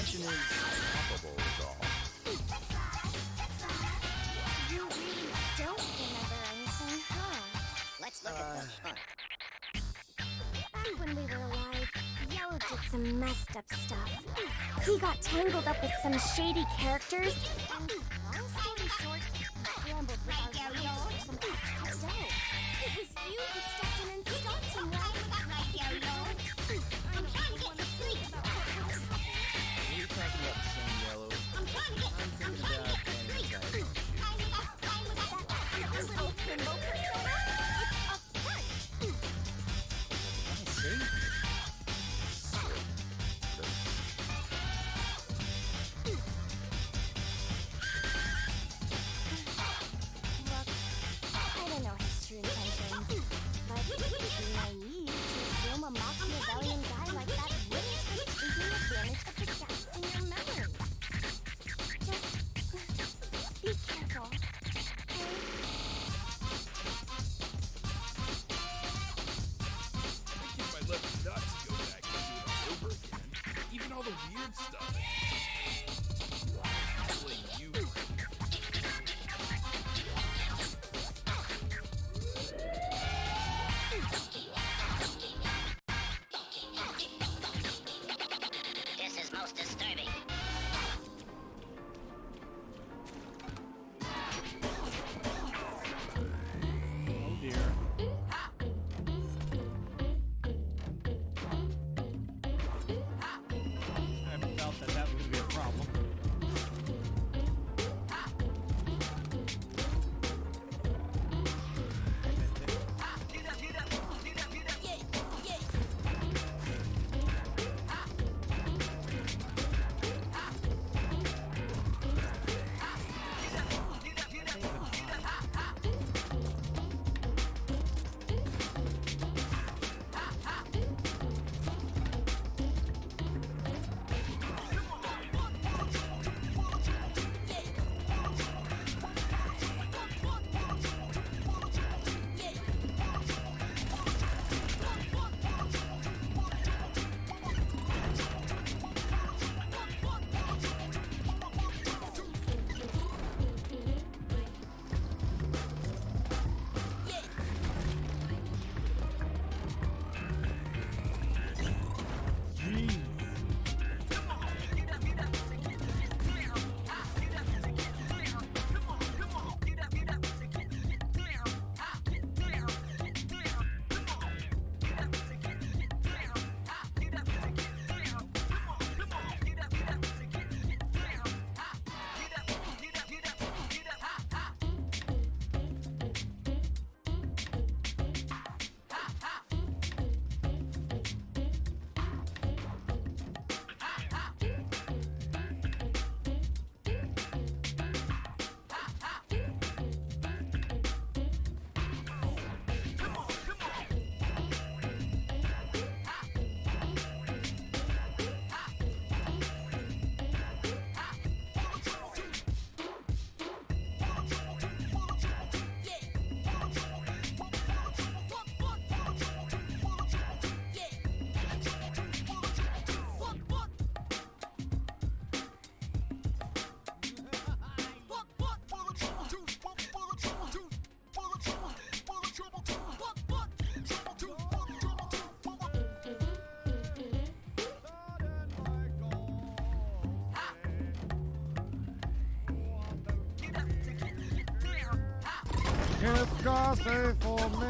suspension is operable is all. You really don't remember anything, huh? Let's look at the front. Back when we were alive, Yellow did some messed up stuff. He got tangled up with some shady characters, and long story short, scrambled with our lives for some extra dough. It was you who stepped in and stopped him, right? I'm trying to get to sleep. We're talking about the same Yellow. I'm trying to get I'm thinking to about sleep. Danny's iPhone. That little Kimbo persona? It's a front! I see. Look, I don't know his true intentions, but it'd be naive to assume a Machiavellian guy like that wouldn't take taking advantage of the gaps in your memory. Just be careful, okay? I think if I let the nuts go back and do it all over again, even all the weird stuff. Actually, you. This is most disturbing. Oh dear. I felt that that would be a problem. It's Gossip for me.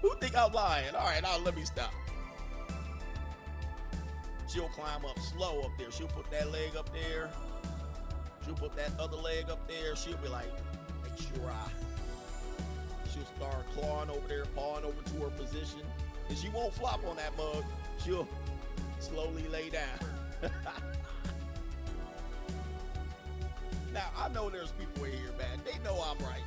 Who think I'm lying? All right, now let me stop. She'll climb up slow up there. She'll put that leg up there. She'll put that other leg up there. She'll be like, make sure she'll start clawing over there, pawing over to her position. And she won't flop on that mug. She'll slowly lay down. Now, I know there's people in here, man. They know I'm right.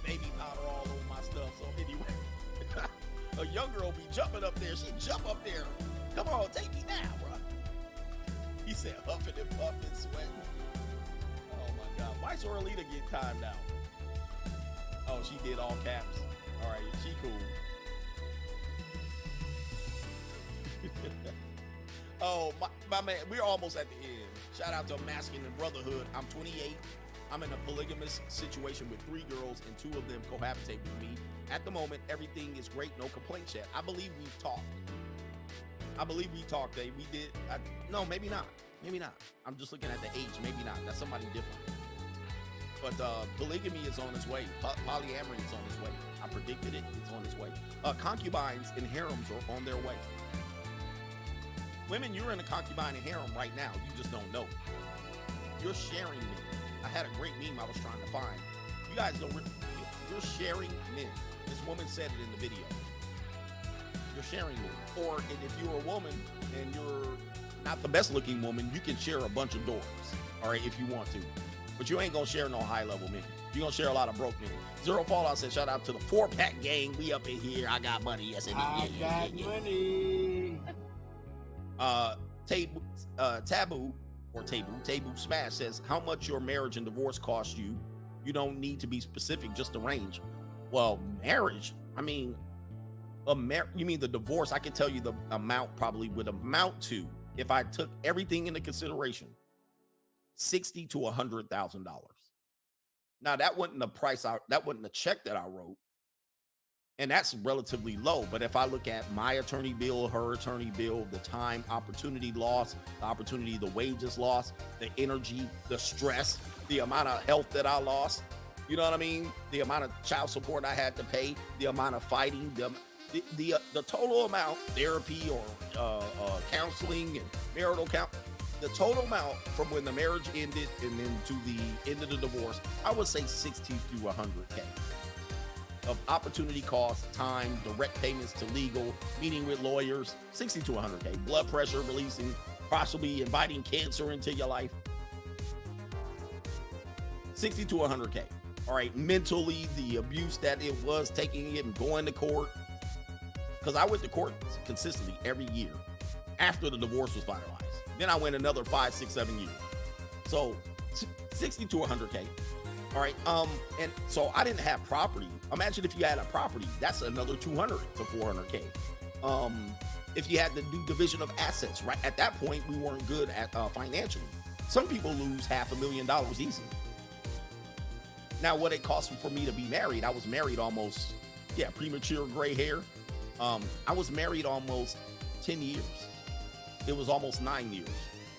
Baby powder all over my stuff. So anyway, a young girl be jumping up there. She jump up there. Come on, take me now, bro. He said huffing and puffing, sweating. Oh my God. Why Soralita get timed out? Oh, she did all caps. All right, she cool. Oh, my man, we're almost at the end. Shout out to Masculine Brotherhood. I'm 28. I'm in a polygamous situation with 3 girls, and 2 of them cohabitate with me. At the moment, everything is great. No complaints yet. I believe we've talked. Dave. We did. No, maybe not. Maybe not. I'm just looking at the age. Maybe not. That's somebody different. But polygamy is on its way. Polyamory is on its way. I predicted it. It's on its way. Concubines and harems are on their way. Women, you're in a concubine and harem right now. You just don't know. You're sharing men. I had a great meme I was trying to find. You guys don't. You're sharing men. This woman said it in the video. You're sharing men. Or if you're a woman and you're not the best looking woman, you can share a bunch of doors. All right, if you want to. But you ain't gonna share no high level men. You're gonna share a lot of broke men. Zero Fallout said, shout out to the 4-pack gang. We up in here. I got money. Yes, indeed. I got money. Taboo Smash says, how much your marriage and divorce cost you? You don't need to be specific, just the range. Well, marriage, I mean, you mean the divorce? I can tell you the amount probably would amount to, if I took everything into consideration, $60,000 to $100,000. Now that wasn't the price. That wasn't the check that I wrote. And that's relatively low. But if I look at my attorney bill, her attorney bill, the time, opportunity loss, the wages lost, the energy, the stress, the amount of health that I lost, you know what I mean? The amount of child support I had to pay, the amount of fighting, the total amount, therapy or counseling and marital count, the total amount from when the marriage ended and then to the end of the divorce, I would say 60 to 100K. Of opportunity costs, time, direct payments to legal, meeting with lawyers, 60 to 100K. Blood pressure releasing, possibly inviting cancer into your life. 60 to 100K. All right, mentally, the abuse that it was, taking it and going to court. Because I went to court consistently every year after the divorce was finalized. Then I went another 5, 6, 7 years. So 60 to 100K. All right. And so I didn't have property. Imagine if you had a property, that's another 200 to 400K. If you had to do division of assets, right? At that point, we weren't good at financially. Some people lose $500,000 easily. Now, what it cost for me to be married, I was married almost, premature gray hair. I was married almost 10 years. It was almost 9 years,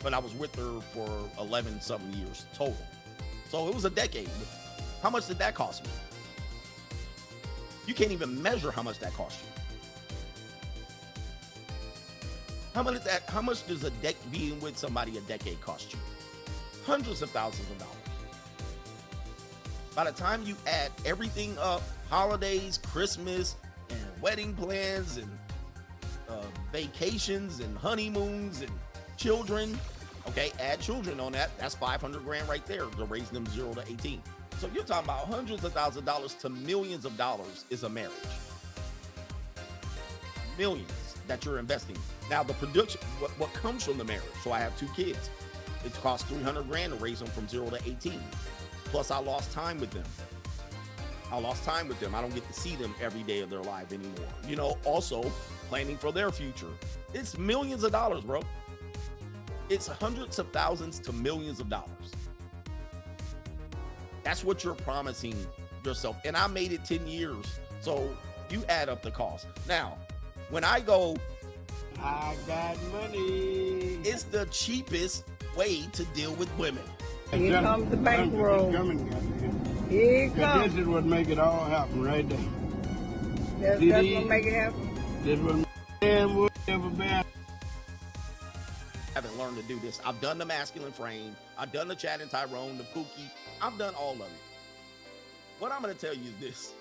but I was with her for 11 something years total. So it was a decade. How much did that cost me? You can't even measure how much that cost you. How much does being with somebody a decade cost you? Hundreds of thousands of dollars. By the time you add everything up, holidays, Christmas, and wedding plans, and vacations, and honeymoons, and children, okay, add children on that, that's 500 grand right there to raise them 0 to 18. So you're talking about hundreds of thousands of dollars to millions of dollars is a marriage. Millions that you're investing. Now the production, what comes from the marriage? So I have 2 kids. It costs 300 grand to raise them from 0 to 18. Plus I lost time with them. I don't get to see them every day of their life anymore. You know, also planning for their future. It's millions of dollars, bro. It's hundreds of thousands to millions of dollars. That's what you're promising yourself. And I made it 10 years. So you add up the cost. Now, when I go, I got money. it's the cheapest way to deal with women. Here comes the bankroll. Here it comes. This is what make it all happen right there. That's what make it happen. This what man would ever been. Haven't learned to do this. I've done the masculine frame. I've done the Chad and Tyrone, the Pookie. I've done all of it. What I'm going to tell you is this.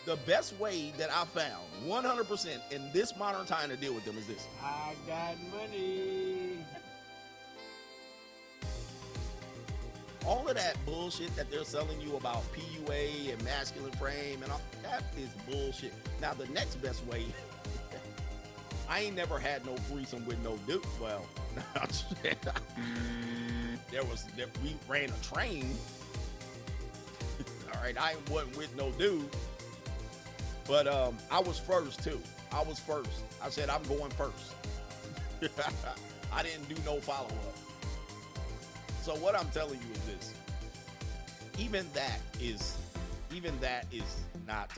The best way that I found 100% in this modern time to deal with them is this. I got money. All of that bullshit that they're selling you about PUA and masculine frame and all, that is bullshit. Now, the next best way, I ain't never had no threesome with no dude. Well, we ran a train. All right, I wasn't with no dude. But I was first, too. I was first. I said, I'm going first. I didn't do no follow-up. So what I'm telling you is this. Even that is not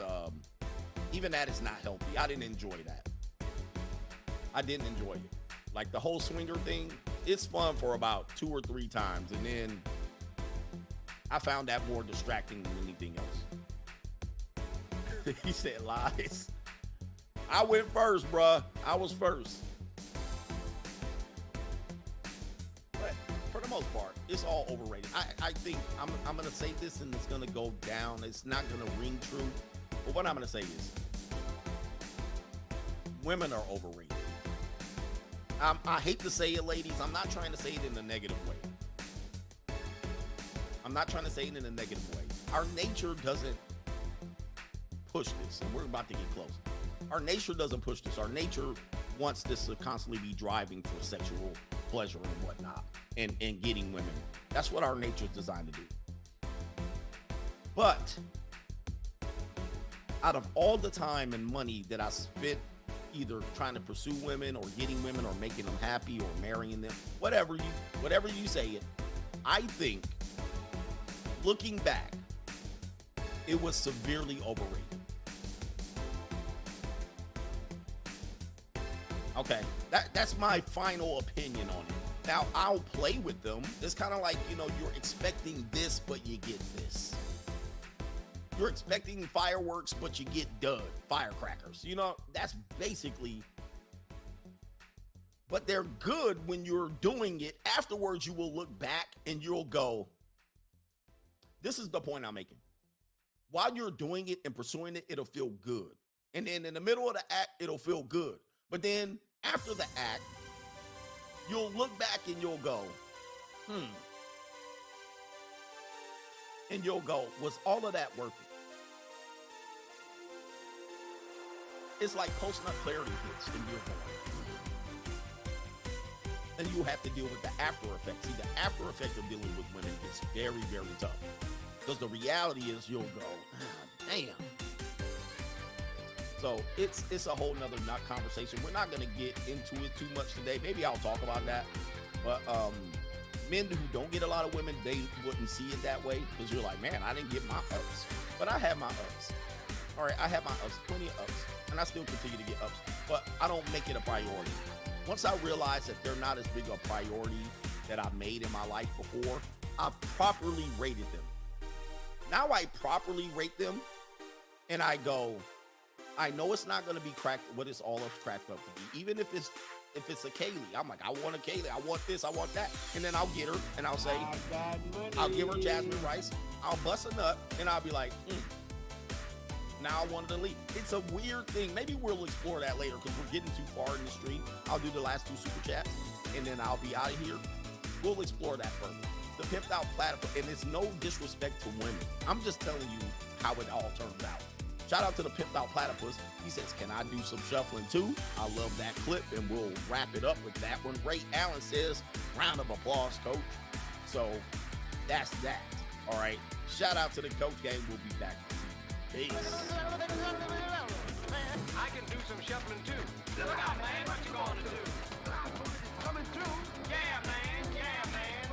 healthy. I didn't enjoy that. I didn't enjoy it. Like the whole swinger thing, it's fun for about 2 or 3 times. And then I found that more distracting than anything else. He said lies. I went first, bruh. I was first. But for the most part, it's all overrated. I think I'm going to say this and it's going to go down. It's not going to ring true. But what I'm going to say is women are overrated. I hate to say it, ladies. I'm not trying to say it in a negative way. I'm not trying to say it in a negative way. Our nature doesn't push this, and we're about to get close. Our nature doesn't push this. Our nature wants this to constantly be driving for sexual pleasure and whatnot, and getting women. That's what our nature is designed to do. But out of all the time and money that I spent either trying to pursue women or getting women or making them happy or marrying them, whatever you say it, I think looking back, it was severely overrated. Okay, that's my final opinion on it. Now, I'll play with them. It's kind of like, you're expecting this, but you get this. You're expecting fireworks, but you get firecrackers. That's basically, but they're good when you're doing it. Afterwards, you will look back and you'll go, this is the point I'm making. While you're doing it and pursuing it, it'll feel good. And then in the middle of the act, it'll feel good. But then after the act, you'll look back and you'll go, and you'll go, was all of that worth it? It's like post-nut clarity hits in your form. And you have to deal with the after effects. See, the after effect of dealing with women is very, very tough. Because the reality is you'll go, damn. So it's a whole nother conversation. We're not going to get into it too much today. Maybe I'll talk about that. But men who don't get a lot of women, they wouldn't see it that way. Because you're like, man, I didn't get my ups. But I have my ups. All right, I have my ups, plenty of ups. And I still continue to get ups. But I don't make it a priority. Once I realize that they're not as big a priority that I made in my life before, I properly rated them. Now I properly rate them, and I go, I know it's not going to be what it's all cracked up to be. Even if it's a Kaylee, I'm like, I want a Kaylee, I want this, I want that, and then I'll get her, and I'll say, I'll give her Jasmine Rice, I'll bust a nut, and I'll be like, now I want to delete. It's a weird thing. Maybe we'll explore that later because we're getting too far in the stream. I'll do the last 2 super chats, and then I'll be out of here. We'll explore that further. The pimped out platypus, and it's no disrespect to women. I'm just telling you how it all turns out. Shout out to the pimped out platypus. He says, can I do some shuffling too? I love that clip, and we'll wrap it up with that one. Ray Allen says, round of applause, coach. So that's that. All right. Shout out to the coach gang. We'll be back. Peace. I can do some shuffling too. Look out, man. What you going to do? Coming through. Yeah, man. Yeah, man.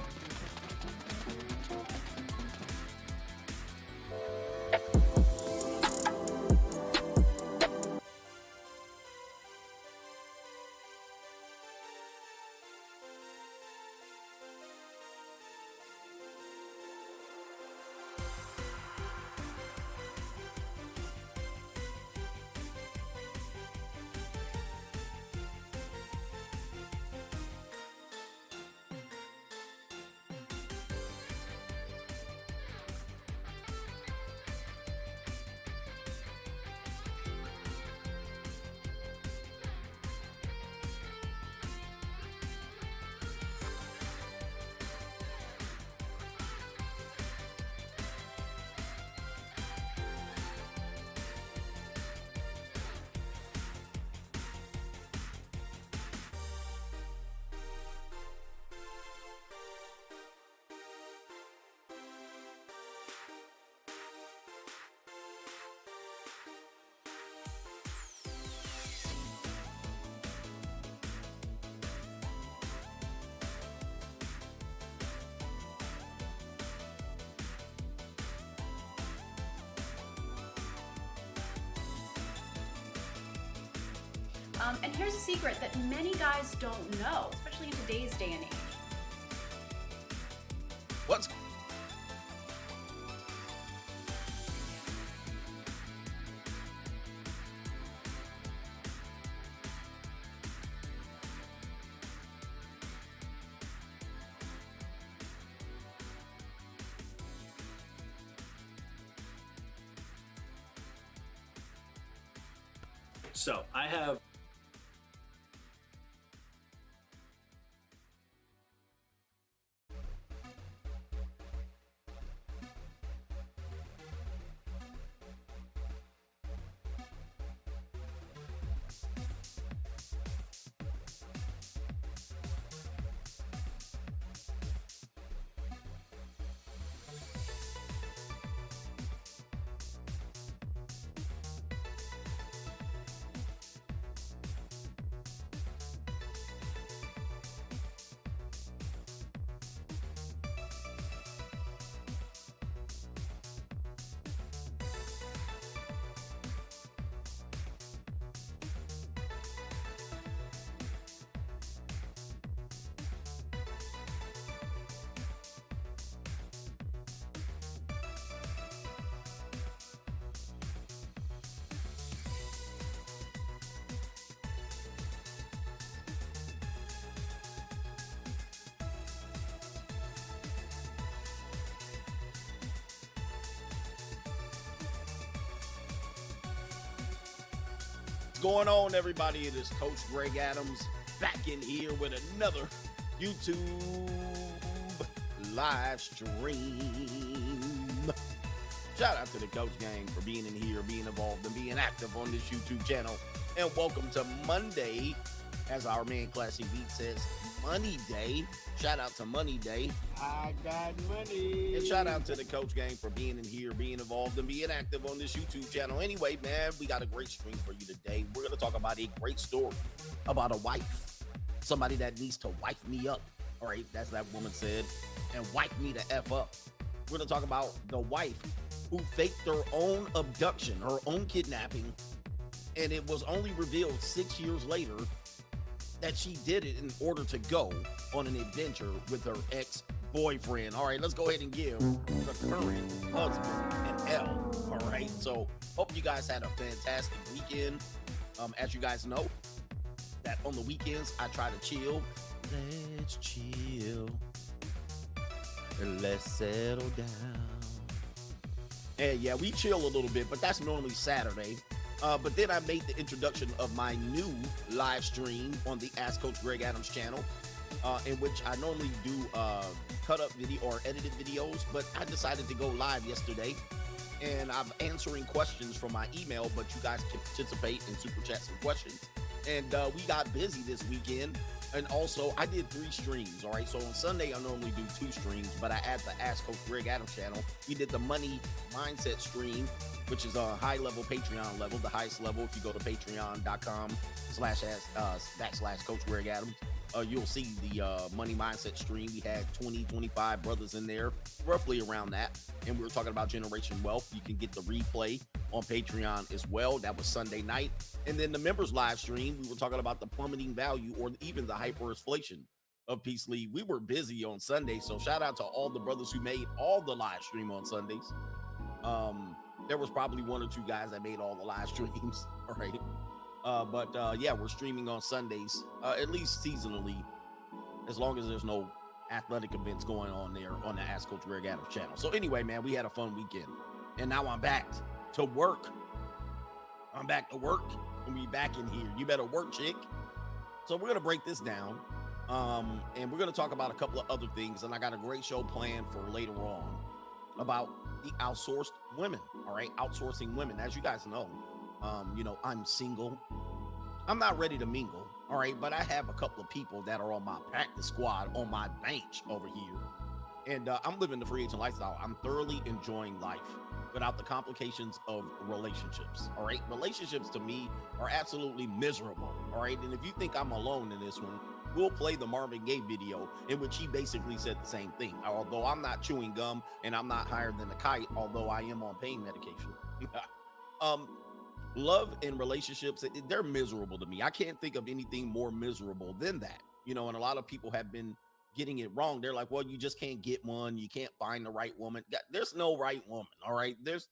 And here's a secret that many guys don't know, especially in today's day and age. What's So I have going on, everybody? It is Coach Greg Adams back in here with another YouTube live stream. Shout out to the Coach Gang for being in here, being involved, and being active on this YouTube channel. And welcome to Monday, as our man Classy Beat says, Money Day. Shout out to Money Day. I got money. And shout out to the Coach Gang for being in here, being involved, and being active on this YouTube channel. Anyway, man, we got a great stream for you today. We're going to talk about a great story about a wife, somebody that needs to wife me up. All right, that's that woman said, and wife me the F up. We're going to talk about the wife who faked her own abduction, her own kidnapping, and it was only revealed 6 years later that she did it in order to go on an adventure with her ex-boyfriend. All right, let's go ahead and give the current husband an L. All right, so hope you guys had a fantastic weekend. As you guys know, that on the weekends I try to chill. Let's chill. Let's settle down. And yeah, we chill a little bit, but that's normally Saturday. But then I made the introduction of my new live stream on the Ask Coach Greg Adams channel, in which I normally do cut up video or edited videos, but I decided to go live yesterday, and I'm answering questions from my email, but you guys can participate and super chat some questions. And we got busy this weekend, and also I did 3 streams. All right, so on Sunday I normally do 2 streams, but I add the Ask Coach Greg Adams channel. We did the money mindset stream, which is a high level Patreon level, the highest level. If you go to patreon.com/Coach Greg Adams, you'll see the money mindset stream. We had 25 brothers in there, roughly around that. And we were talking about generation wealth. You can get the replay on Patreon as well. That was Sunday night. And then the members live stream, we were talking about the plummeting value or even the hyperinflation of Peace League. We were busy on Sunday. So shout out to all the brothers who made all the live stream on Sundays. There was probably 1 or 2 guys that made all the live streams. All right. But yeah, we're streaming on Sundays, at least seasonally, as long as there's no athletic events going on there on the Ask Coach Greg Adams channel. So anyway, man, we had a fun weekend, and now I'm back to work. I'm back to work, and we back in here. You better work, chick. So we're gonna break this down, and we're gonna talk about a couple of other things, and I got a great show planned for later on about the outsourced women. All right, outsourcing women. As you guys know, I'm single. I'm not ready to mingle. All right, but I have a couple of people that are on my practice squad on my bench over here, and I'm living the free agent lifestyle. I'm thoroughly enjoying life without the complications of relationships. All right, relationships to me are absolutely miserable. All right, and if you think I'm alone in this one, we'll play the Marvin Gaye video in which he basically said the same thing. Although I'm not chewing gum and I'm not higher than a kite, although I am on pain medication. love and relationships, they're miserable to me. I can't think of anything more miserable than that, you know. And a lot of people have been getting it wrong. They're like, well, you just can't get one, you can't find the right woman. There's no right woman, all right? There's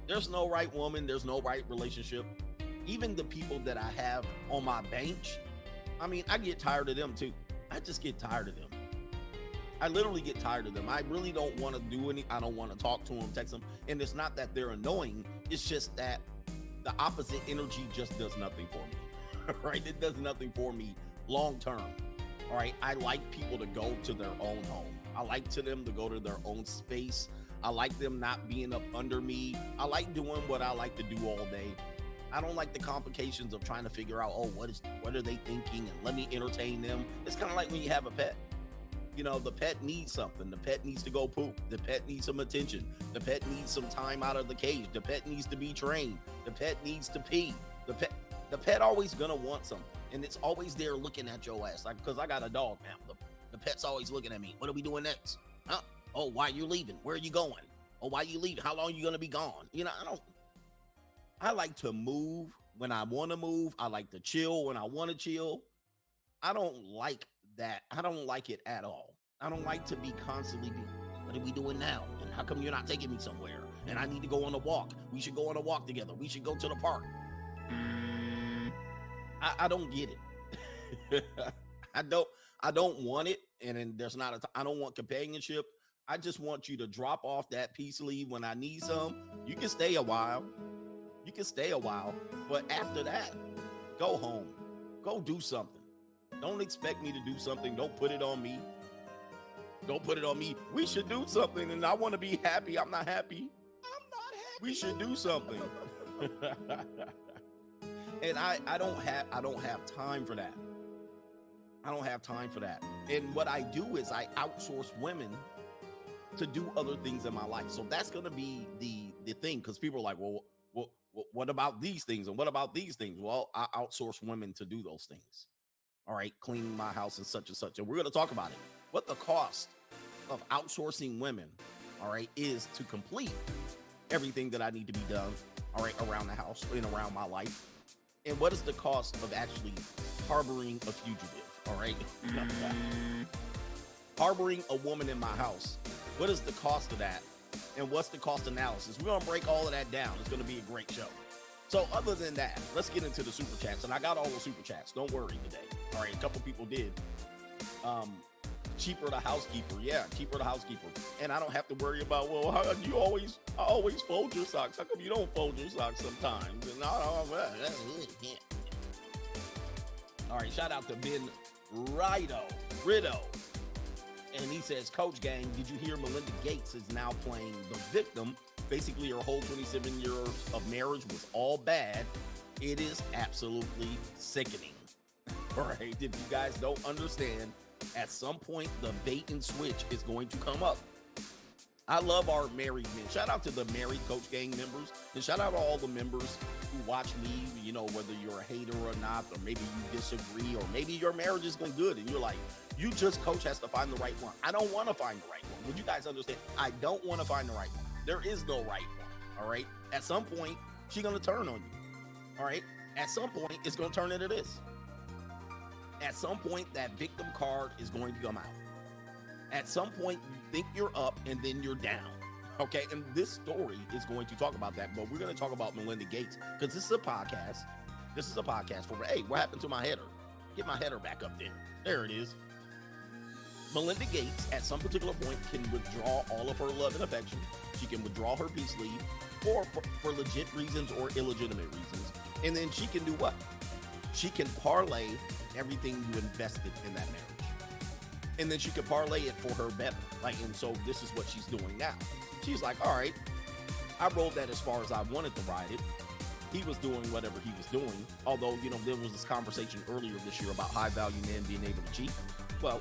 There's no right woman. There's no right relationship. Even the people that I have on my bench, I mean, I get tired of them too. I just get tired of them. I literally get tired of them. I really don't want to do any. I don't want to talk to them, text them. And it's not that they're annoying. It's just that the opposite energy just does nothing for me. Right? It does nothing for me long term. All right. I like people to go to their own home. I like them to go to their own space. I like them not being up under me. I like doing what I like to do all day. I don't like the complications of trying to figure out, oh, what are they thinking? And let me entertain them. It's kind of like when you have a pet. You know, the pet needs something. The pet needs to go poop. The pet needs some attention. The pet needs some time out of the cage. The pet needs to be trained. The pet needs to pee. The pet always gonna want something. And it's always there looking at your ass. Like, because I got a dog now. The pet's always looking at me. What are we doing next? Huh? Oh, why are you leaving? Where are you going? Oh, why are you leaving? How long are you going to be gone? You know, I like to move when I want to move. I like to chill when I want to chill. I don't like that. I don't like it at all. I don't like to be constantly what are we doing now? And how come you're not taking me somewhere? And I need to go on a walk. We should go on a walk together. We should go to the park. I don't get it. I don't want it. And then there's not I don't want companionship. I just want you to drop off that peace leave when I need some. You can stay a while. But after that, go home. Go do something. Don't expect me to do something. Don't put it on me. We should do something. And I want to be happy. I'm not happy. We should do something. And I don't have time for that. I don't have time for that. And what I do is I outsource women to do other things in my life. So that's going to be the thing, because people are like, well, what about these things? And what about these things? Well, I outsource women to do those things. All right, cleaning my house and such and such. And we're going to talk about it. What the cost of outsourcing women, all right, is to complete everything that I need to be done, all right, around the house and around my life. And what is the cost of actually harboring a fugitive, all right? Harboring a woman in my house. What is the cost of that? And what's the cost analysis? We're going to break all of that down. It's going to be a great show. So other than that, let's get into the super chats. And I got all the super chats. Don't worry today. All right, a couple people did. Cheaper the housekeeper. Yeah, cheaper the housekeeper. And I don't have to worry about, well, how you always fold your socks. How come you don't fold your socks sometimes? And all right, shout out to Ben Rido. And he says, Coach Gang, did you hear Melinda Gates is now playing the victim? Basically, her whole 27 years of marriage was all bad. It is absolutely sickening. All right, if you guys don't understand, at some point, the bait and switch is going to come up. I love our married men. Shout out to the married Coach Gang members. And shout out to all the members who watch me, you know, whether you're a hater or not, or maybe you disagree, or maybe your marriage is going good and you're like, Coach has to find the right one. I don't want to find the right one. Would you guys understand? I don't want to find the right one. There is no right one. All right. At some point, she's going to turn on you. All right. At some point, it's going to turn into this. At some point, that victim card is going to come out. At some point, you think you're up and then you're down. Okay. And this story is going to talk about that, but we're going to talk about Melinda Gates because this is a podcast. This is a podcast for, hey, what happened to my header? Get my header back up there. There it is. Melinda Gates, at some particular point, can withdraw all of her love and affection. She can withdraw her peace leave, or for legit reasons or illegitimate reasons. And then she can do what? She can parlay everything you invested in that marriage. And then she can parlay it for her better. And so this is what she's doing now. She's like, all right, I rolled that as far as I wanted to ride it. He was doing whatever he was doing. Although, you know, there was this conversation earlier this year about high value men being able to cheat. Well,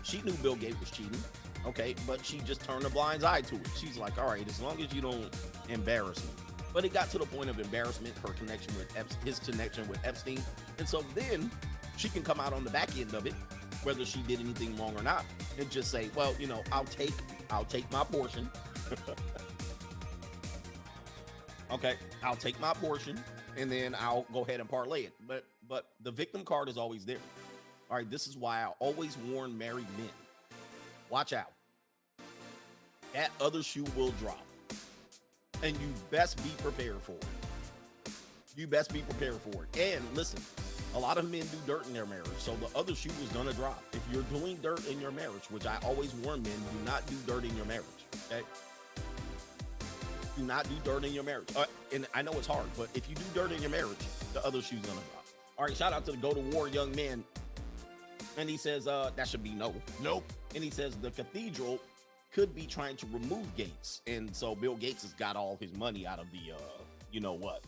she knew Bill Gates was cheating, okay, but she just turned a blind eye to it. She's like, all right, as long as you don't embarrass me. But it got to the point of embarrassment, his connection with Epstein. And so then she can come out on the back end of it, whether she did anything wrong or not, and just say, well, you know, I'll take my portion. Okay, I'll take my portion, and then I'll go ahead and parlay it. But the victim card is always there. All right, this is why I always warn married men. Watch out. That other shoe will drop. And you best be prepared for it. You best be prepared for it. And listen, a lot of men do dirt in their marriage, so the other shoe is gonna drop. If you're doing dirt in your marriage, which I always warn men, do not do dirt in your marriage, okay? Do not do dirt in your marriage. And I know it's hard, but if you do dirt in your marriage, the other shoe's gonna drop. All right, shout out to the Go to War young man. And he says, that should be no. Nope. And he says the cathedral could be trying to remove Gates. And so Bill Gates has got all his money out of the, you know what?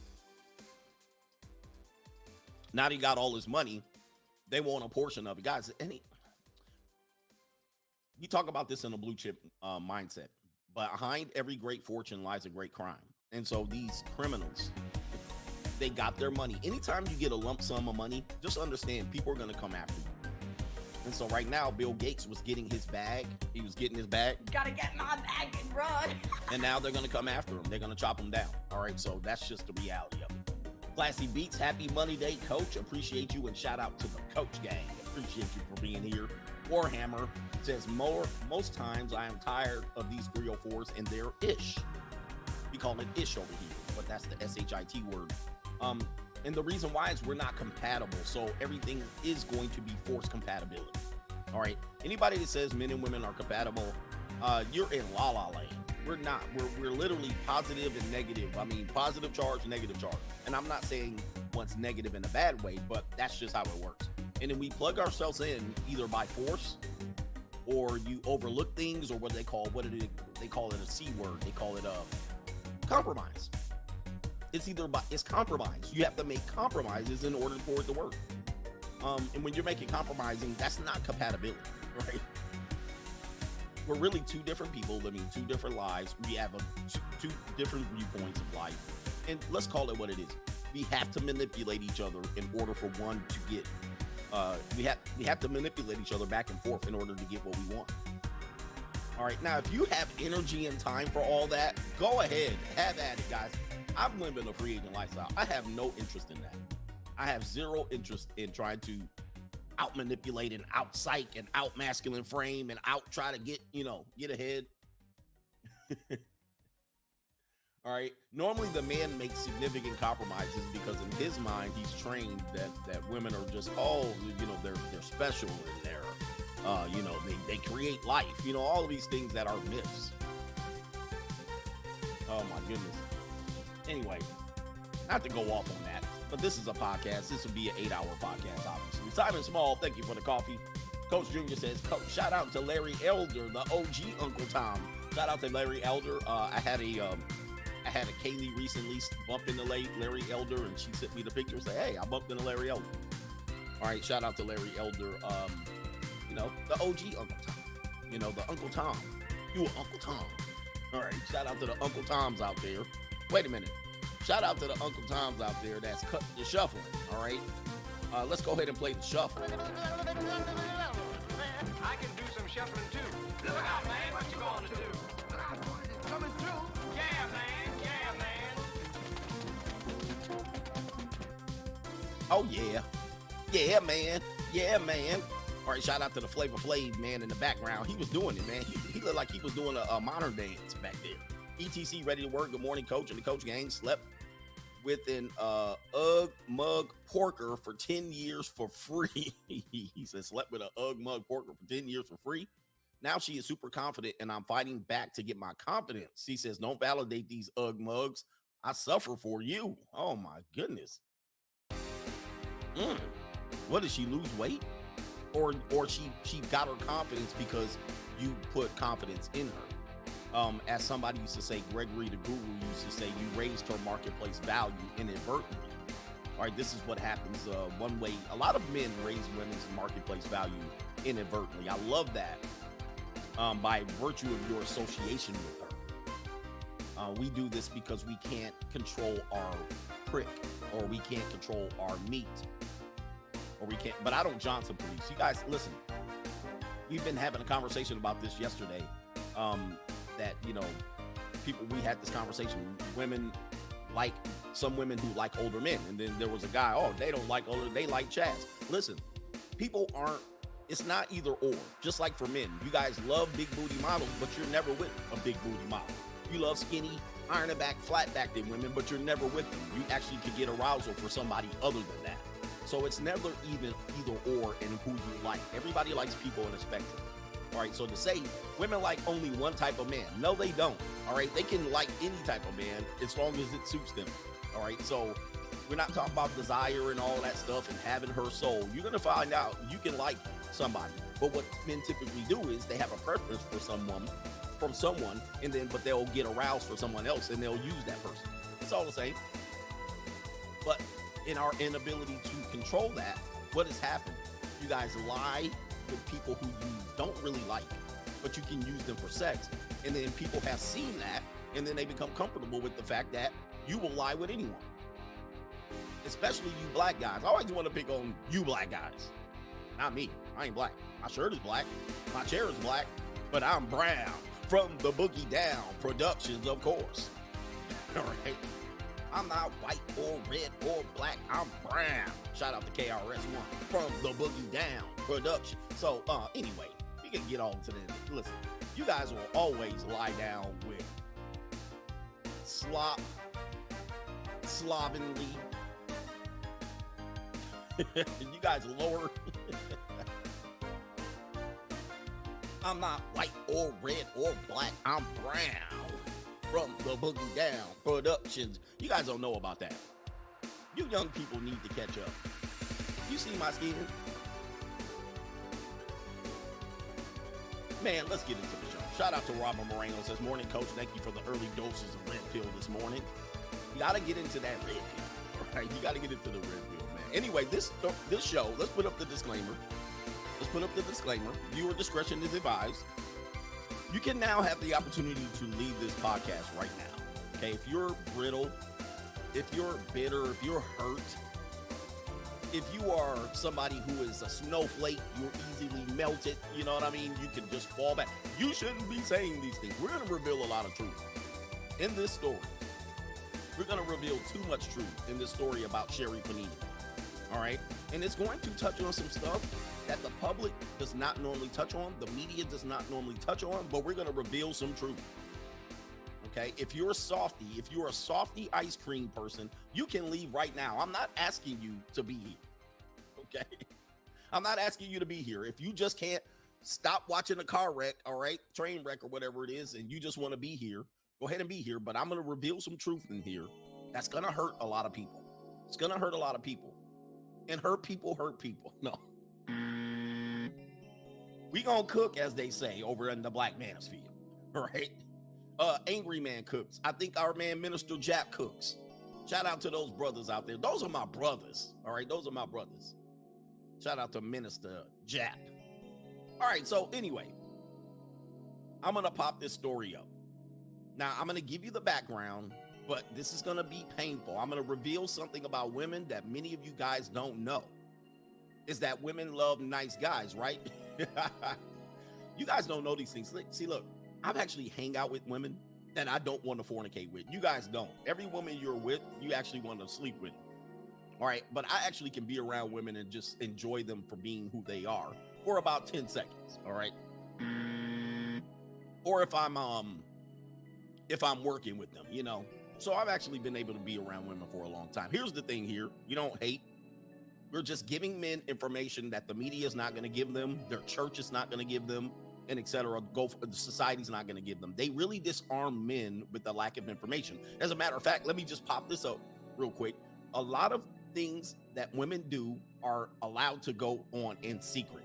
Now that he got all his money, they want a portion of it. Guys, you talk about this in a blue chip mindset. Behind every great fortune lies a great crime. And so these criminals, they got their money. Anytime you get a lump sum of money, just understand people are going to come after you. And so right now, Bill Gates was getting his bag. He was getting his bag. Gotta get my bag and run. And now they're going to come after him. They're going to chop him down. All right, so that's just the reality of it. Classy Beats, happy Money Day, Coach. Appreciate you, and shout out to the Coach gang. Appreciate you for being here. Warhammer says, most times I am tired of these 304s and they're ish. We call it ish over here, but that's the S-H-I-T word. And the reason why is we're not compatible, so everything is going to be forced compatibility. All right, anybody that says men and women are compatible, you're in la la land. We're not. We're literally positive and negative. I mean, positive charge, negative charge. And I'm not saying one's negative in a bad way, but that's just how it works. And then we plug ourselves in either by force, or you overlook things, or what they call they call it a C word. They call it a compromise. It's compromise. You have to make compromises in order for it to work. And when you're making compromising, that's not compatibility, right? We're really two different people living two different lives. We have two different viewpoints of life. And let's call it what it is. We have to manipulate each other in order for one to get, we have to manipulate each other back and forth in order to get what we want. All right, now if you have energy and time for all that, go ahead, have at it, guys. I'm living a free agent lifestyle. I have no interest in that. I have zero interest in trying to out manipulate and out psych and out masculine frame and out try to get ahead. All right. Normally the man makes significant compromises because in his mind, he's trained that women are just, they're special and they're, they create life, all of these things that are myths. Oh my goodness. Anyway, not to go off on that, but this is a podcast. This will be an 8-hour podcast, obviously. Simon Small, thank you for the coffee. Coach Junior says, Coach, shout out to Larry Elder, the OG Uncle Tom. Shout out to Larry Elder. I had a Kaylee recently bump into Larry Elder, and she sent me the picture and said, hey, I bumped into Larry Elder. All right, shout out to Larry Elder. The OG Uncle Tom. The Uncle Tom. You were Uncle Tom. All right, shout out to the Uncle Toms out there. Wait a minute. Shout out to the Uncle Toms out there that's cut the shuffle. All right. Let's go ahead and play the shuffle. I can do some shuffling too. Look out, man. What you going to do? Coming through. Yeah, man. Yeah, man. Oh, yeah. Yeah, man. Yeah, man. All right, shout out to the Flavor Flav man in the background. He was doing it, man. He looked like he was doing a modern dance back there. ETC ready to work. Good morning, Coach. And the Coach gang slept with an UGG mug porker for 10 years for free. He said slept with an UGG mug porker for 10 years for free. Now she is super confident, and I'm fighting back to get my confidence. He says, don't validate these UGG mugs. I suffer for you. Oh, my goodness. What, did she lose weight? Or she got her confidence because you put confidence in her. As somebody used to say, Gregory the Guru used to say, you raised her marketplace value inadvertently. All right, this is what happens. One way, a lot of men raise women's marketplace value inadvertently. I love that. By virtue of your association with her. We do this because we can't control our prick, or we can't control our meat, or we can't. But I don't Johnson police. You guys, listen. We've been having a conversation about this yesterday. That we had this conversation. Some women who like older men, and then there was a guy. Oh, they don't like older. They like Chaz. Listen, people aren't. It's not either or. Just like for men, you guys love big booty models, but you're never with a big booty model. You love skinny, iron back, flat backed women, but you're never with them. You actually could get arousal for somebody other than that. So it's never even either or in who you like. Everybody likes people in a spectrum. All right, so to say women like only one type of man, no, they don't. All right, they can like any type of man as long as it suits them. All right, so we're not talking about desire and all that stuff and having her soul. You're gonna find out you can like somebody, but what men typically do is they have a preference for someone, and then but they'll get aroused for someone else and they'll use that person. It's all the same. But in our inability to control that, what has happened? You guys lie with people who you don't really like, but you can use them for sex. And then people have seen that, and then they become comfortable with the fact that you will lie with anyone. Especially you black guys. I always want to pick on you black guys. Not me. I ain't black. My shirt is black. My chair is black. But I'm brown. From the Boogie Down Productions, of course. All right. I'm not white or red or black. I'm brown. Shout out to KRS-One from the Boogie Down Production. So, anyway, we can get on to this. Listen, you guys will always lie down with slovenly. You guys lower. I'm not white or red or black. I'm brown. From the Boogie Down Productions. You guys don't know about that. You young people need to catch up. You see my skin? Man, let's get into the show. Shout out to Robert Moreno. Says, morning, coach. Thank you for the early doses of red pill this morning. You got to get into that red pill. All right? You got to get into the red pill, man. Anyway, this show, let's put up the disclaimer. Viewer discretion is advised. You can now have the opportunity to leave this podcast right now. Okay, if you're brittle, if you're bitter, if you're hurt, if you are somebody who is a snowflake, you're easily melted, you know what I mean? You can just fall back. You shouldn't be saying these things. We're going to reveal a lot of truth in this story. We're going to reveal too much truth in this story about Sherri Panini. All right? And it's going to touch on some stuff that the public does not normally touch on, the media does not normally touch on, but we're going to reveal some truth. Okay? If you're a softy ice cream person, you can leave right now. I'm not asking you to be here. Okay? I'm not asking you to be here. If you just can't stop watching a car wreck, all right, train wreck or whatever it is, and you just want to be here, go ahead and be here. But I'm going to reveal some truth in here that's going to hurt a lot of people. It's going to hurt a lot of people. And hurt people. No. We gonna cook, as they say, over in the Black Manosphere. All right? Angry Man cooks. I think our man Minister Jap cooks. Shout out to those brothers out there. Those are my brothers. All right? Those are my brothers. Shout out to Minister Jap. All right, so anyway, I'm gonna pop this story up. Now, I'm gonna give you the background, but this is gonna be painful. I'm gonna reveal something about women that many of you guys don't know. Is that women love nice guys, right? You guys don't know these things. See, look, I've actually hang out with women that I don't want to fornicate with. You guys don't. Every woman you're with, you actually want to sleep with. All right, but I actually can be around women and just enjoy them for being who they are for about 10 seconds. All right. Or if I'm working with them, you know. So I've actually been able to be around women for a long time. Here's the thing here. You don't hate. We're just giving men information that the media is not going to give them, their church is not going to give them, and etc. The society's not going to give them. They really disarm men with the lack of information. As a matter of fact, let me just pop this up real quick. A lot of things that women do are allowed to go on in secret,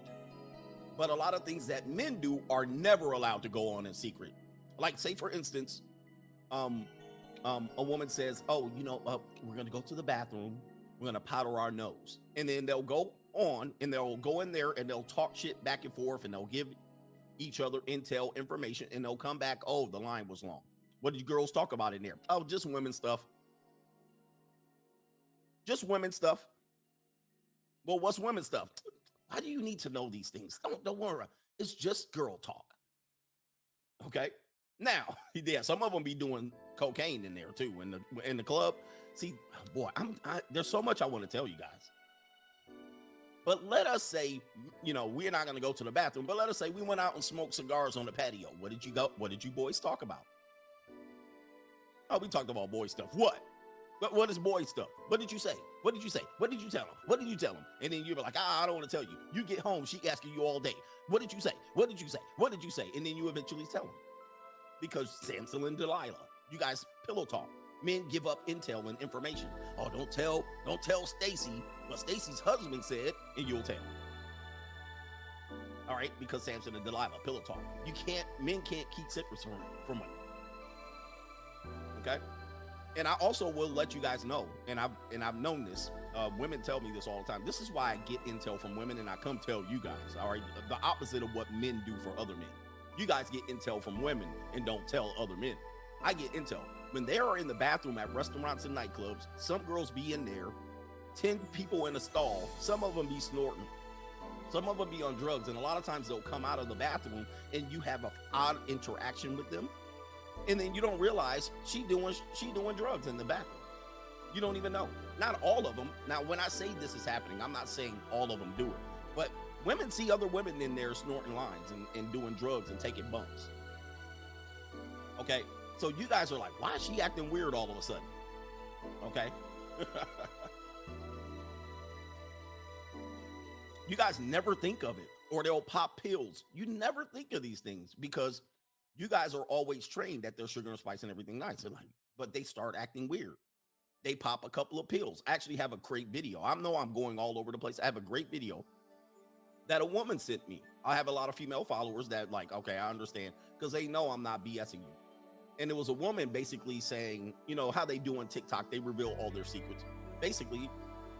but a lot of things that men do are never allowed to go on in secret. Like, say for instance, a woman says, "Oh, you know, we're going to go to the bathroom. We're going to powder our nose." And then they'll go on and they'll go in there and they'll talk shit back and forth and they'll give each other intel information and they'll come back. "Oh, the line was long. What did you girls talk about in there?" "Oh, just women stuff." Just women stuff. Well, what's women stuff? Why do you need to know these things? Don't worry. It's just girl talk. Okay. Now, yeah, some of them be doing cocaine in there too in the club. See, boy, there's so much I want to tell you guys. But let us say, you know, we're not going to go to the bathroom, but let us say we went out and smoked cigars on the patio. What did you boys talk about? Oh, we talked about boy stuff. What is boy stuff? What did you say? What did you say? What did you tell him? What did you tell him? And then you're like, I don't want to tell you. You get home, she asking you all day, what did you say? What did you say? What did you say? And then you eventually tell him. Because Samson and Delilah, you guys pillow talk. Men give up intel and information. Oh, don't tell Stacy what Stacy's husband said, and you'll tell. All right, because Samson and Delilah, pillow talk. Men can't keep secrets from women. Okay? And I also will let you guys know, and I've known this. Women tell me this all the time. This is why I get intel from women, and I come tell you guys. All right, the opposite of what men do for other men. You guys get intel from women and don't tell other men. I get intel when they are in the bathroom at restaurants and nightclubs. Some girls be in there, 10 people in a stall. Some of them be snorting. Some of them be on drugs, and a lot of times they'll come out of the bathroom and you have an odd interaction with them. And then you don't realize she doing drugs in the bathroom. You don't even know. Not all of them. Now, when I say this is happening, I'm not saying all of them do it. But women see other women in there snorting lines and doing drugs and taking bumps. Okay? So you guys are like, why is she acting weird all of a sudden? Okay? You guys never think of it. Or they'll pop pills. You never think of these things because you guys are always trained that there's sugar and spice and everything nice. But they start acting weird. They pop a couple of pills. I actually have a great video. I know I'm going all over the place. I have a great video that a woman sent me. I have a lot of female followers that like, okay, I understand, because they know I'm not BSing you. And it was a woman basically saying, you know, how they do on TikTok, they reveal all their secrets. Basically,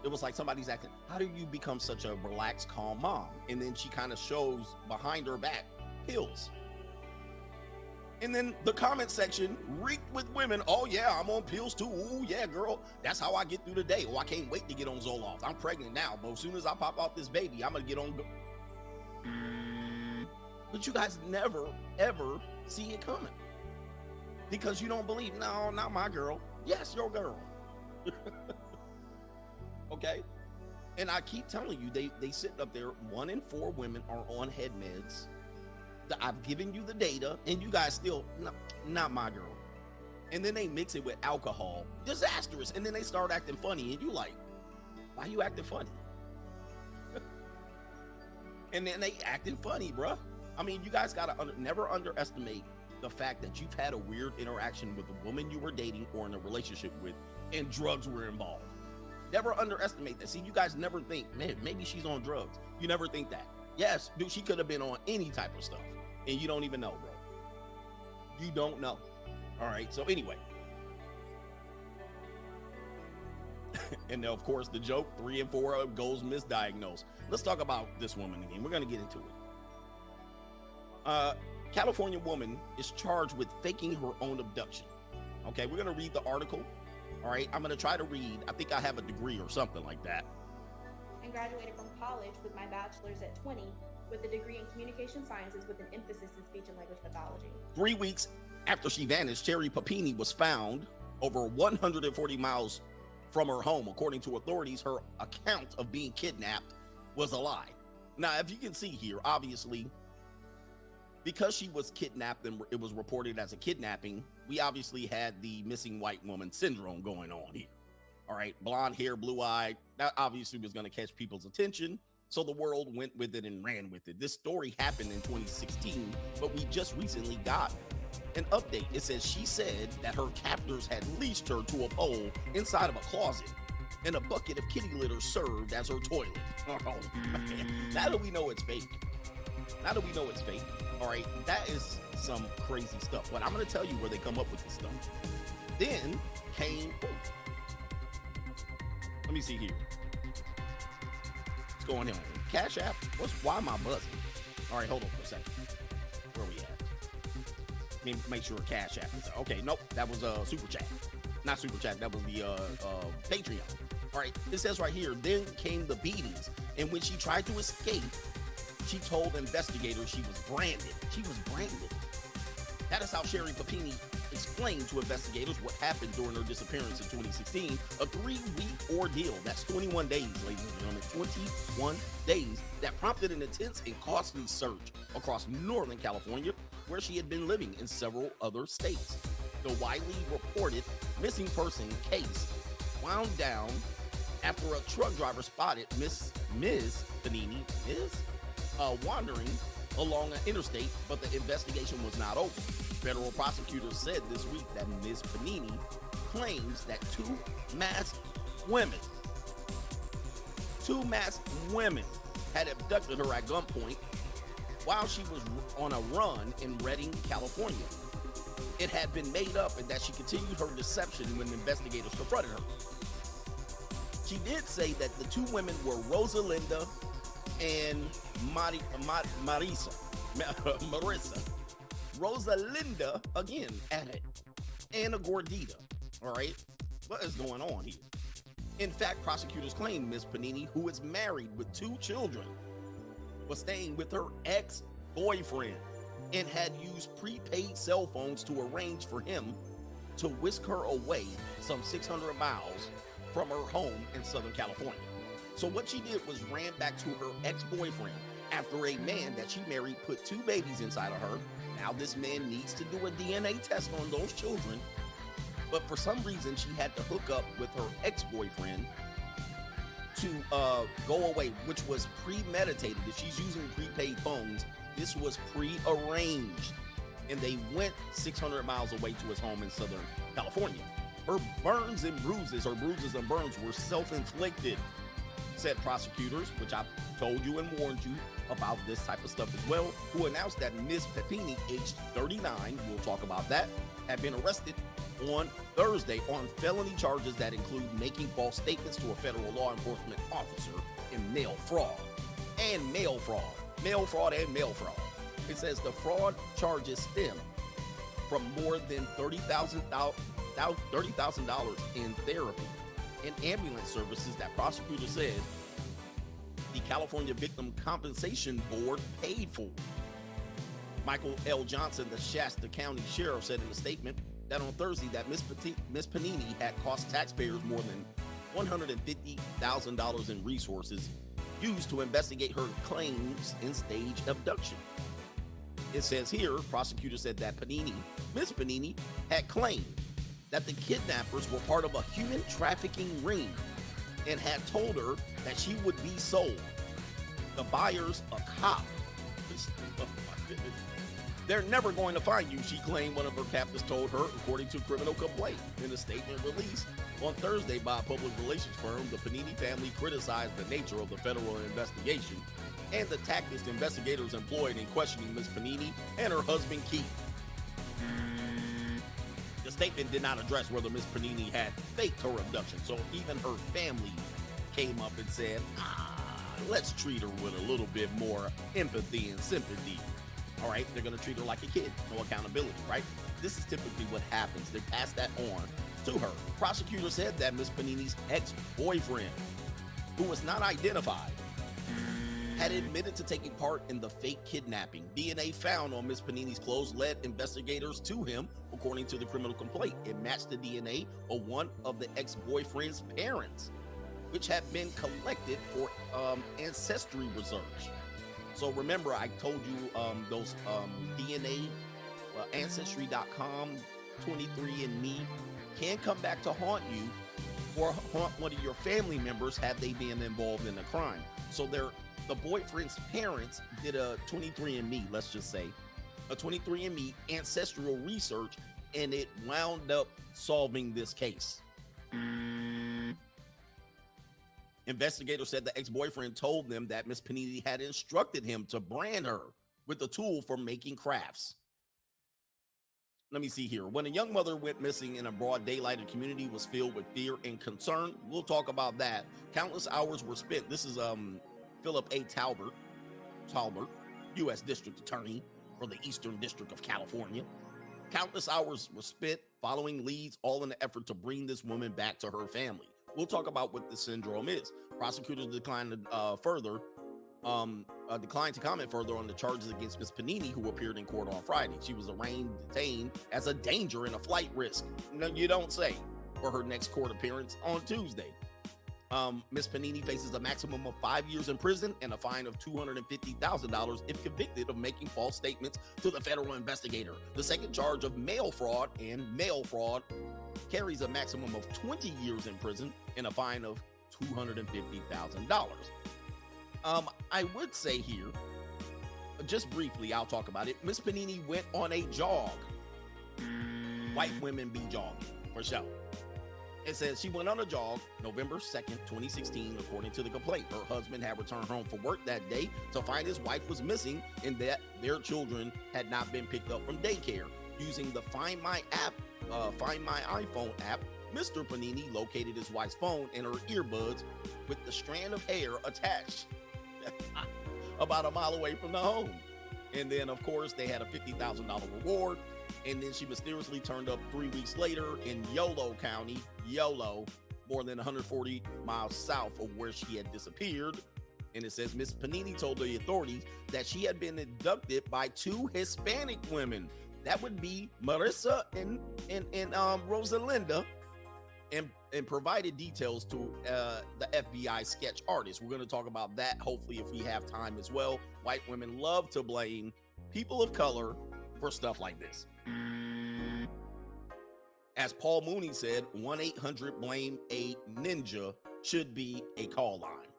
it was like somebody's asking, how do you become such a relaxed, calm mom? And then she kind of shows behind her back pills. And then the comment section reeked with women. Oh yeah, I'm on pills too. Ooh yeah, girl, that's how I get through the day. Oh, I can't wait to get on Zoloft. I'm pregnant now, but as soon as I pop out this baby, I'm gonna get on. But you guys never ever see it coming because you don't believe. No, not my girl. Yes, your girl. Okay, and I keep telling you, they sit up there. 1 in 4 women are on head meds. I've given you the data, and you guys still, no, not my girl. And then they mix it with alcohol. Disastrous. And then they start acting funny, and you like, why you acting funny? And then they acting funny, bruh. I mean, you guys gotta never underestimate the fact that you've had a weird interaction with the woman you were dating or in a relationship with, and drugs were involved. Never underestimate that. See, you guys never think, man, maybe she's on drugs. You never think that. Yes, dude, she could have been on any type of stuff, and you don't even know, bro. You don't know. All right, so anyway. And then, of course, the joke, 3 in 4 goes misdiagnosed. Let's talk about this woman again. We're going to get into it. California woman is charged with faking her own abduction. Okay, we're going to read the article. All right, I'm going to try to read. I think I have a degree or something like that. And graduated from college with my bachelor's at 20 with a degree in communication sciences with an emphasis in speech and language pathology. 3 weeks after she vanished, Sherry Papini was found over 140 miles from her home. According to authorities, her account of being kidnapped was a lie. Now, if you can see here, obviously, because she was kidnapped and it was reported as a kidnapping, we obviously had the missing white woman syndrome going on here. All right, blonde hair, blue eye, that obviously was going to catch people's attention. So the world went with it and ran with it. This story happened in 2016, but we just recently got an update. It says she said that her captors had leashed her to a pole inside of a closet, and a bucket of kitty litter served as her toilet. Oh, man. Now that we know it's fake. Now that we know it's fake. All right, that is some crazy stuff. But I'm going to tell you where they come up with this stuff. Then came... Let me see here. What's going on? Cash App? Why am I buzzing? All right, hold on for a second. Where we at? Let me make sure Cash App is okay. Nope, that was Super Chat. Not Super Chat. That was the Patreon. All right, it says right here. Then came the beatings, and when she tried to escape, she told investigators she was branded. She was branded. That is how Sherry Papini explained to investigators what happened during her disappearance in 2016, a 3-week ordeal. That's 21 days, ladies and gentlemen, 21 days that prompted an intense and costly search across Northern California, where she had been living in several other states. The widely reported missing person case wound down after a truck driver spotted Ms. Panini wandering along an interstate, but the investigation was not over. Federal prosecutors said this week that Ms. Panini claims that two masked women had abducted her at gunpoint while she was on a run in Redding, California. It had been made up and that she continued her deception when investigators confronted her. She did say that the two women were Rosalinda and Marissa. Rosalinda, again, at it. And a Gordita. All right? What is going on here? In fact, prosecutors claim Ms. Panini, who is married with 2 children, was staying with her ex-boyfriend and had used prepaid cell phones to arrange for him to whisk her away some 600 miles from her home in Southern California. So what she did was ran back to her ex-boyfriend after a man that she married put 2 babies inside of her. Now this man needs to do a DNA test on those children, but for some reason she had to hook up with her ex-boyfriend to go away, which was premeditated. If she's using prepaid phones, this was pre-arranged, and they went 600 miles away to his home in Southern California. Her bruises and burns were self-inflicted, said prosecutors, which I told you and warned you about this type of stuff as well, who announced that Ms. Panini, aged 39, we'll talk about that, had been arrested on Thursday on felony charges that include making false statements to a federal law enforcement officer and mail fraud. It says the fraud charges stem from more than $30,000 in therapy and ambulance services that prosecutors said the California Victim Compensation Board paid for. Michael L. Johnson, the Shasta County Sheriff, said in a statement that on Thursday that Ms. Panini had cost taxpayers more than $150,000 in resources used to investigate her claims in stage abduction. It says here, prosecutors said that Ms. Panini had claimed that the kidnappers were part of a human trafficking ring and had told her that she would be sold. The buyer's a cop. They're never going to find you, she claimed one of her captors told her, according to criminal complaint. In a statement released on Thursday by a public relations firm, the Panini family criticized the nature of the federal investigation and the tactics investigators employed in questioning Ms. Panini and her husband Keith. The statement did not address whether Ms. Panini had faked her abduction, so even her family came up and said, let's treat her with a little bit more empathy and sympathy. All right, they're going to treat her like a kid, no accountability, right? This is typically what happens. They pass that on to her. Prosecutors said that Ms. Panini's ex-boyfriend, who was not identified, had admitted to taking part in the fake kidnapping. DNA found on Ms. Panini's clothes led investigators to him, according to the criminal complaint. It matched the DNA of one of the ex-boyfriend's parents, which had been collected for ancestry research. So remember, I told you those DNA, Ancestry.com, 23andMe can come back to haunt you or haunt one of your family members had they been involved in a crime. So the boyfriend's parents did a 23andMe, let's just say, a 23andMe ancestral research, and it wound up solving this case. Investigators said the ex-boyfriend told them that Ms. Panini had instructed him to brand her with a tool for making crafts. Let me see here. When a young mother went missing in a broad daylight, a community was filled with fear and concern. We'll talk about that. Countless hours were spent. This is Philip A. Talbert, U.S. District Attorney for the Eastern District of California. Countless hours were spent following leads, all in the effort to bring this woman back to her family. We'll talk about what the syndrome is. Prosecutors declined to comment further on the charges against Ms. Panini, who appeared in court on Friday. She was detained as a danger and a flight risk. No, you don't say, for her next court appearance on Tuesday. Miss Panini faces a maximum of 5 years in prison and a fine of $250,000 if convicted of making false statements to the federal investigator. The second charge of mail fraud carries a maximum of 20 years in prison and a fine of $250,000. I would say here, just briefly, I'll talk about it. Miss Panini went on a jog. White women be jogging, for sure. It says she went on a jog November 2nd, 2016, according to the complaint. Her husband had returned home from work that day to find his wife was missing and that their children had not been picked up from daycare. Using the Find My iPhone app, Mr. Panini located his wife's phone and her earbuds with the strand of hair attached about a mile away from the home. And then, of course, they had a $50,000 reward. And then she mysteriously turned up 3 weeks later in Yolo County, more than 140 miles south of where she had disappeared. And it says Miss Panini told the authorities that she had been abducted by 2 Hispanic women. That would be Marissa and Rosalinda, and provided details to the FBI sketch artist. We're going to talk about that, hopefully, if we have time as well. White women love to blame people of color for stuff like this. As Paul Mooney said, 1-800-BLAME-A-NINJA should be a call line.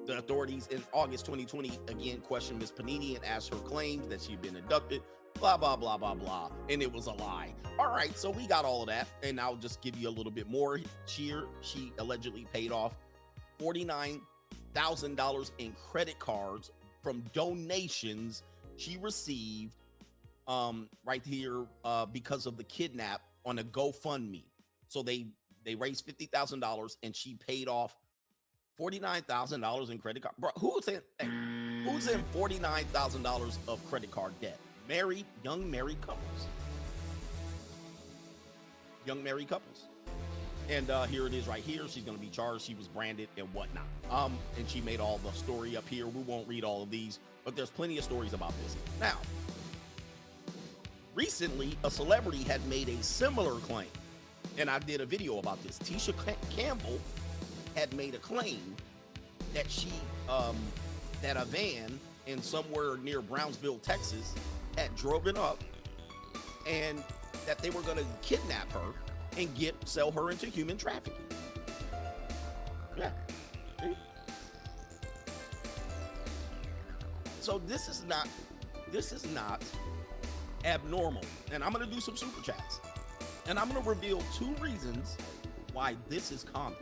The authorities in August 2020 again questioned Miss Panini and asked her claims that she'd been abducted, blah, blah, blah, blah, blah, and it was a lie. All right, so we got all of that, and I'll just give you a little bit more here. She allegedly paid off $49,000 in credit cards from donations she received right here because of the kidnap on a GoFundMe. So they raised $50,000 and she paid off $49,000 in credit card. Bro, who's in $49,000 of credit card debt? Young married couples. And here it is right here. She's going to be charged. She was branded and whatnot. And she made all the story up here. We won't read all of these, but there's plenty of stories about this. Now, recently, a celebrity had made a similar claim, and I did a video about this. Tisha Campbell had made a claim that that a van in somewhere near Brownsville, Texas, had driven up, and that they were going to kidnap her and sell her into human trafficking. Yeah. So this is not abnormal. And I'm going to do some super chats. And I'm going to reveal 2 reasons why this is common.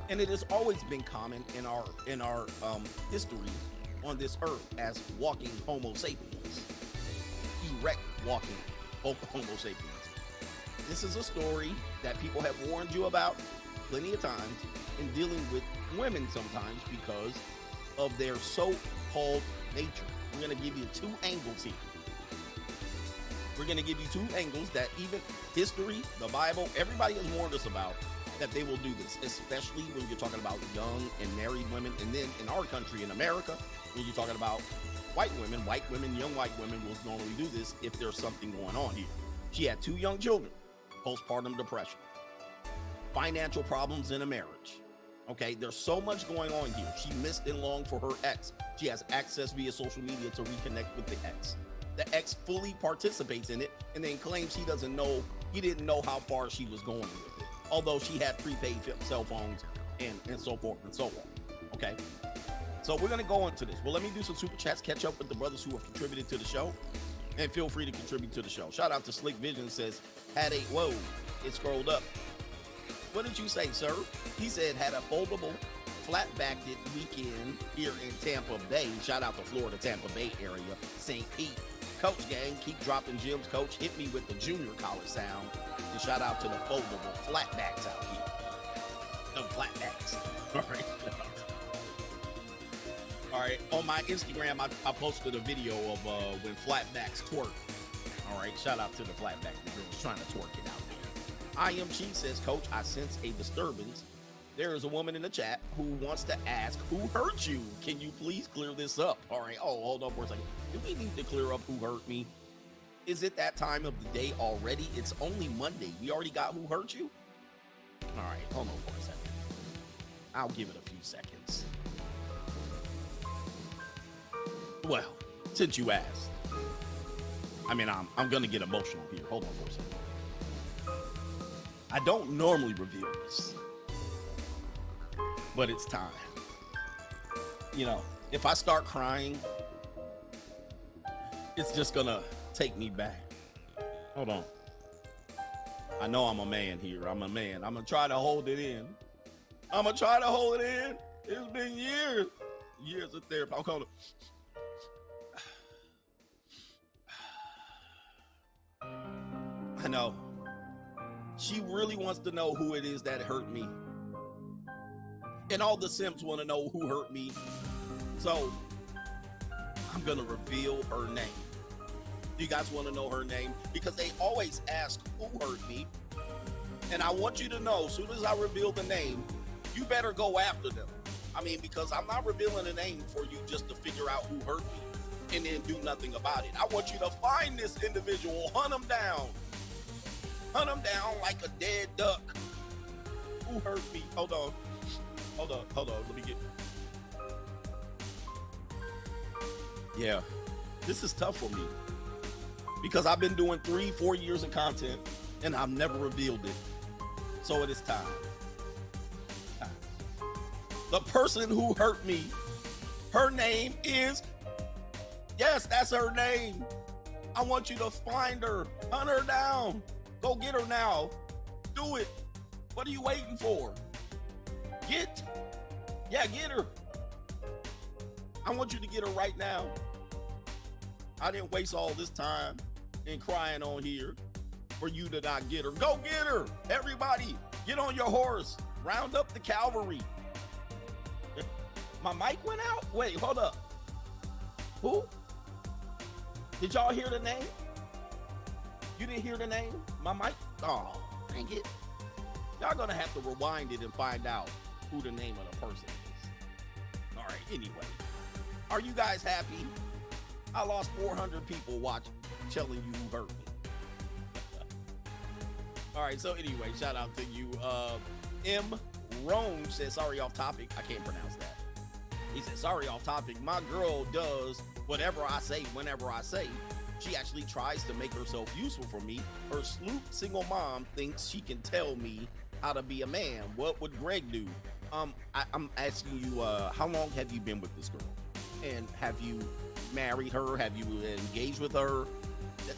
And it has always been common in our history on this earth as walking Homo sapiens. Erect walking Homo sapiens. This is a story that people have warned you about plenty of times in dealing with women sometimes because of their so-called nature. We're going to give you 2 angles here. We're going to give you 2 angles that even history, the Bible, everybody has warned us about that they will do this, especially when you're talking about young and married women. And then in our country, in America, when you're talking about white women, young white women will normally do this if there's something going on here. She had 2 young children, postpartum depression, financial problems in a marriage. Okay, there's so much going on here. She missed and longed for her ex. She has access via social media to reconnect with the ex. The ex fully participates in it and then claims he didn't know how far she was going with it, although she had prepaid cell phones and so forth and so on. Okay, so we're going to go into this. Well, let me do some super chats, catch up with the brothers who have contributed to the show, and feel free to contribute to the show. Shout out to Slick Vision, says, whoa, it scrolled up. What did you say, sir? He said, had a foldable, flat-backed weekend here in Tampa Bay. Shout out to Florida, Tampa Bay area, St. Pete. Coach gang, keep dropping gems. Coach, hit me with the junior college sound. And shout out to the foldable flatbacks out here. No flatbacks. All right. All right. On my Instagram, I posted a video of when flatbacks twerk. All right. Shout out to the flatback. The girl's trying to twerk it out there. I Am Chief says, Coach, I sense a disturbance. There is a woman in the chat who wants to ask, who hurt you? Can you please clear this up? All right. Oh, hold on for a second. Do we need to clear up who hurt me? Is it that time of the day already? It's only Monday. We already got who hurt you? All right, hold on for a second. I'll give it a few seconds. Well, since you asked, I mean, I'm gonna get emotional here. Hold on for a second. I don't normally reveal this, but it's time. You know, if I start crying, it's just gonna take me back. Hold on. I know I'm a man here. I'm a man. I'm gonna try to hold it in. I'm gonna try to hold it in. It's been years of therapy. I'm calling. I know. She really wants to know who it is that hurt me. And all the simps want to know who hurt me. So I'm gonna reveal her name. Do you guys want to know her name? Because they always ask who hurt me. And I want you to know, as soon as I reveal the name, you better go after them. I mean, because I'm not revealing a name for you just to figure out who hurt me and then do nothing about it. I want you to find this individual, hunt them down. Hunt them down like a dead duck. Who hurt me? Hold on. Let me get. Yeah, this is tough for me because I've been doing 3-4 years of content and I've never revealed it. So it is time. The person who hurt me, her name is, yes, that's her name. I want you to find her, hunt her down. Go get her now. Do it. What are you waiting for? Get her. I want you to get her right now. I didn't waste all this time in crying on here for you to not get her. Go get her. Everybody, get on your horse. Round up the cavalry. My mic went out? Wait, hold up. Who? Did y'all hear the name? You didn't hear the name? My mic? Oh, dang it. Y'all gonna have to rewind it and find out who the name of the person is. All right, anyway. Are you guys happy? I lost 400 people watching, telling you who hurt me. All right, so anyway, shout out to you. M. Rome says, sorry, off topic. I can't pronounce that. He said, sorry, off topic. My girl does whatever I say, whenever I say. She actually tries to make herself useful for me. Her sloop single mom thinks she can tell me how to be a man. What would Greg do? I'm asking you, how long have you been with this girl? And have you married her? Have you engaged with her?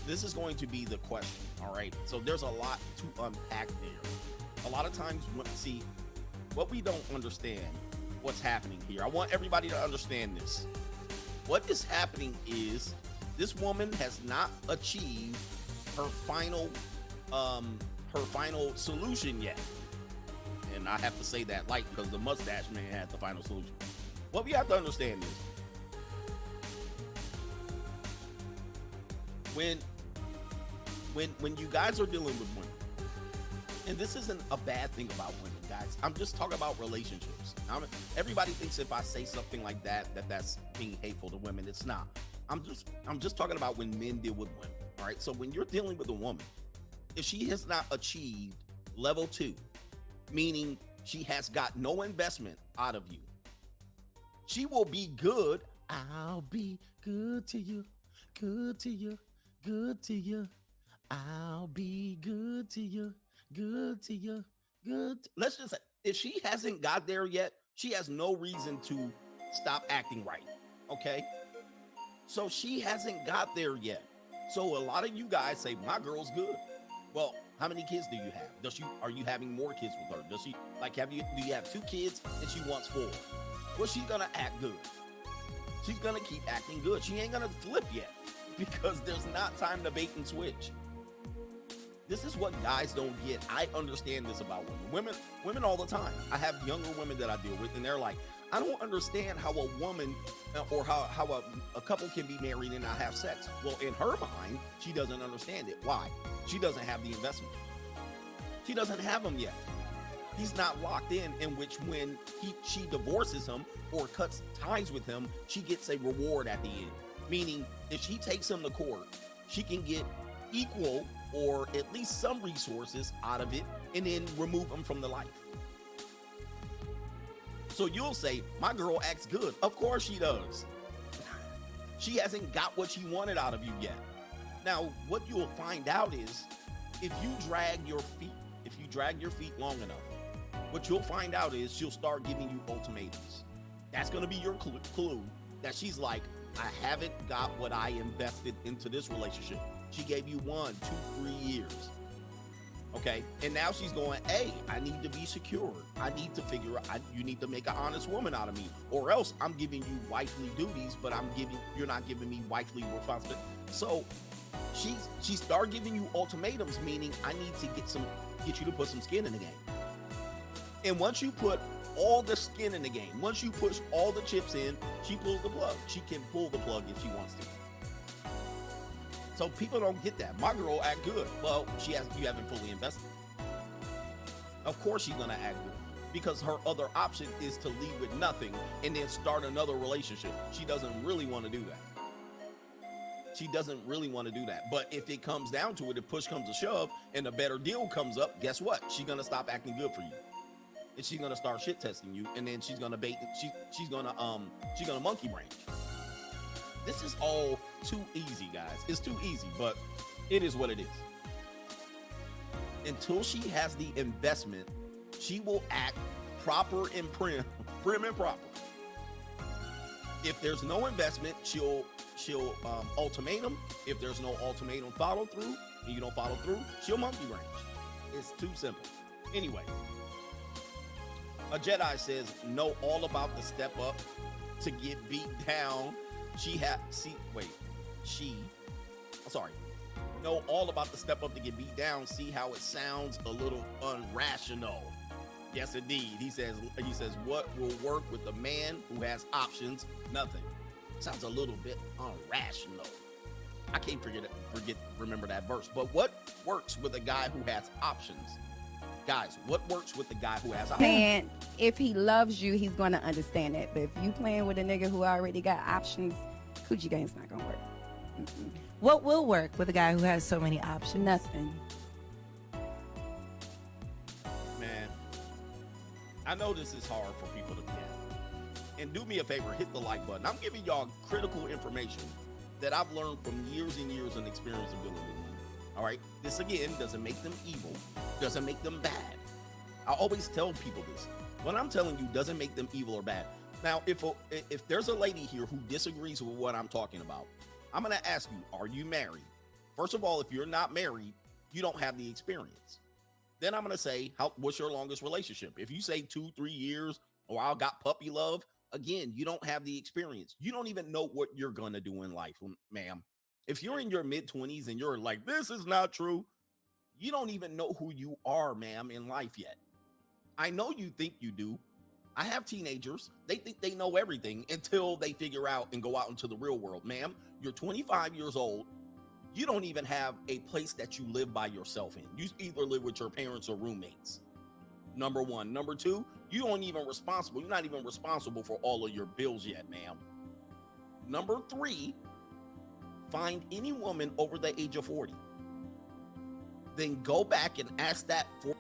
This is going to be the question, all right? So there's a lot to unpack there. A lot of times, see, what we don't understand, what's happening here. I want everybody to understand this. What is happening is this woman has not achieved her final solution yet. And I have to say that light because the mustache man had the final solution. What we have to understand is when you guys are dealing with women, and this isn't a bad thing about women, guys. I'm just talking about relationships. Everybody thinks if I say something like that, that's being hateful to women. It's not. I'm just talking about when men deal with women. All right. So when you're dealing with a woman, if she has not achieved level 2, meaning she has got no investment out of you, she will be good. I'll be good to you, good to you, good to you. I'll be good to you, good to you, good. Let's just say, if she hasn't got there yet, she has no reason to stop acting right. Okay. So she hasn't got there yet. So a lot of you guys say, my girl's good. Well, how many kids do you have? Are you having more kids with her? Do you have 2 kids and she wants 4? Well, she's gonna act good. She's gonna keep acting good. She ain't gonna flip yet because there's not time to bait and switch. This is what guys don't get. I understand this about women. Women all the time. I have younger women that I deal with, and they're like, I don't understand how a woman or how a couple can be married and not have sex. Well, in her mind, she doesn't understand it. Why? She doesn't have the investment. She doesn't have them yet. He's not locked in which when she divorces him or cuts ties with him, she gets a reward at the end. Meaning, if she takes him to court, she can get equal or at least some resources out of it and then remove them from the life. So you'll say, my girl acts good. Of course she does. She hasn't got what she wanted out of you yet. Now, what you'll find out is if you drag your feet long enough, what you'll find out is she'll start giving you ultimatums. That's going to be your clue that she's like, I haven't got what I invested into this relationship. She gave you 1, 2, 3 years. Okay. And now she's going, hey, I need to be secure. I need to figure out, you need to make an honest woman out of me, or else I'm giving you wifely duties, but you're not giving me wifely responsibility. So she started giving you ultimatums, meaning I need to get you to put some skin in the game. And once you put all the skin in the game, once you push all the chips in, she pulls the plug. She can pull the plug if she wants to. So people don't get that. My girl act good. Well, you haven't fully invested. Of course she's gonna act good, because her other option is to leave with nothing and then start another relationship. She doesn't really want to do that. She doesn't really want to do that. But if it comes down to it, if push comes to shove and a better deal comes up, guess what? She's gonna stop acting good for you. And she's gonna start shit testing you, and then she's gonna she's gonna monkey branch. This is all too easy, guys. It's too easy, but it is what it is. Until she has the investment, she will act proper and prim and proper. If there's no investment, she'll ultimatum. If there's no ultimatum follow through, and you don't follow through, she'll monkey branch. It's too simple. Anyway. A Jedi says, know all about the step up to get beat down. Know all about the step up to get beat down. See how it sounds a little unrational. Yes, indeed. He says, what will work with a man who has options? Nothing. Sounds a little bit irrational. I can't remember that verse. But what works with a guy who has options? Guys, what works with the guy who has options? Man, if he loves you, he's going to understand it. But if you playing with a nigga who already got options, coochie game's not going to work. Mm-mm. What will work with a guy who has so many options? Nothing. Man, I know this is hard for people to get. And do me a favor, hit the like button. I'm giving y'all critical information that I've learned from years and years of experience of dealing with women. All right, this again doesn't make them evil, doesn't make them bad. I always tell people this. What I'm telling you doesn't make them evil or bad. Now, if there's a lady here who disagrees with what I'm talking about, I'm gonna ask you, are you married? First of all, if you're not married, you don't have the experience. Then I'm gonna say, what's your longest relationship? If you say 2-3 years, or I got puppy love, again, you don't have the experience. You don't even know what you're gonna do in life, ma'am. If you're in your mid-20s and you're like, this is not true, you don't even know who you are, ma'am, in life yet. I know you think you do. I have teenagers. They think they know everything until they figure out and go out into the real world. Ma'am, you're 25 years old. You don't even have a place that you live by yourself in. You either live with your parents or roommates. Number one. Number two, you're not even responsible for all of your bills yet, ma'am. Number three, find any woman over the age of 40. Then go back and ask that for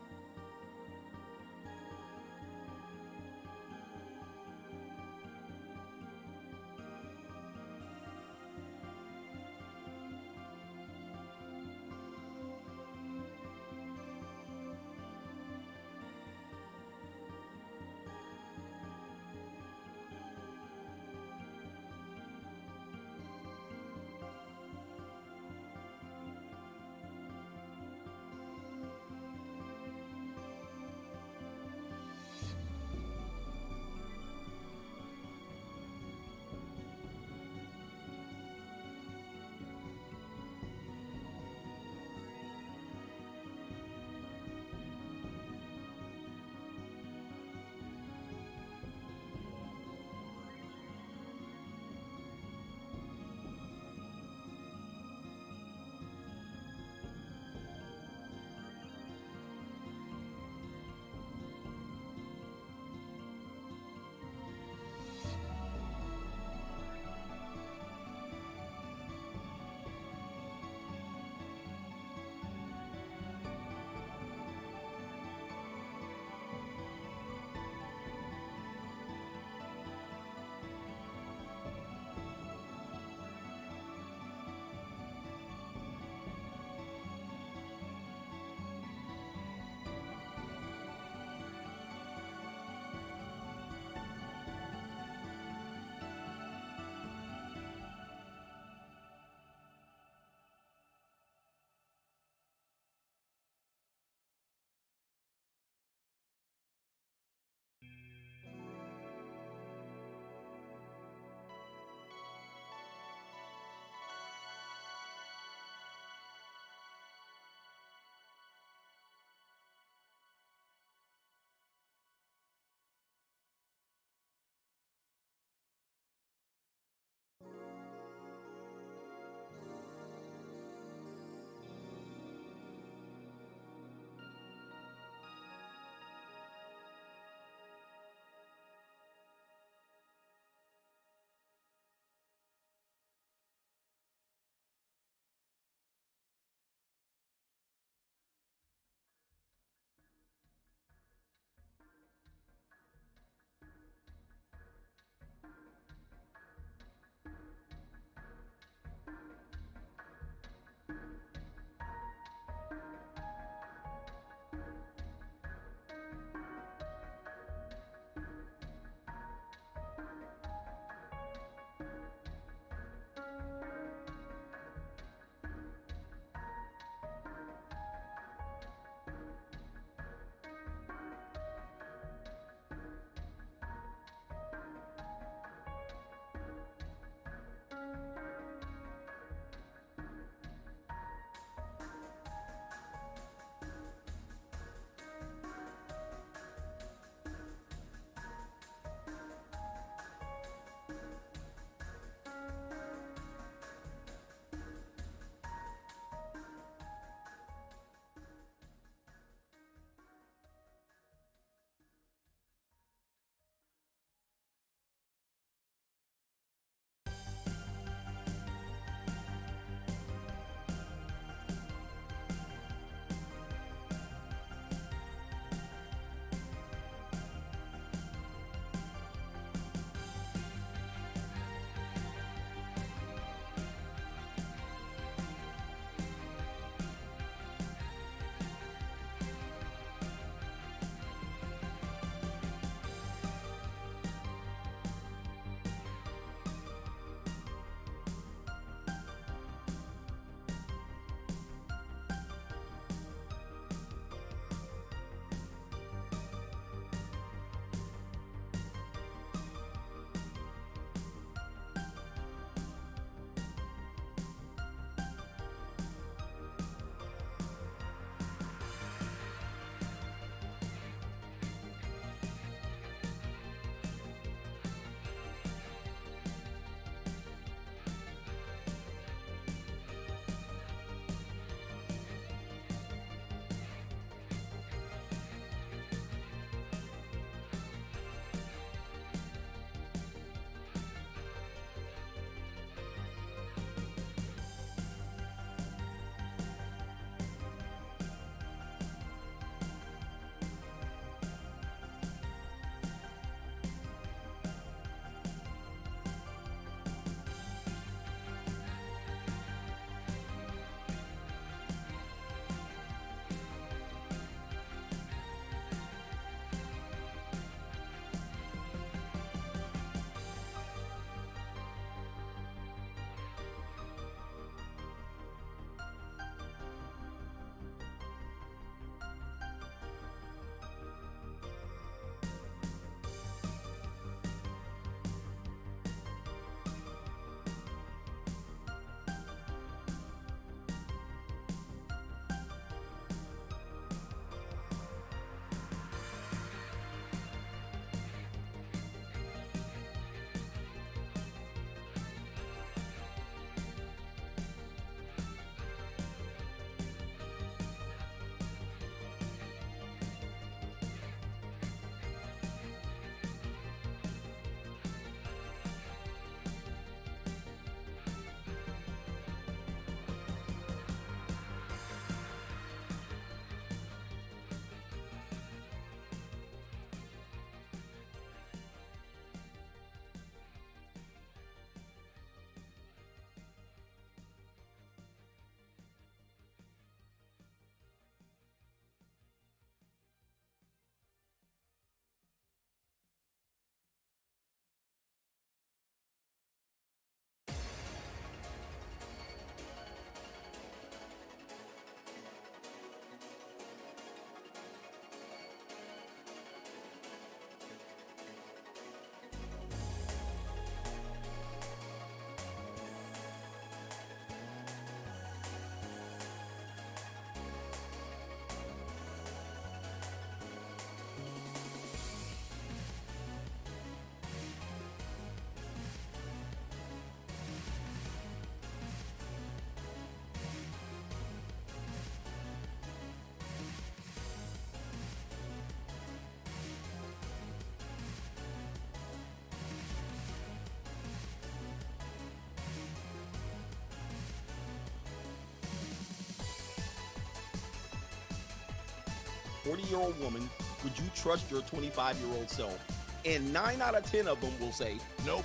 40-year-old woman would you trust your 25-year-old self? And 9 out of 10 of them will say, nope.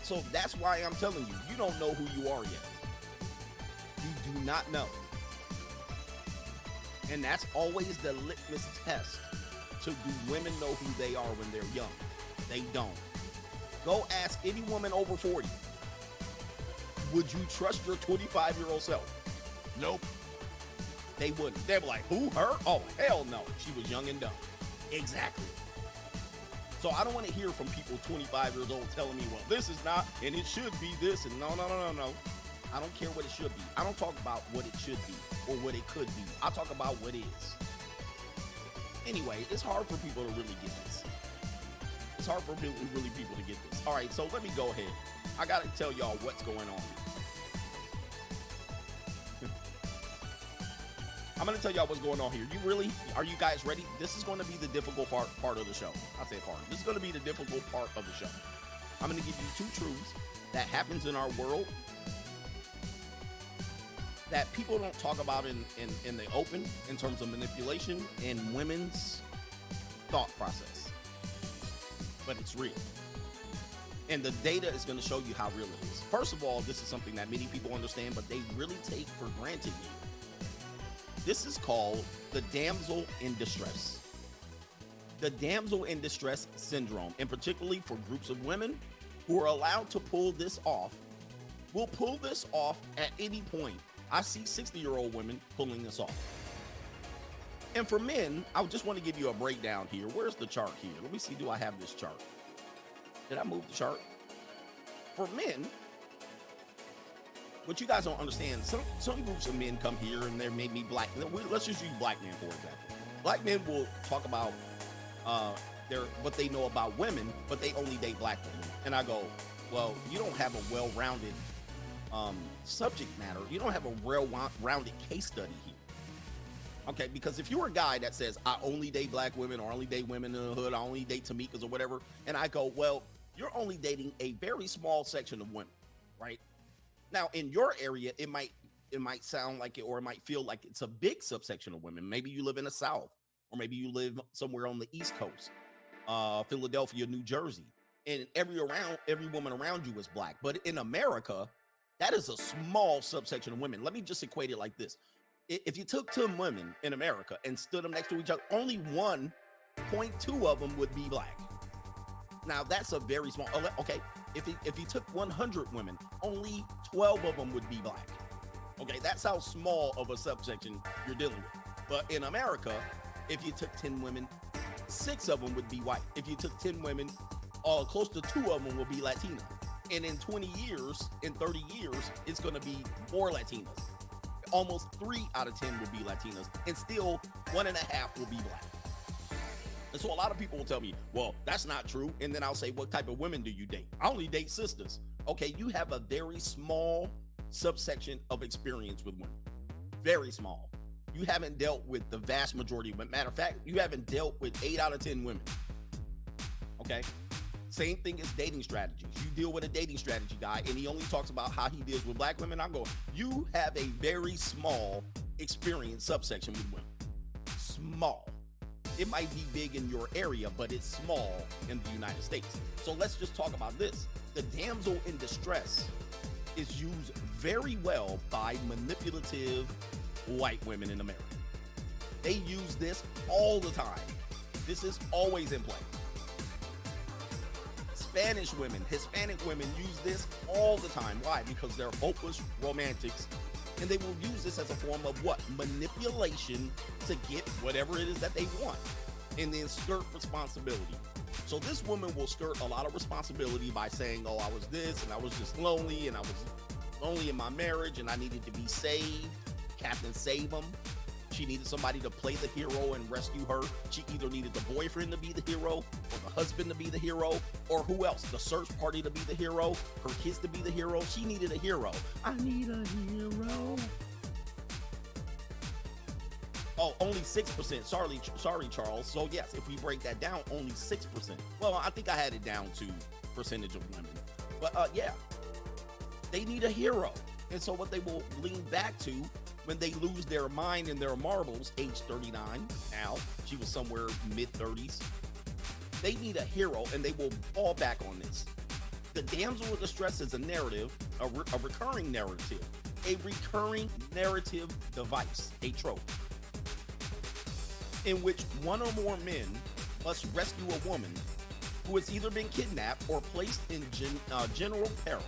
So that's why I'm telling you, you don't know who you are yet. You do not know. And that's always the litmus test. So do women know who they are when they're young? They don't. Go ask any woman over 40. Would you trust your 25-year-old self? Nope. They wouldn't. They'd be like, who, her? Oh, hell no. She was young and dumb. Exactly. So I don't want to hear from people 25 years old telling me, well, this is not, and it should be this, and no. I don't care what it should be. I don't talk about what it should be or what it could be. I talk about what is. Anyway, it's hard for people to really get this. It's hard for people to get this. All right, so let me go ahead. I got to tell y'all what's going on. I'm going to tell y'all what's going on here. Are you guys ready? This is going to be the difficult part of the show. I say part. This is going to be the difficult part of the show. I'm going to give you 2 truths that happens in our world that people don't talk about in the open in terms of manipulation and women's thought process. But it's real. And the data is going to show you how real it is. First of all, this is something that many people understand, but they really take for granted here. This is called the damsel in distress. The damsel in distress syndrome, and particularly for groups of women who are allowed to pull this off, will pull this off at any point. I see 60-year-old women pulling this off. And for men, I just want to give you a breakdown here. Where's the chart here? Let me see, do I have this chart? Did I move the chart? For men, what you guys don't understand, some groups of men come here and they're maybe black. Let's just use black men, for example. Black men will talk about what they know about women, but they only date black women. And I go, well, you don't have a well-rounded subject matter. You don't have a well-rounded case study here. Okay, because if you're a guy that says, I only date black women or only date women in the hood, I only date Tamikas or whatever, and I go, well, you're only dating a very small section of women, right? Now, in your area, it might sound like it, or it might feel like it's a big subsection of women. Maybe you live in the South, or maybe you live somewhere on the East Coast, Philadelphia, New Jersey, and every woman around you is black. But in America, that is a small subsection of women. Let me just equate it like this. If you took 10 women in America and stood them next to each other, only 1.2 of them would be black. Now, that's a very small, okay, if you took 100 women, only 12 of them would be black. Okay, that's how small of a subsection you're dealing with. But in America, if you took 10 women, 6 of them would be white. If you took 10 women, close to 2 of them will be Latina. And in 20 years, in 30 years, it's going to be more Latinas. Almost 3 out of 10 will be Latinas, and still 1.5 will be black. And so a lot of people will tell me, well, that's not true. And then I'll say, what type of women do you date? I only date sisters. Okay, you have a very small subsection of experience with women. Very small. You haven't dealt with the vast majority. But matter of fact, you haven't dealt with 8 out of 10 women. Okay? Same thing as dating strategies. You deal with a dating strategy guy, and he only talks about how he deals with black women. I'm going, you have a very small experience subsection with women. Small. It might be big in your area, but it's small in the United States. So let's just talk about this. The damsel in distress is used very well by manipulative white women in America. They use this all the time. This is always in play. Spanish women, Hispanic women use this all the time. Why? Because they're hopeless romantics, and they will use this as a form of what? Manipulation to get whatever it is that they want, and then skirt responsibility. So this woman will skirt a lot of responsibility by saying, oh, I was this, and I was just lonely, and I was lonely in my marriage, and I needed to be saved. Captain Save 'em. She needed somebody to play the hero and rescue her. She either needed the boyfriend to be the hero, or the husband to be the hero, or who else? The search party to be the hero, her kids to be the hero. She needed a hero. I need a hero. Oh, only 6%. Sorry, Charles. So yes, if we break that down, only 6%. Well, I think I had it down to percentage of women. But yeah, they need a hero. And so what they will lean back to when they lose their mind and their marbles, age 39 now, she was somewhere mid-30s, they need a hero and they will fall back on this. The damsel in distress is a narrative, a recurring narrative device, a trope, in which one or more men must rescue a woman who has either been kidnapped or placed in general peril.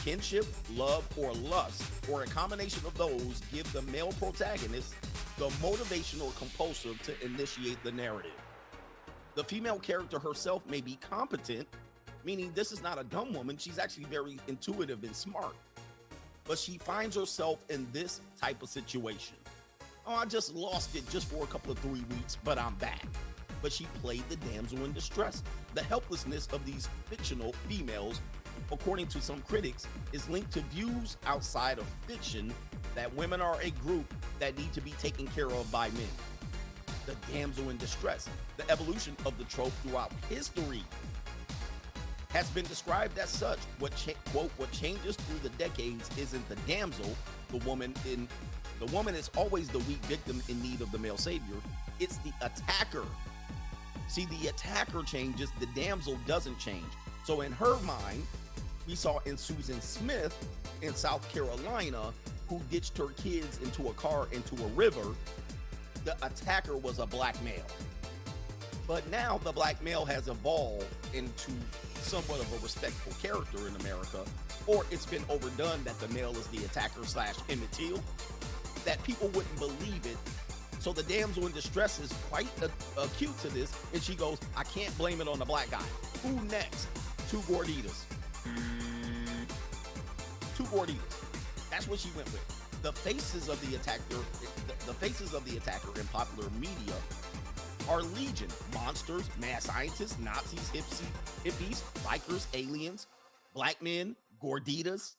Kinship, love, or lust, or a combination of those, give the male protagonist the motivation or compulsive to initiate the narrative. The female character herself may be competent, meaning this is not a dumb woman, she's actually very intuitive and smart. But she finds herself in this type of situation. Oh, I just lost it just for a couple of 3 weeks, but I'm back. But she played the damsel in distress. The helplessness of these fictional females, according to some critics, is linked to views outside of fiction that women are a group that need to be taken care of by men. The damsel in distress, the evolution of the trope throughout history, has been described as such. What changes through the decades isn't the damsel, the woman is always the weak victim in need of the male savior. It's the attacker. See, the attacker changes, the damsel doesn't change. So in her mind, we saw in Susan Smith in South Carolina, who ditched her kids into a car into a river, the attacker was a black male. But now the black male has evolved into somewhat of a respectful character in America, or it's been overdone that the male is the attacker / Emmett Till, that people wouldn't believe it. So the damsel in distress is quite acute to this, and she goes, I can't blame it on the black guy. Who next? Two Gorditas. That's what she went with. The faces of the attacker in popular media are legion: monsters, mad scientists, Nazis, hippies, bikers, aliens, black men, Gorditas.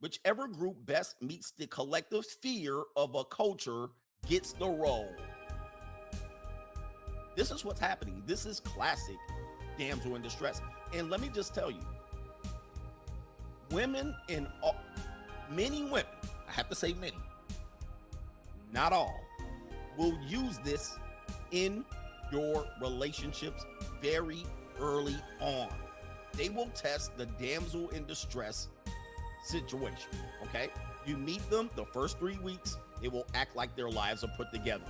Whichever group best meets the collective fear of a culture gets the role. This is what's happening. This is classic damsel in distress. And let me just tell you, many women, I have to say many, not all, will use this in your relationships very early on. They will test the damsel in distress situation, okay? You meet them the first 3 weeks, they will act like their lives are put together.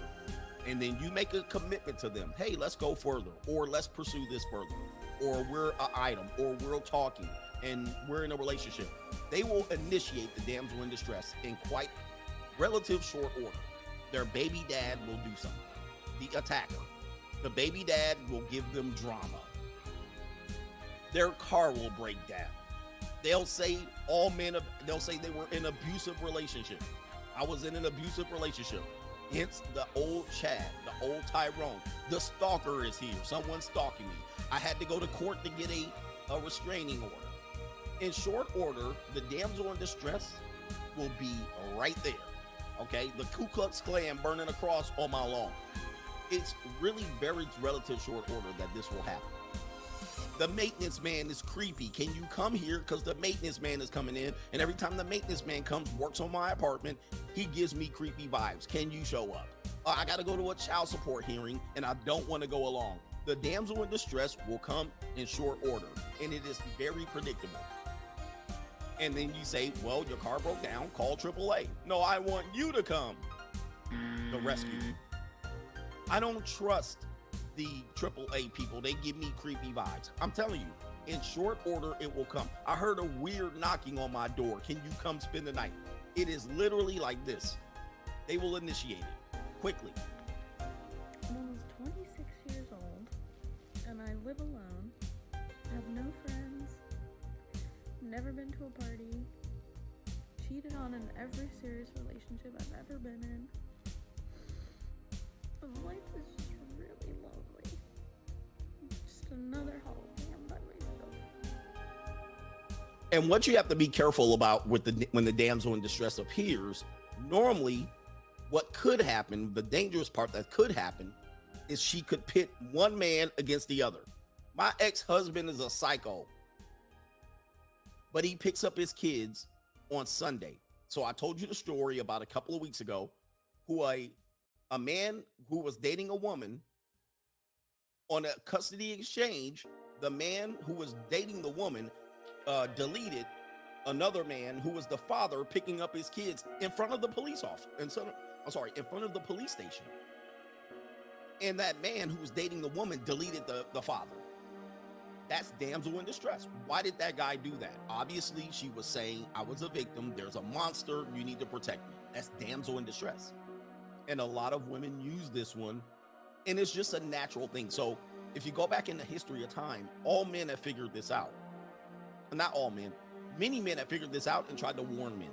And then you make a commitment to them. Hey, let's go further, or let's pursue this further, or we're an item, or we're talking, and we're in a relationship. They will initiate the damsel in distress in quite relative short order. Their baby dad will do something. The attacker. The baby dad will give them drama. Their car will break down. They'll say they'll say they were in an abusive relationship. I was in an abusive relationship. Hence the old Chad, the old Tyrone. The stalker is here. Someone's stalking me. I had to go to court to get a restraining order. In short order, the damsel in distress will be right there. Okay, the Ku Klux Klan burning a cross on my lawn. It's really very relative short order that this will happen. The maintenance man is creepy. Can you come here? Because the maintenance man is coming in, and every time the maintenance man comes, works on my apartment, he gives me creepy vibes. Can you show up? I got to go to a child support hearing, and I don't want to go along. The damsel in distress will come in short order, and it is very predictable. And then you say, well, your car broke down, call AAA. No, I want you to come. The rescue. I don't trust the AAA people. They give me creepy vibes. I'm telling you, in short order, it will come. I heard a weird knocking on my door. Can you come spend the night? It is literally like this. They will initiate it quickly. I'm almost 26 years old, and I live alone. I have no friends. Never been to a party. Cheated on in every serious relationship I've ever been in. Life is just really lonely. Just another holiday I'm by myself. And what you have to be careful about with when the damsel in distress appears, normally what could happen, the dangerous part that could happen, is she could pit one man against the other. My ex-husband is a psycho, but he picks up his kids on Sunday. So I told you the story about a couple of weeks ago, who a man who was dating a woman on a custody exchange. The man who was dating the woman deleted another man who was the father picking up his kids in front of the police officer, in front of the police station. And that man who was dating the woman deleted the father. That's damsel in distress. Why did that guy do that? Obviously, she was saying, I was a victim. There's a monster. You need to protect me. That's damsel in distress. And a lot of women use this one, and it's just a natural thing. So if you go back in the history of time, all men have figured this out. Not all men. Many men have figured this out and tried to warn men.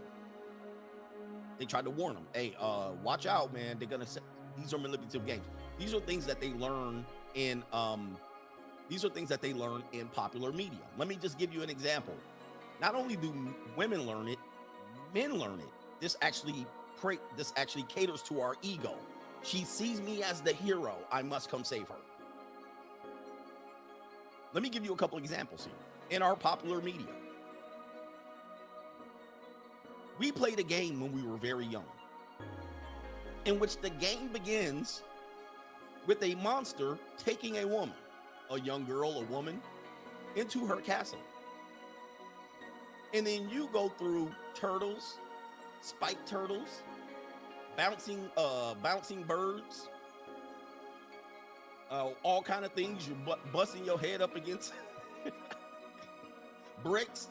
They tried to warn them. Hey, watch out, man. They're going to say these are manipulative games. These are things that they learn in popular media. Let me just give you an example. Not only do women learn it, men learn it. This actually caters to our ego. She sees me as the hero. I must come save her. Let me give you a couple examples here. In our popular media, we played a game when we were very young, in which the game begins with a monster taking a woman, a young girl, a woman, into her castle. And then you go through turtles, spiked turtles, bouncing birds, all kind of things. You're busting your head up against bricks.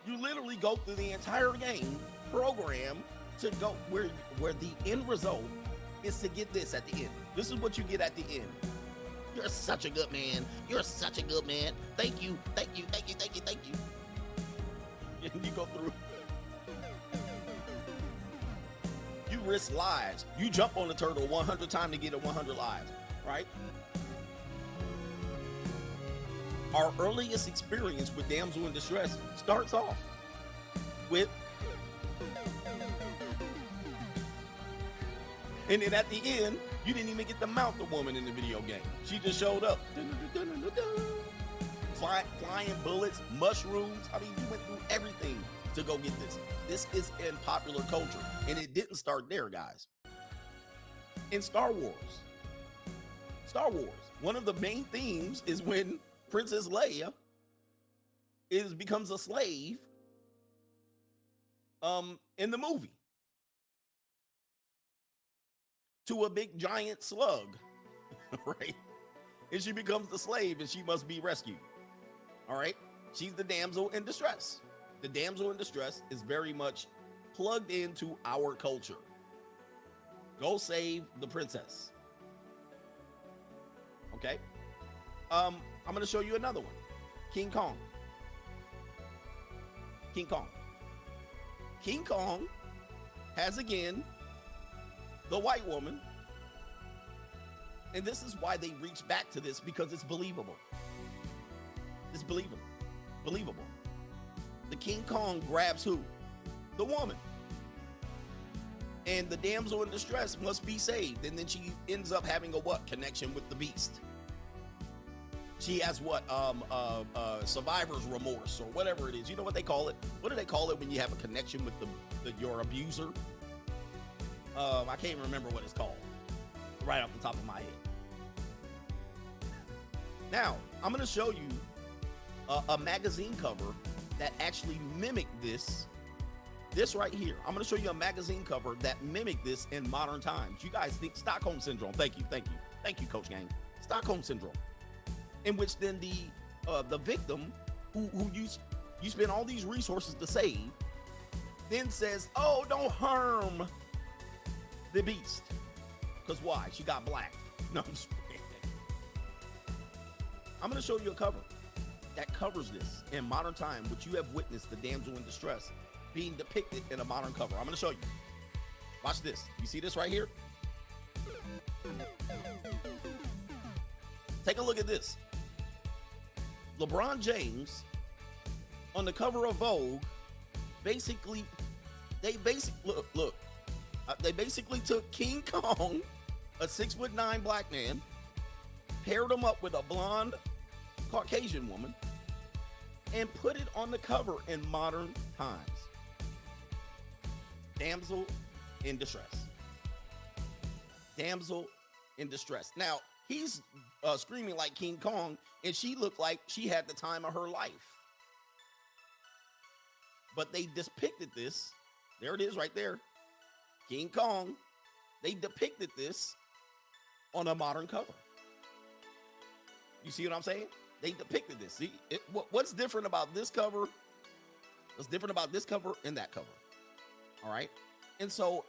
You literally go through the entire game program to go where the end result is to get this at the end. This is what you get at the end. You're such a good man. You're such a good man. Thank you. Thank you. Thank you. Thank you. Thank you. And you go through. You risk lives. You jump on the turtle 100 times to get 100 lives, right? Our earliest experience with damsel in distress starts off with, and then at the end, you didn't even get to mount the woman in the video game. She just showed up. Flying bullets, mushrooms. I mean, you went through everything to go get this. This is in popular culture, and it didn't start there, guys. In Star Wars, one of the main themes is when Princess Leia becomes a slave in the movie to a big giant slug, right? And she becomes the slave and she must be rescued. All right, she's the damsel in distress. The damsel in distress is very much plugged into our culture. Go save the princess. Okay. I'm going to show you another one. King Kong. King Kong has again the white woman. And this is why they reach back to this, because it's believable. It's believable. The King Kong grabs who? The woman. And the damsel in distress must be saved. And then she ends up having a what? Connection with the beast. She has what? Survivor's remorse or whatever it is. You know what they call it? What do they call it when you have a connection with your abuser? I can't remember what it's called right off the top of my head. Now, I'm going to show you a magazine cover that actually mimicked this right here. I'm going to show you a magazine cover that mimicked this in modern times. You guys think Stockholm Syndrome. Thank you, Coach Gang. Stockholm Syndrome. In which then the victim who you spend all these resources to save then says, oh, don't harm the beast. Because why? She got black. No, I'm just kidding. I'm going to show you a cover that covers this in modern time, which you have witnessed the damsel in distress being depicted in a modern cover. I'm going to show you. Watch this. You see this right here? Take a look at this. LeBron James on the cover of Vogue they basically took King Kong, a 6'9" black man, paired him up with a blonde Caucasian woman, and put it on the cover in modern times. damsel in distress. Damsel in distress. Now, he's screaming like King Kong, and she looked like she had the time of her life. But they depicted this. There it is right there. King Kong. They depicted this on a modern cover. You see what I'm saying? They depicted this. See, what's different about this cover? What's different about this cover and that cover? All right. And so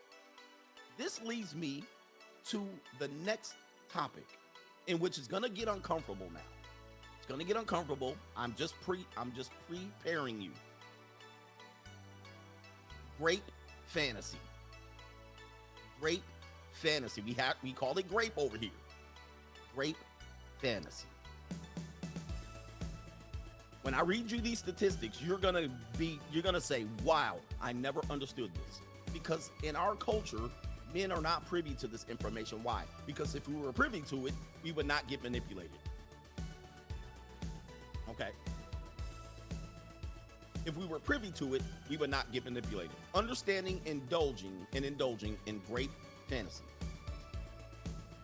this leads me to the next topic, in which is going to get uncomfortable now. It's going to get uncomfortable. I'm just preparing you. Grape fantasy. Grape fantasy. We call it grape over here. Grape fantasy. When I read you these statistics, you're gonna say, wow, I never understood this. Because in our culture, men are not privy to this information. Why? Because if we were privy to it, we would not get manipulated. Okay. If we were privy to it, we would not get manipulated. Understanding, indulging in great fantasy.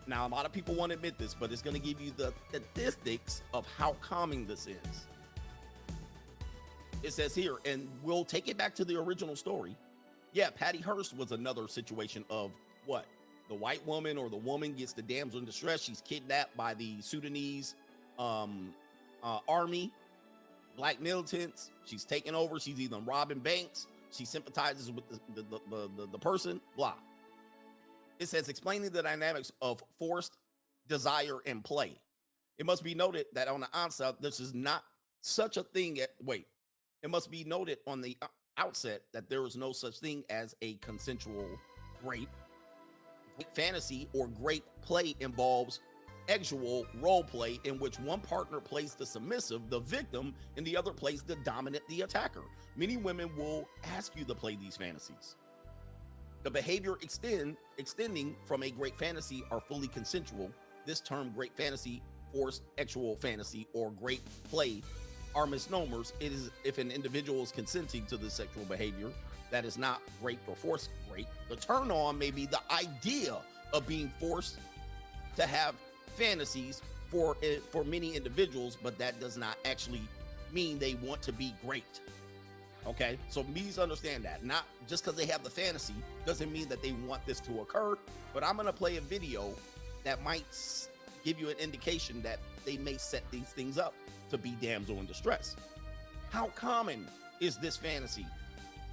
Now, a lot of people won't admit this, but it's going to give you the statistics of how common this is. It says here, and we'll take it back to the original story. Yeah, Patty Hearst was another situation of what? The white woman or the woman gets the damsel in distress. She's kidnapped by the Sudanese army, black militants. She's taken over. She's either robbing banks. She sympathizes with the person, blah. It says, explaining the dynamics of forced desire and play. It must be noted that on the onset, this is not such a thing. It must be noted on the outset that there is no such thing as a consensual rape. Fantasy or great play involves actual role play in which one partner plays the submissive, the victim, and the other plays the dominant, the attacker. Many women will ask you to play these fantasies. The behavior extending from a great fantasy are fully consensual. This term, great fantasy, forced actual fantasy, or great play are misnomers. It is if an individual is consenting to the sexual behavior that is not rape or forced rape. The turn on may be the idea of being forced to have fantasies for many individuals, but that does not actually mean they want to be great. Okay, so please understand that. Not just because they have the fantasy doesn't mean that they want this to occur. But I'm going to play a video that might give you an indication that they may set these things up to be damsel in distress. How common is this fantasy?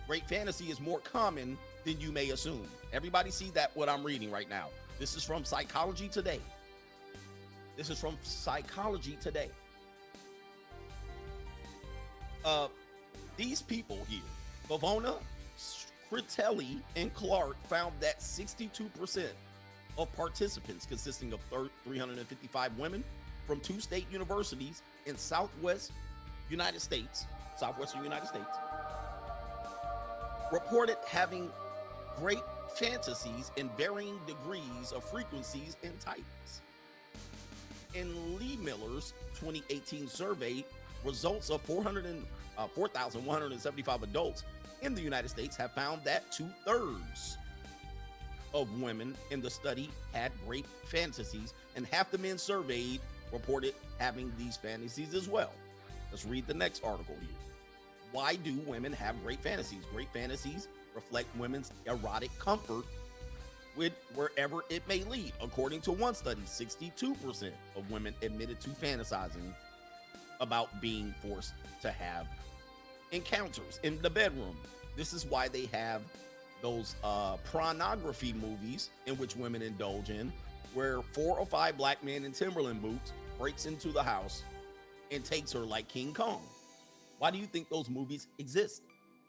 Great fantasy is more common than you may assume. Everybody see that what I'm reading right now. This is from Psychology Today. This is from Psychology Today. These people here, Bavona, Critelli, and Clark, found that 62% of participants, consisting of 355 women from 2 state universities in southwestern United States, reported having great fantasies in varying degrees of frequencies and types. In Lee Miller's 2018 survey, results of 4,175 adults in the United States have found that 2/3 of women in the study had great fantasies, and half the men surveyed reported having these fantasies as well. Let's read the next article here. Why do women have great fantasies? Great fantasies reflect women's erotic comfort with wherever it may lead. According to one study, 62% of women admitted to fantasizing about being forced to have encounters in the bedroom. This is why they have those pornography movies in which women indulge in, where 4 or 5 black men in Timberland boots breaks into the house and takes her like King Kong. Why do you think those movies exist?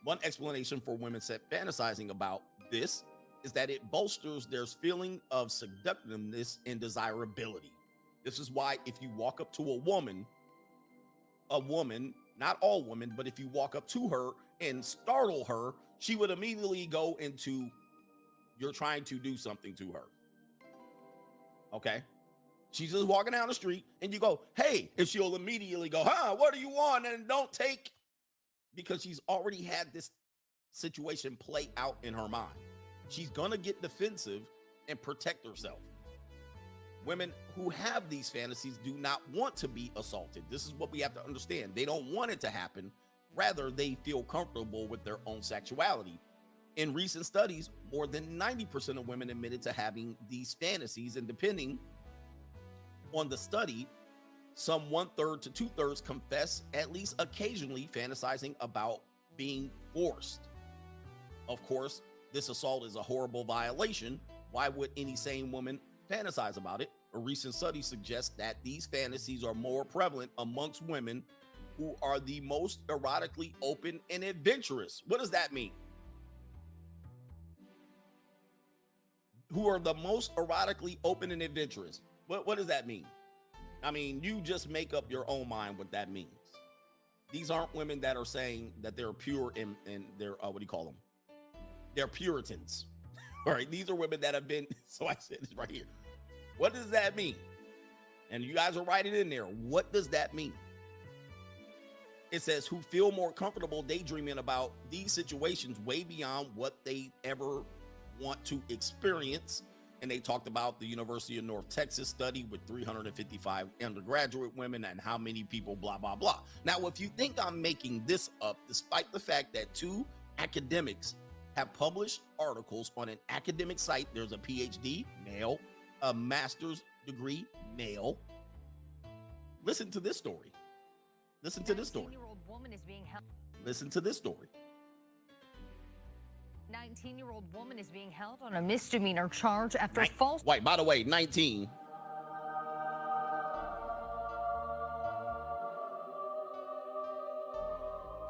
One explanation for women fantasizing about this is that it bolsters their feeling of seductiveness and desirability. This is why if you walk up to a woman, not all women, but if you walk up to her and startle her, she would immediately go into, you're trying to do something to her. Okay? She's just walking down the street and you go, hey, and she'll immediately go, what do you want? And don't take, because she's already had this situation play out in her mind. She's going to get defensive and protect herself. Women who have these fantasies do not want to be assaulted. This is what we have to understand. They don't want it to happen. Rather, they feel comfortable with their own sexuality. In recent studies, more than 90% of women admitted to having these fantasies, and depending on the study, some 1/3 to 2/3 confess at least occasionally fantasizing about being forced. Of course, this assault is a horrible violation. Why would any sane woman fantasize about it? A recent study suggests that these fantasies are more prevalent amongst women who are the most erotically open and adventurous. What does that mean? Who are the most erotically open and adventurous? What does that mean? I mean, you just make up your own mind what that means. These aren't women that are saying that they're pure and they're, what do you call them? They're Puritans. All right, these are women that have been, so I said this right here. What does that mean? And you guys are writing in there. What does that mean? It says who feel more comfortable daydreaming about these situations way beyond what they ever want to experience. And they talked about the University of North Texas study with 355 undergraduate women and how many people, blah, blah, blah. Now, if you think I'm making this up, despite the fact that 2 academics have published articles on an academic site, there's a PhD, male, a master's degree, male. Listen to this story. Listen to this story. 19-year-old woman is being held. Listen to this story. 19-year-old woman is being held on a misdemeanor charge after false. Wait, by the way, 19.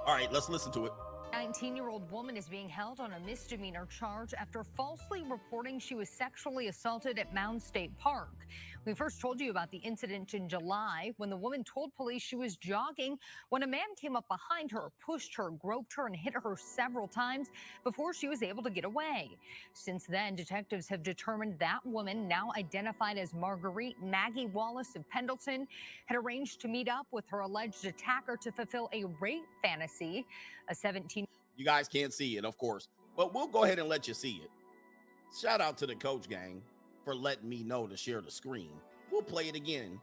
All right, let's listen to it. 19-year-old woman is being held on a misdemeanor charge after falsely reporting she was sexually assaulted at Mound State Park. We first told you about the incident in July when the woman told police she was jogging when a man came up behind her, pushed her, groped her, and hit her several times before she was able to get away. Since then, detectives have determined that woman, now identified as Marguerite Maggie Wallace of Pendleton, had arranged to meet up with her alleged attacker to fulfill a rape fantasy. A 17. You guys can't see it, of course, but we'll go ahead and let you see it. Shout out to the Coach Gang for letting me know to share the screen. We'll play it again.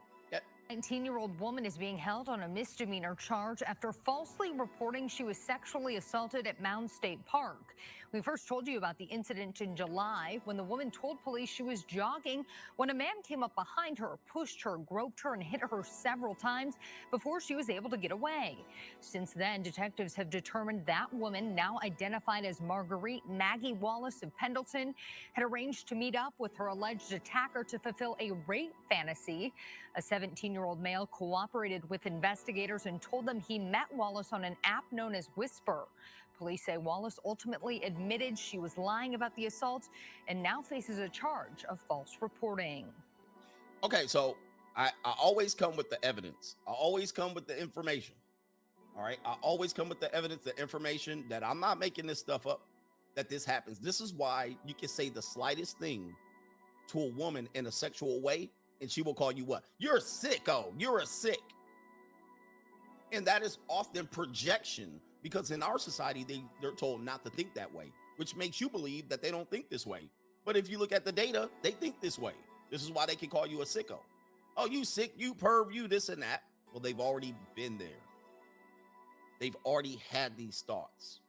19-year-old woman is being held on a misdemeanor charge after falsely reporting she was sexually assaulted at Mound State Park. We first told you about the incident in July when the woman told police she was jogging when a man came up behind her, pushed her, groped her, and hit her several times before she was able to get away. Since then, detectives have determined that woman, now identified as Marguerite Maggie Wallace of Pendleton, had arranged to meet up with her alleged attacker to fulfill a rape fantasy. A 17-year-old male cooperated with investigators and told them he met Wallace on an app known as Whisper. Police say Wallace ultimately admitted she was lying about the assault and now faces a charge of false reporting. Okay, so I always come with the evidence. I always come with the information. All right, I always come with the evidence, the information that I'm not making this stuff up, that this happens. This is why you can say the slightest thing to a woman in a sexual way, and she will call you what? You're a sicko. You're a sick. And that is often projection, because in our society, they're told not to think that way, which makes you believe that they don't think this way. But if you look at the data, they think this way. This is why they can call you a sicko. Oh, you sick, you perv, you this and that. Well, they've already been there. They've already had these thoughts.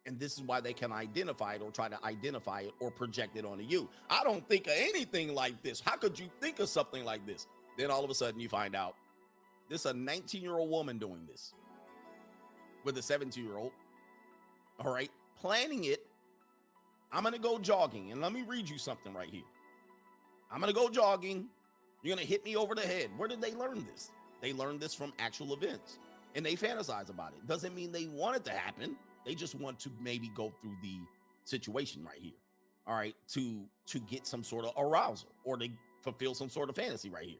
And this is why they can identify it or try to identify it or project it onto you. I don't think of anything like this. How could you think of something like this? Then all of a sudden you find out this is a 19-year-old woman doing this with a 17-year-old. All right, planning it. I'm going to go jogging, and let me read you something right here. I'm going to go jogging. You're going to hit me over the head. Where did they learn this? They learned this from actual events, and they fantasize about it. Doesn't mean they want it to happen. They just want to maybe go through the situation right here. All right, to get some sort of arousal or to fulfill some sort of fantasy right here.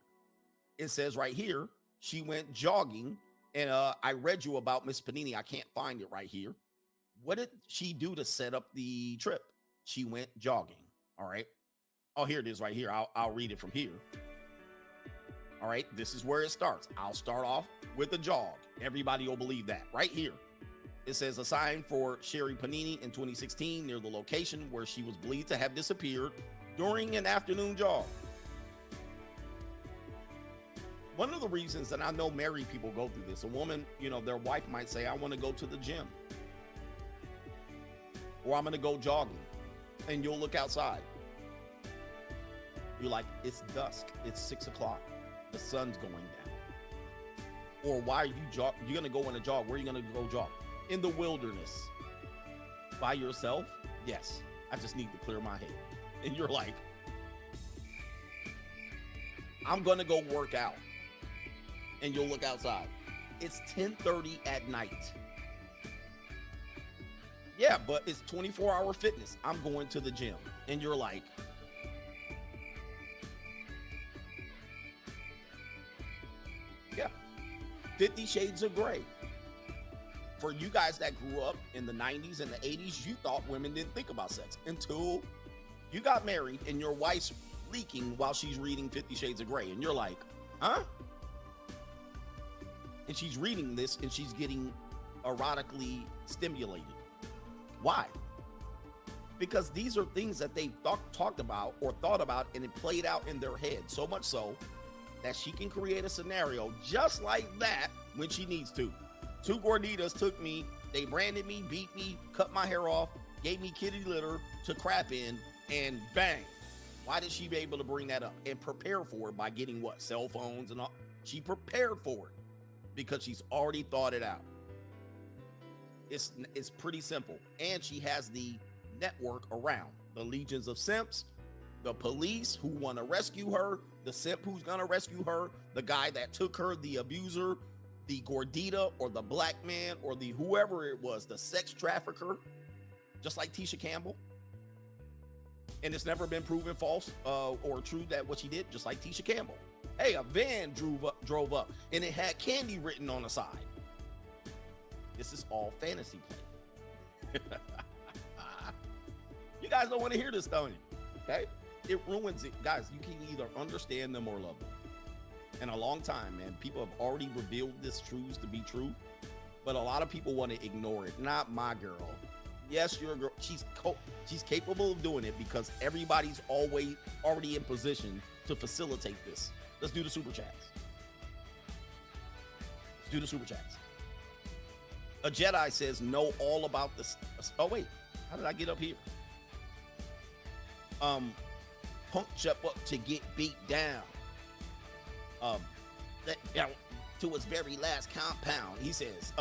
It says right here, she went jogging, and I read you about Miss Panini. I can't find it right here. What did she do to set up the trip? She went jogging. All right. Oh, here it is right here. I'll read it from here. All right. This is where it starts. I'll start off with a jog. Everybody will believe that right here. It says assigned for Sherry Panini in 2016 near the location where she was believed to have disappeared during an afternoon jog. One of the reasons that I know married people go through this, a woman, you know, their wife might say, I want to go to the gym, or I'm going to go jogging, and you'll look outside. You're like, it's dusk, it's 6 o'clock, the sun's going down. Or why are you you're going to go on a jog? Where are you going to go jog? In the wilderness. By yourself? Yes. I just need to clear my head. And you're like, I'm going to go work out. And you'll look outside. It's 10:30 at night. Yeah, but it's 24-hour fitness. I'm going to the gym. And you're like, yeah. 50 Shades of Grey. For you guys that grew up in the 90s and the 80s, you thought women didn't think about sex until you got married and your wife's leaking while she's reading 50 Shades of Grey. And you're like, huh? And she's reading this and she's getting erotically stimulated. Why? Because these are things that they talked about or thought about, and it played out in their head, so much so that she can create a scenario just like that when she needs to. 2 gorditas took me, they branded me, beat me, cut my hair off, gave me kitty litter to crap in, and bang. Why did she be able to bring that up and prepare for it by getting what? Cell phones and all? She prepared for it because she's already thought it out. It's pretty simple. And she has the network around. The legions of simps, the police who want to rescue her, the simp who's going to rescue her, the guy that took her, the abuser, the gordita or the black man or the whoever it was, the sex trafficker, just like Tisha Campbell. And it's never been proven false or true that what she did, just like Tisha Campbell. Hey, a van drove up and it had candy written on the side. This is all fantasy play. You guys don't want to hear this, don't you? Okay? It ruins it. Guys, you can either understand them or love them. In a long time, man, people have already revealed this truths to be true, but a lot of people want to ignore it. Not my girl. Yes, your girl. She's capable of doing it because everybody's always already in position to facilitate this. Let's do the super chats. Let's do the super chats. A Jedi says, know all about this. Oh, wait. How did I get up here? Punk jump up to get beat down. To its very last compound. He says,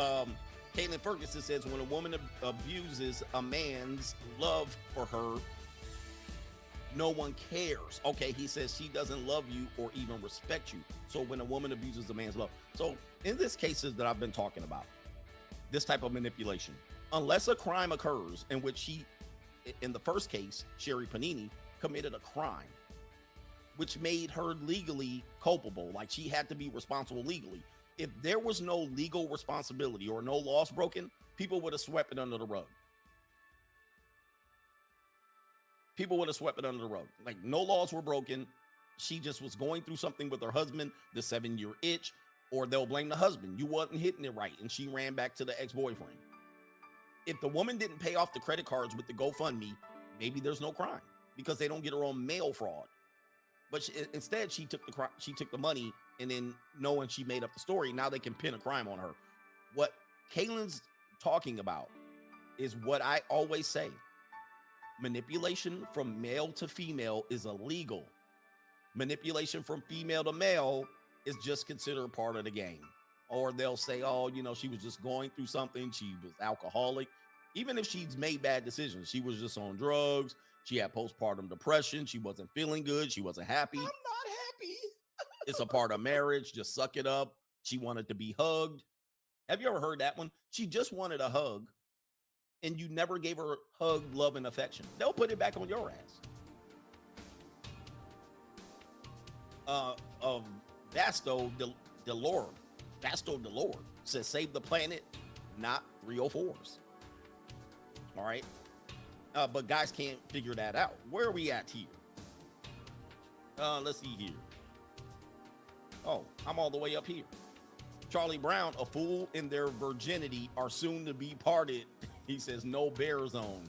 Caitlin Ferguson says, when a woman abuses a man's love for her, no one cares. Okay, he says she doesn't love you or even respect you. So when a woman abuses a man's love. So in this cases that I've been talking about, this type of manipulation, unless a crime occurs in which she, in the first case, Sherry Panini, committed a crime, which made her legally culpable, like she had to be responsible legally. If there was no legal responsibility or no laws broken, people would have swept it under the rug. People would have swept it under the rug. Like no laws were broken. She just was going through something with her husband, the 7-year itch, or they'll blame the husband. You wasn't hitting it right, and she ran back to the ex-boyfriend. If the woman didn't pay off the credit cards with the GoFundMe, maybe there's no crime because they don't get her on mail fraud. But instead, she took the money, and then knowing she made up the story, now they can pin a crime on her. What Caitlin's talking about is what I always say. Manipulation from male to female is illegal. Manipulation from female to male is just considered part of the game. Or they'll say, oh, you know, she was just going through something. She was alcoholic. Even if she's made bad decisions, she was just on drugs. She had postpartum depression. She wasn't feeling good. She wasn't happy. I'm not happy. It's a part of marriage. Just suck it up. She wanted to be hugged. Have you ever heard that one? She just wanted a hug, and you never gave her hug, love, and affection. They'll put it back on your ass. Vasto Delore says, save the planet, not 304s. All right. But guys can't figure that out. Where are we at here? Let's see here. Oh, I'm all the way up here. Charlie Brown, a fool in their virginity are soon to be parted. He says, no bear zone.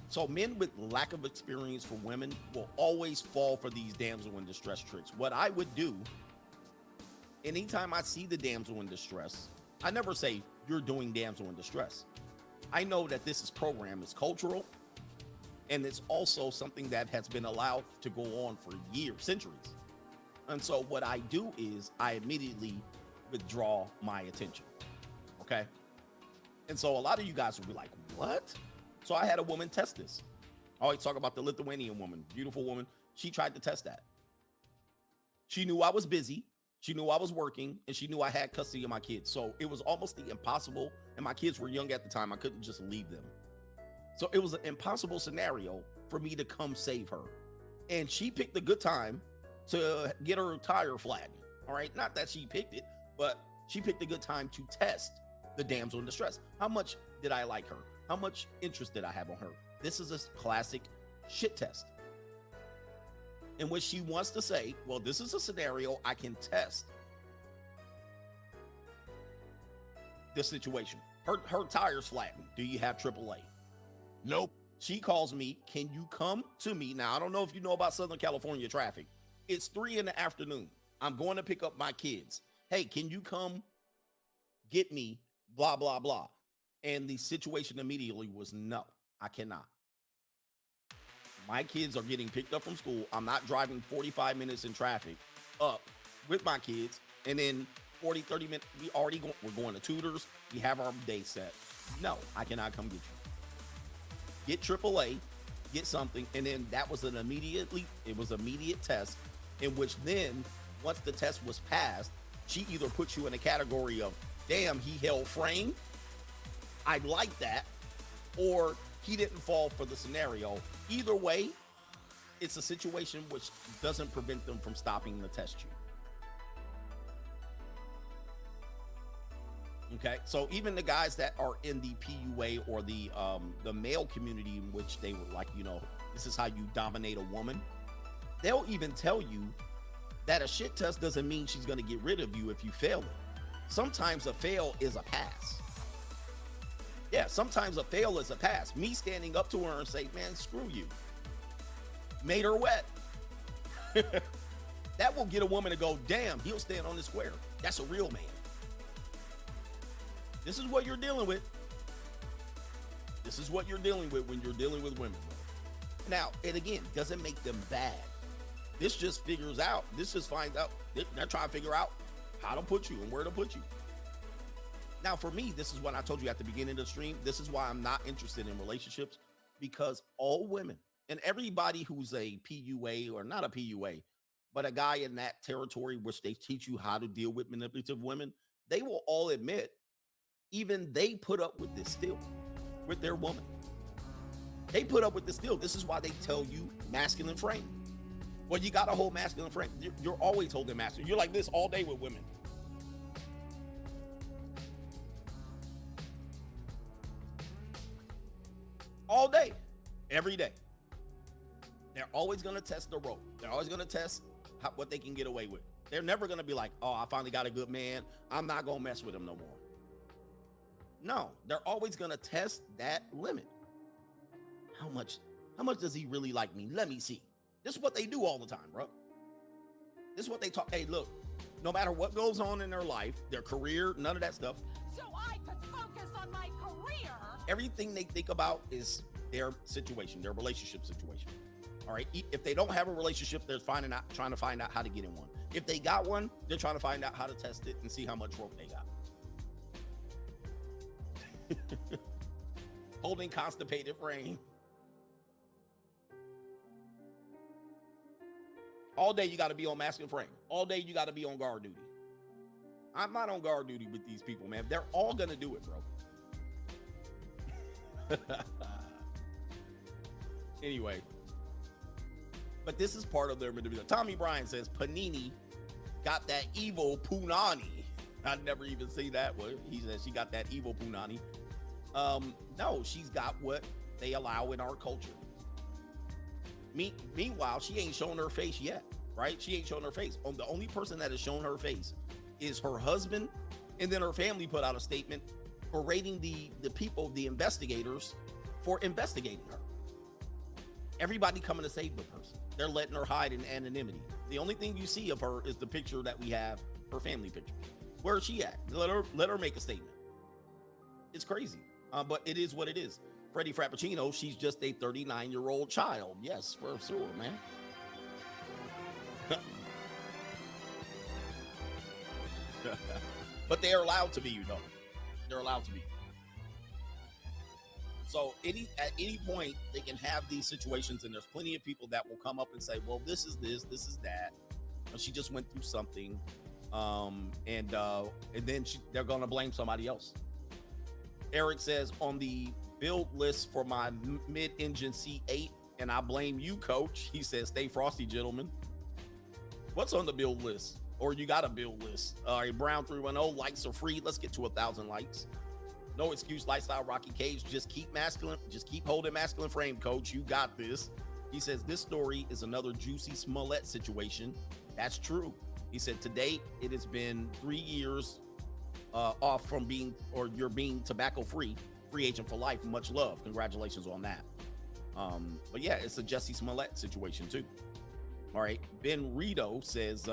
So men with lack of experience for women will always fall for these damsel in distress tricks. What I would do, anytime I see the damsel in distress, I never say you're doing damsel in distress. I know that this is programmed, it's cultural, and it's also something that has been allowed to go on for years, centuries. And so what I do is I immediately withdraw my attention. Okay. And so a lot of you guys will be like, what? So I had a woman test this. I always talk about the Lithuanian woman, beautiful woman. She tried to test that. She knew I was busy. She knew I was working, and she knew I had custody of my kids. So it was almost impossible. And my kids were young at the time. I couldn't just leave them. So it was an impossible scenario for me to come save her. And she picked a good time to get her tire flattened. All right. Not that she picked it, but she picked a good time to test the damsel in distress. How much did I like her? How much interest did I have on her? This is a classic shit test in which she wants to say, well, this is a scenario I can test this situation. Her tire's flattened. Do you have AAA? Nope. She calls me. Can you come to me? Now, I don't know if you know about Southern California traffic. It's 3 p.m. I'm going to pick up my kids. Hey, can you come get me? Blah, blah, blah. And the situation immediately was no, I cannot. My kids are getting picked up from school. I'm not driving 45 minutes in traffic up with my kids. And then 40, 30 minutes, we're going to tutors. We have our day set. No, I cannot come get you. Get AAA, get something. And then that was it was immediate test in which then once the test was passed, she either puts you in a category of, damn, he held frame. I like that. Or he didn't fall for the scenario. Either way, it's a situation which doesn't prevent them from stopping to test you. Okay, so even the guys that are in the PUA or the male community in which they were like, you know, this is how you dominate a woman. They'll even tell you that a shit test doesn't mean she's going to get rid of you if you fail it. Sometimes a fail is a pass. Yeah, sometimes a fail is a pass. Me standing up to her and say, man, screw you. Made her wet. That will get a woman to go, damn, he'll stand on the square. That's a real man. This is what you're dealing with. This is what you're dealing with when you're dealing with women. Now, and again, doesn't make them bad. This just finds out. They're trying to figure out how to put you and where to put you. Now, for me, this is what I told you at the beginning of the stream. This is why I'm not interested in relationships, because all women and everybody who's a PUA or not a PUA, but a guy in that territory, which they teach you how to deal with manipulative women, they will all admit, even they put up with this still with their woman. They put up with this still. This is why they tell you masculine frame. Well, you got to hold masculine frame. You're always holding masculine. You're like this all day with women. All day, every day. They're always going to test the rope. They're always going to test what they can get away with. They're never going to be like, oh, I finally got a good man. I'm not going to mess with him no more. No, they're always going to test that limit. How much does he really like me? Let me see. This is what they do all the time, bro. This is what they talk. Hey, look, no matter what goes on in their life, their career, none of that stuff. So I could focus on my career. Everything they think about is their situation, their relationship situation. All right. If they don't have a relationship, they're trying to find out how to get in one. If they got one, they're trying to find out how to test it and see how much rope they got. Holding constipated frame. All day you got to be on masculine frame. All day you got to be on guard duty. I'm not on guard duty with these people, man. They're all going to do it, bro. Anyway. But this is part of their manipulation. Tommy Bryan says Panini got that evil punani. I'd never even see that one. He says she got that evil punani. No, she's got what they allow in our culture. Meanwhile, she ain't shown her face yet, right? She ain't shown her face. The only person that has shown her face is her husband, and then her family put out a statement berating the people, the investigators, for investigating her. Everybody coming to save the person. They're letting her hide in anonymity. The only thing you see of her is the picture that we have, her family picture. Where is she at? Let her make a statement. It's crazy, but it is what it is. Freddie Frappuccino, she's just a 39-year-old child. Yes, for sure, man. But they are allowed to be, you know. They're allowed to be. So at any point, they can have these situations, and there's plenty of people that will come up and say, well, this is this is that. And she just went through something. And then they're going to blame somebody else. Eric says, on the build list for my mid-engine C8, and I blame you, coach. He says, stay frosty, gentlemen. What's on the build list? Or you got a build list. All right, Brown 310, likes are free. Let's get to 1,000 likes. No excuse lifestyle, Rocky Cage. Just keep masculine. Just keep holding masculine frame, coach. You got this. He says, this story is another Juicy Smollett situation. That's true. He said, to date, it has been 3 years off from being, or you're being tobacco free agent for life. Much love. Congratulations on that. But yeah, it's a Jussie Smollett situation too. All right. Ben Rito says,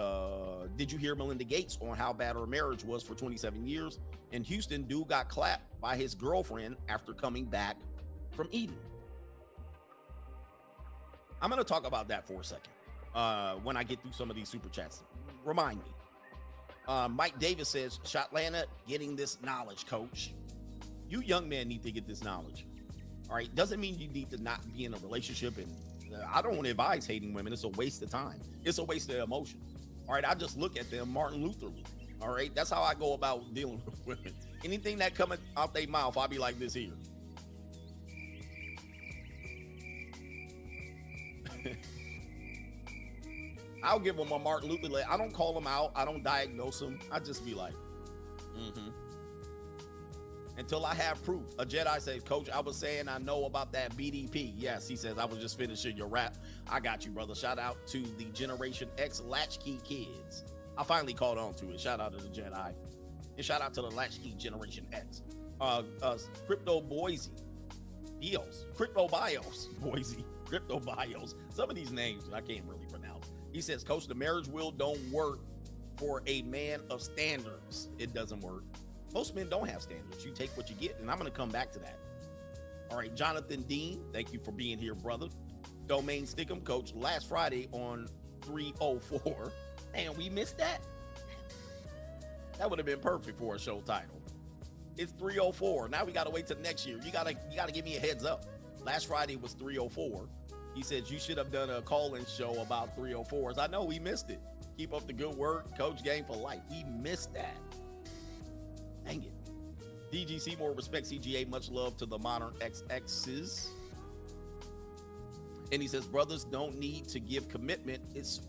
did you hear Melinda Gates on how bad her marriage was for 27 years? In Houston, dude got clapped by his girlfriend after coming back from eating. I'm going to talk about that for a second when I get through some of these super chats. Remind me. Mike Davis says, Shotlanta getting this knowledge, coach. You young men need to get this knowledge. All right. Doesn't mean you need to not be in a relationship. And I don't advise hating women. It's a waste of time. It's a waste of emotion. All right. I just look at them Martin Lutherly. All right. That's how I go about dealing with women. Anything that coming out their mouth, I'll be like this here. I'll give them a Martin Luther. I don't call them out. I don't diagnose them. I just be like, until I have proof. A Jedi says, coach, I was saying I know about that BDP. Yes, he says, I was just finishing your rap. I got you, brother. Shout out to the Generation X Latchkey kids. I finally caught on to it. Shout out to the Jedi. And shout out to the Latchkey Generation X. Crypto Boise. Bios. Crypto Bios. Boise. Crypto Bios. Some of these names I can't really pronounce. He says, coach, the marriage will don't work for a man of standards. It doesn't work. Most men don't have standards. You take what you get, and I'm going to come back to that. All right, Jonathan Dean, thank you for being here, brother. Domain Stickum, coach, last Friday on 304. Man, we missed that. That would have been perfect for a show title. It's 304. Now we got to wait till next year. You got to give me a heads up. Last Friday was 304. He said you should have done a call-in show about 304s. I know we missed it. Keep up the good work. Coach Game for life. We missed that. Dang it. DG Seymour, respect CGA. Much love to the modern XXs. And he says, brothers don't need to give commitment. It's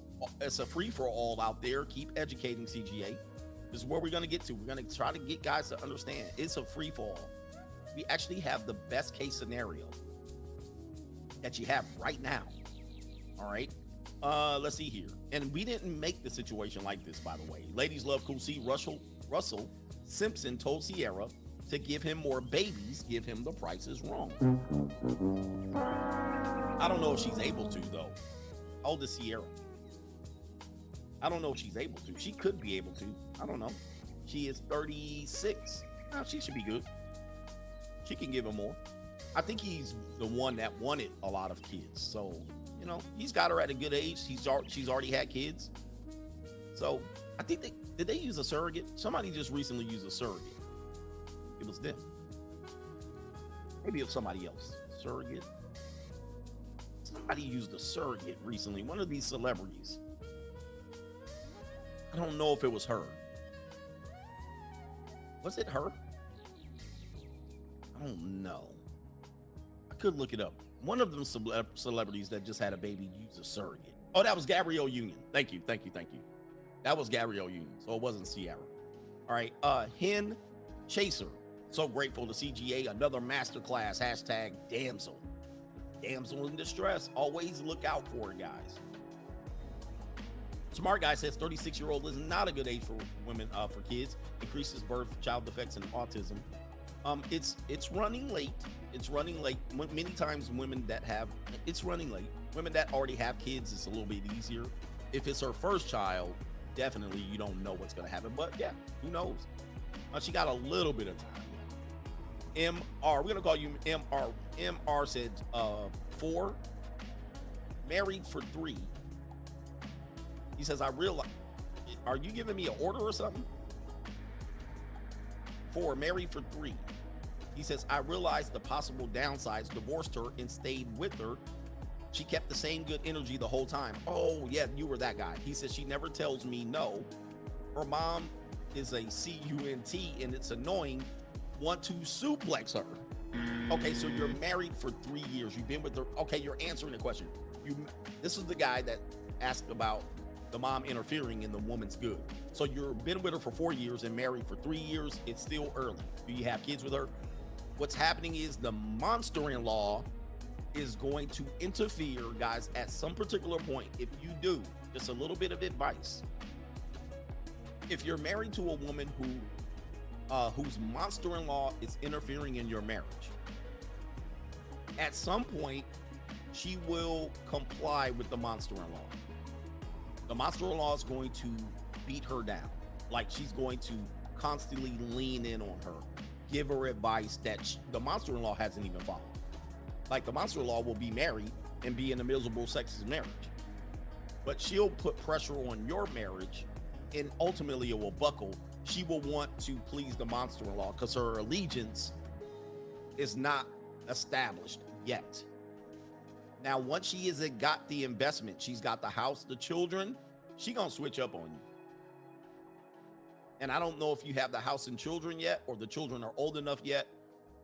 a free-for-all out there. Keep educating CGA. This is where we're going to get to. We're going to try to get guys to understand it's a free-for-all. We actually have the best case scenario that you have right now. All right. Let's see here. And we didn't make the situation like this, by the way. Ladies love cool. See, Russell Simpson told Sierra to give him more babies, give him the Price is Wrong. I don't know if she's able to, though. How old is Sierra? I don't know if she's able to. She could be able to. I don't know. She is 36. Oh, she should be good. She can give him more. I think he's the one that wanted a lot of kids. So, you know, he's got her at a good age. She's already had kids. So I think did they use a surrogate? Somebody just recently used a surrogate. It was them. Maybe it was somebody else. Surrogate. Somebody used a surrogate recently. One of these celebrities. I don't know if it was her. Was it her? I don't know. I could look it up. One of them celebrities that just had a baby used a surrogate. Oh, that was Gabrielle Union. Thank you. That was Gabrielle Union. So it wasn't Sierra. All right. Hen Chaser. So grateful to CGA. Another masterclass. Hashtag damsel. Damsel in distress. Always look out for it, guys. Smart Guy says 36-year-old is not a good age for women, for kids. Increases birth, child defects, and autism. It's running late. It's running late. Many times women that have, it's running late. Women that already have kids, it's a little bit easier. If it's her first child, definitely you don't know what's going to happen. But yeah, who knows? She got a little bit of time. MR, we're going to call you MR. MR said 4, married for 3. He says, I realize, are you giving me an order or something? 4, married for 3. He says, I realized the possible downsides, divorced her and stayed with her. She kept the same good energy the whole time. Oh, yeah, you were that guy. He says, she never tells me no. Her mom is a CUNT and it's annoying. Want to suplex her. Okay, so you're married for 3 years. You've been with her. Okay, you're answering the question. This is the guy that asked about the mom interfering in the woman's good. So you've been with her for 4 years and married for 3 years. It's still early. Do you have kids with her? What's happening is the monster-in-law is going to interfere, guys, at some particular point. If you do, just a little bit of advice. If you're married to a woman whose monster-in-law is interfering in your marriage, at some point, she will comply with the monster-in-law. The monster-in-law is going to beat her down. Like, she's going to constantly lean in on her, give her advice that the monster-in-law hasn't even followed. Like, the monster-in-law will be married and be in a miserable sexist marriage, but she'll put pressure on your marriage, and ultimately it will buckle. She will want to please the monster-in-law because her allegiance is not established yet. Now, once she has got the investment, she's got the house, the children, she gonna switch up on you. And I don't know if you have the house and children yet, or the children are old enough yet.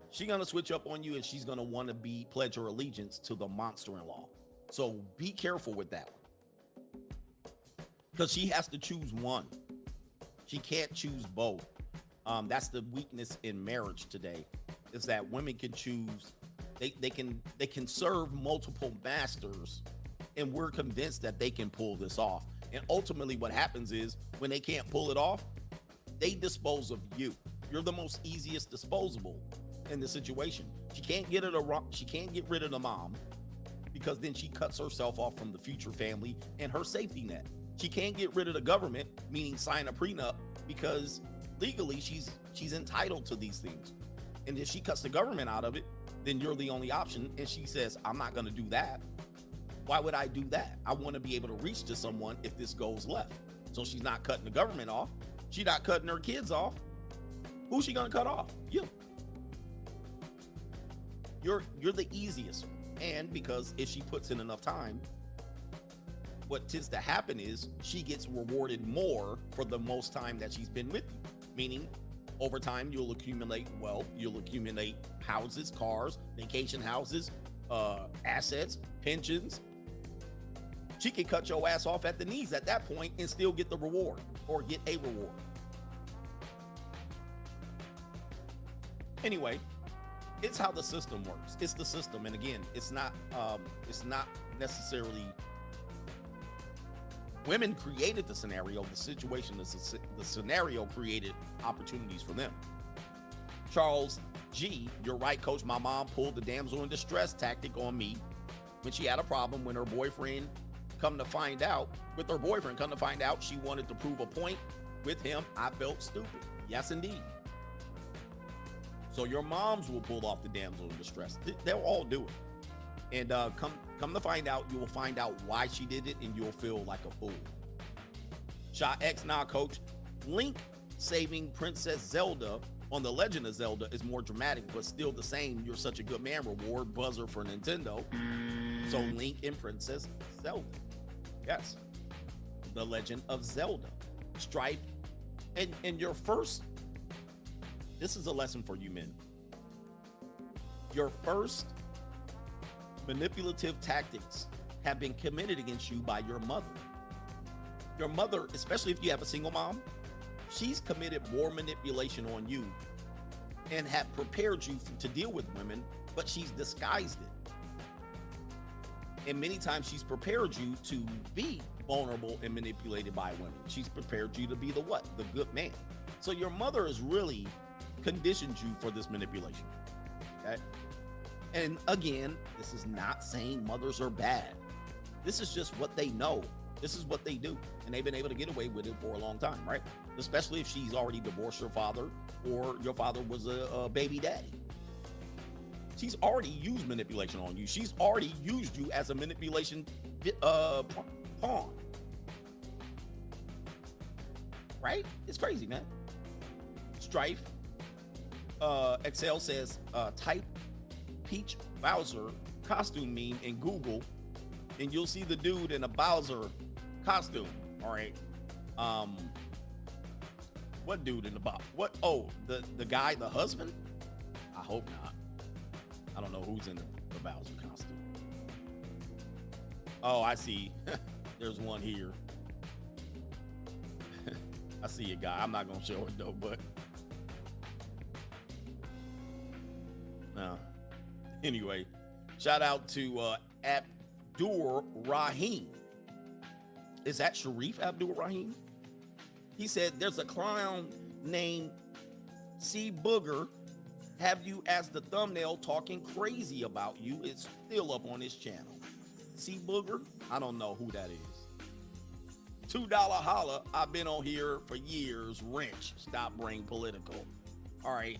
She's gonna switch up on you, and she's gonna want to pledge her allegiance to the monster-in-law. So be careful with that one, because she has to choose one. She can't choose both. That's the weakness in marriage today, is that women can choose. They can serve multiple masters, and we're convinced that they can pull this off. And ultimately what happens is, when they can't pull it off, they dispose of you. You're the most easiest disposable in the situation. She can't get rid of the mom, because then she cuts herself off from the future family and her safety net. She can't get rid of the government, meaning sign a prenup, because legally she's entitled to these things. And if she cuts the government out of it, then you're the only option. And she says, I'm not going to do that. Why would I do that? I want to be able to reach to someone if this goes left. So she's not cutting the government off. She's not cutting her kids off. Who's she going to cut off? You. You're the easiest. And because if she puts in enough time, what tends to happen is she gets rewarded more for the most time that she's been with you. Meaning, over time, you'll accumulate wealth, you'll accumulate houses, cars, vacation houses, assets, pensions. She can cut your ass off at the knees at that point and still get the reward, or get a reward. Anyway, it's how the system works. It's the system. And again, it's not necessarily women created the scenario, the situation, the scenario created opportunities for them. Charles G, you're right, coach. My mom pulled the damsel in distress tactic on me when she had a problem when her boyfriend come to find out she wanted to prove a point with him. I felt stupid. Yes, indeed. So your moms will pull off the damsel in distress. They'll all do it. And come to find out, you will find out why she did it, and you'll feel like a fool. Shot X, nah, coach. Link saving Princess Zelda on The Legend of Zelda is more dramatic, but still the same. You're such a good man. Reward buzzer for Nintendo. So Link and Princess Zelda. Yes. The Legend of Zelda. Strife. And your first, this is a lesson for you men. Your first manipulative tactics have been committed against you by your mother. Your mother, especially if you have a single mom, she's committed more manipulation on you and have prepared you to deal with women, but she's disguised it. And many times she's prepared you to be vulnerable and manipulated by women. She's prepared you to be the what? The good man. So your mother has really conditioned you for this manipulation. Okay? And again, this is not saying mothers are bad. This is just what they know. This is what they do. And they've been able to get away with it for a long time, right? Especially if she's already divorced your father or your father was a baby daddy. She's already used manipulation on you. She's already used you as a manipulation pawn. Right? It's crazy, man. Strife. Excel says, type Peach Bowser costume meme in Google, and you'll see the dude in a Bowser costume. All right. What dude in the box? What? Oh, the guy, the husband? I hope not. I don't know who's in the Bowser costume. Oh, I see. There's one here. I see a guy. I'm not gonna show it though, but no. Anyway, shout out to Abdur Rahim. Is that Sharif Abdur Rahim? He said there's a clown named C Booger. Have you as the thumbnail talking crazy about you? It's still up on his channel. C Booger? I don't know who that is. $2 holla. I've been on here for years. Wrench. Stop being political. All right.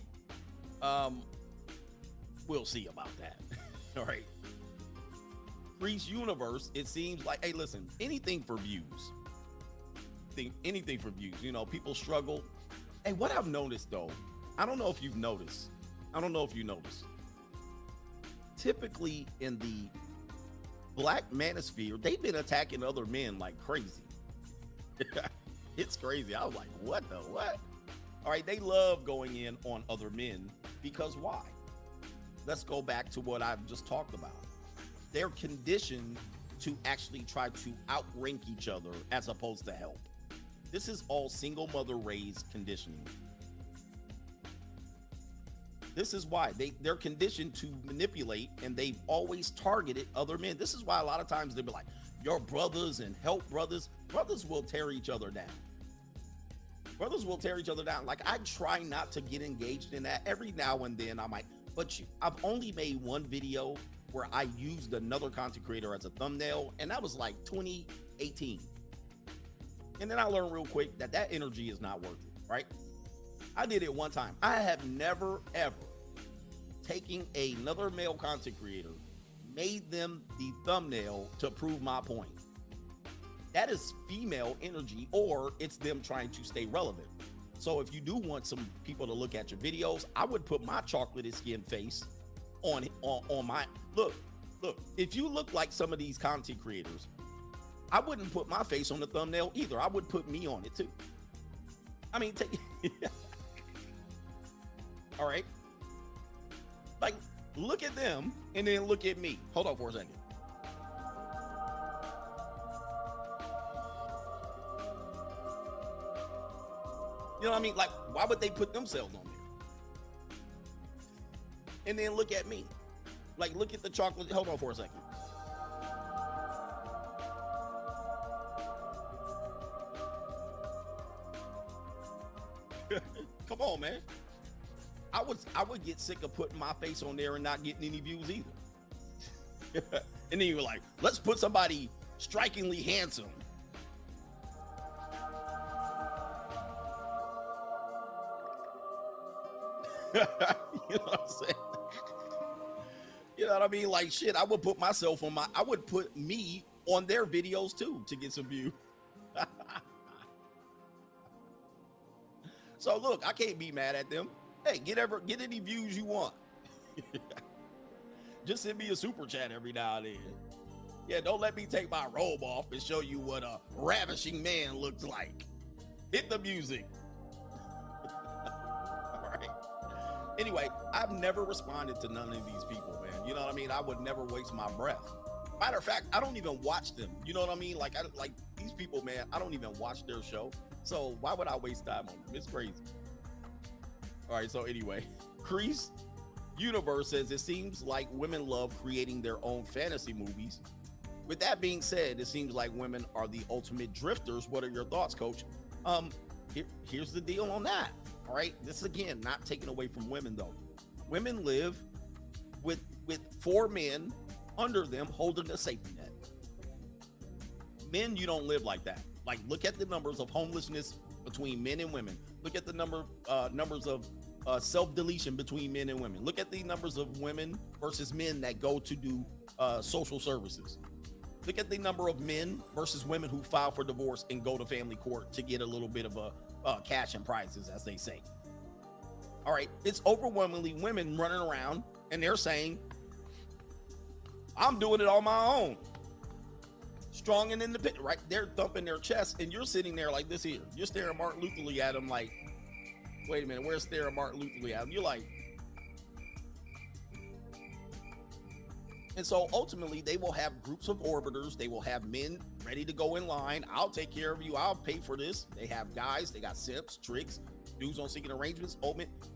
We'll see about that. All right. Crease Universe. It seems like, hey, listen, anything for views. Anything for views. You know, people struggle. Hey, what I've noticed though, I don't know if you've noticed. Typically in the Black manosphere, they've been attacking other men like crazy. It's crazy. I was like, what the what? All right, they love going in on other men because why? Let's go back to what I've just talked about. They're conditioned to actually try to outrank each other as opposed to help. This is all single mother raised conditioning. This is why they're conditioned to manipulate, and they've always targeted other men. This is why a lot of times they'll be like, your brothers and help brothers. Brothers will tear each other down. Brothers will tear each other down. Like, I try not to get engaged in that. Every now and then I might, but I've only made one video where I used another content creator as a thumbnail, and that was like 2018. And then I learned real quick that energy is not worth it, right? I did it one time. I have never, ever taken another male content creator, made them the thumbnail to prove my point. That is female energy, or it's them trying to stay relevant. So if you do want some people to look at your videos, I would put my chocolatey skin face on my, look, if you look like some of these content creators, I wouldn't put my face on the thumbnail either. I would put me on it too. I mean, all right. Like, look at them and then look at me. Hold on for a second. You know what I mean? Like, why would they put themselves on there? And then look at me. Like, look at the chocolate. Hold on for a second. Come on, man. I would get sick of putting my face on there and not getting any views either. And then you're like, let's put somebody strikingly handsome. You know what I'm saying? You know what I mean? Like, shit, I would put myself on I would put me on their videos too to get some views. So look, I can't be mad at them. Hey, get any views you want. Just send me a super chat every now and then. Yeah, don't let me take my robe off and show you what a ravishing man looks like. Hit the music. All right. Anyway, I've never responded to none of these people, man. You know what I mean? I would never waste my breath. Matter of fact, I don't even watch them. You know what I mean? Like these people, man, I don't even watch their show. So why would I waste time on them? It's crazy. All right, so anyway, Crease Universe says it seems like women love creating their own fantasy movies with that being said, it seems like women are the ultimate drifters. What are your thoughts, Coach? Here's the deal on that. All right, this is again not taken away from women though. Women live with 4 men under them holding a safety net. Men, you don't live like that. Like, look at the numbers of homelessness between men and women. Look at the numbers of self-deletion between men and women. Look at the numbers of women versus men that go to do social services. Look at the number of men versus women who file for divorce and go to family court to get a little bit of a cash and prizes, as they say. All right, it's overwhelmingly women running around and they're saying, I'm doing it on my own. Strong and independent, right? They're thumping their chest and you're sitting there like this here. You're staring Martin Luther Lee at him like, wait a minute, where's staring Martin Luther Lee at him? You're like, and so ultimately they will have groups of orbiters. They will have men ready to go in line. I'll take care of you. I'll pay for this. They have guys, they got simps, tricks, dudes on seeking arrangements.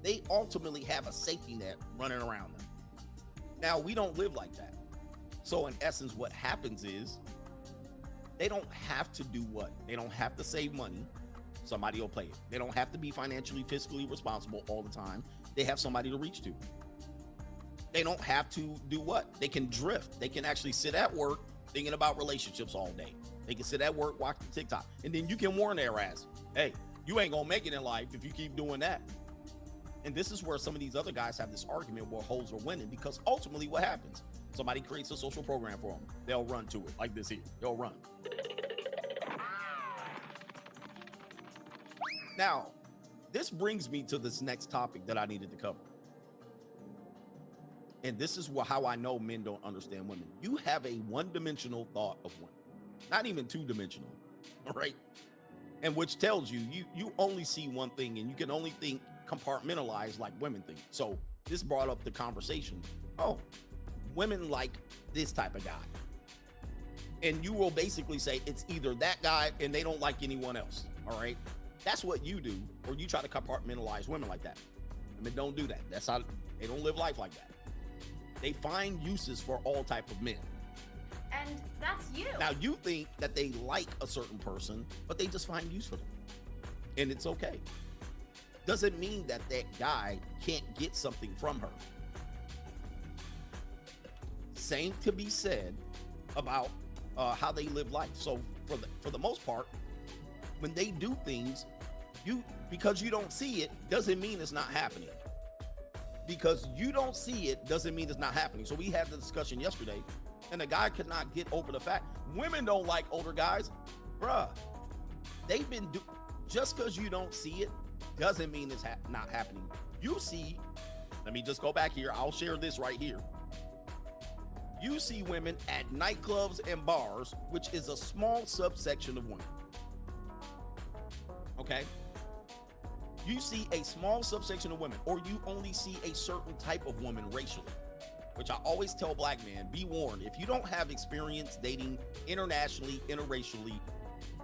They ultimately have a safety net running around them. Now, we don't live like that. So in essence, what happens is they don't have to do what? They don't have to save money. Somebody will play it. They don't have to be financially, fiscally responsible all the time. They have somebody to reach to. They don't have to do what? They can drift. They can actually sit at work thinking about relationships all day. They can sit at work watching TikTok. And then you can warn their ass, hey, you ain't gonna make it in life if you keep doing that. And this is where some of these other guys have this argument where hoes are winning, because ultimately what happens? Somebody creates a social program for them. They'll run to it like this here. They'll run. Now, this brings me to this next topic that I needed to cover. And this is how I know men don't understand women. You have a one-dimensional thought of women, not even two-dimensional, all right? And which tells you, you only see one thing and you can only think compartmentalized like women think. So this brought up the conversation. Oh, women like this type of guy. And you will basically say it's either that guy and they don't like anyone else, all right? That's what you do, or you try to compartmentalize women like that. Men don't do that. That's how they don't live life like that. They find uses for all type of men. And that's you. Now you think that they like a certain person, but they just find use for them. And it's okay. Doesn't mean that that guy can't get something from her. Same to be said about how they live life. So for the most part, when they do things, because you don't see it doesn't mean it's not happening. Because you don't see it doesn't mean it's not happening. So we had the discussion yesterday, and the guy could not get over the fact women don't like older guys. Bruh, they've been just because you don't see it doesn't mean it's not happening. You see, let me just go back here. I'll share this right here. You see women at nightclubs and bars, which is a small subsection of women. Okay? You see a small subsection of women, or you only see a certain type of woman racially, which I always tell black men, be warned, if you don't have experience dating internationally, interracially,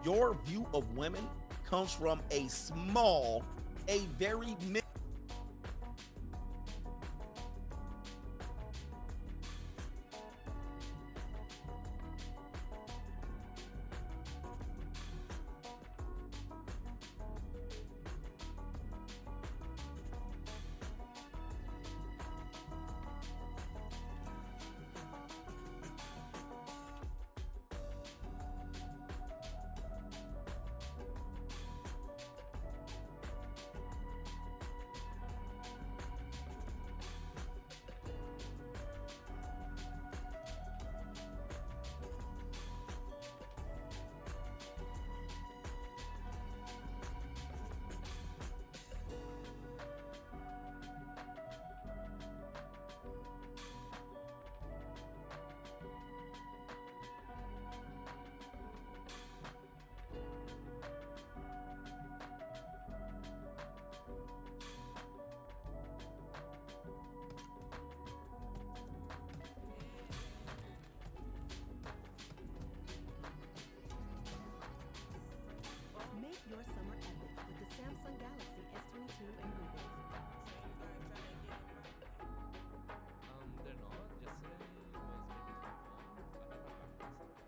your view of women comes from a very Make your summer epic with the Samsung Galaxy S22 and Google. They're not. Yesterday was getting my phone. I have a practice.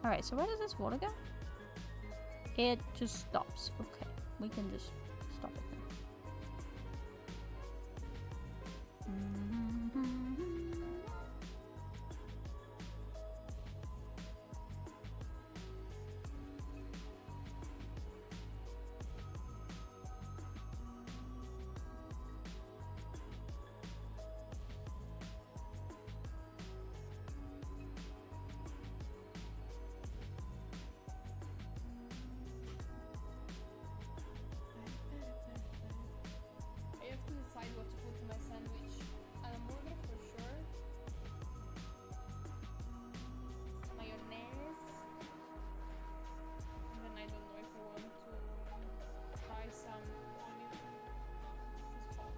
Alright, so where does this water go? It just stops. Okay, we can just stop it then. I have to decide what to put in my sandwich. A hamburger for sure. Mayonnaise. And then I don't know if I want to try some onion. This is hot.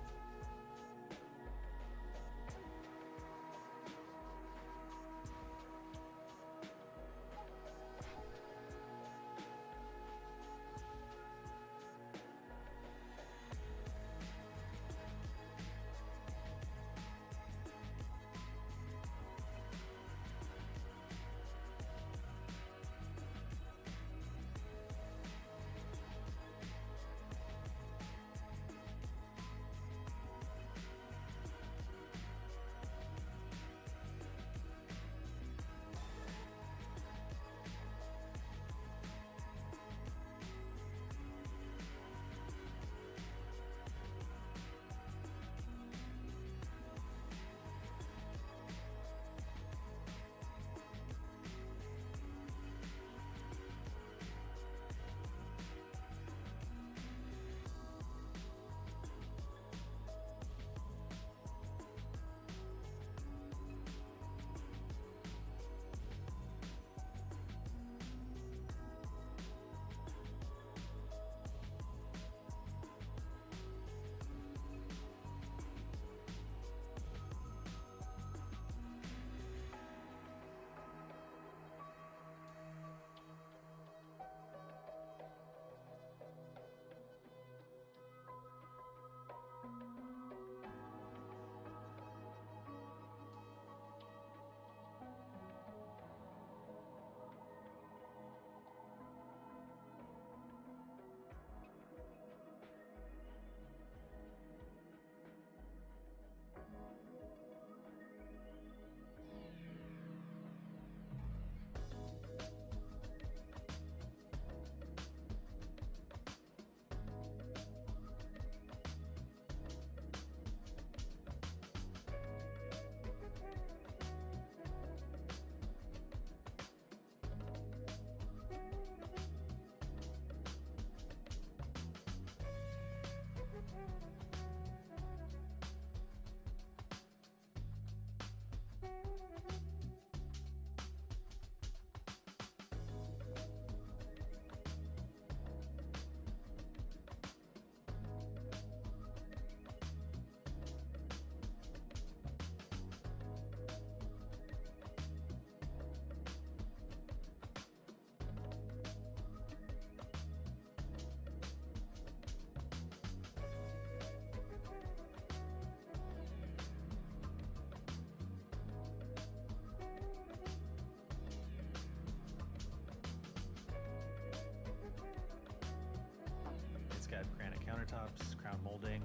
It's got granite countertops, crown molding.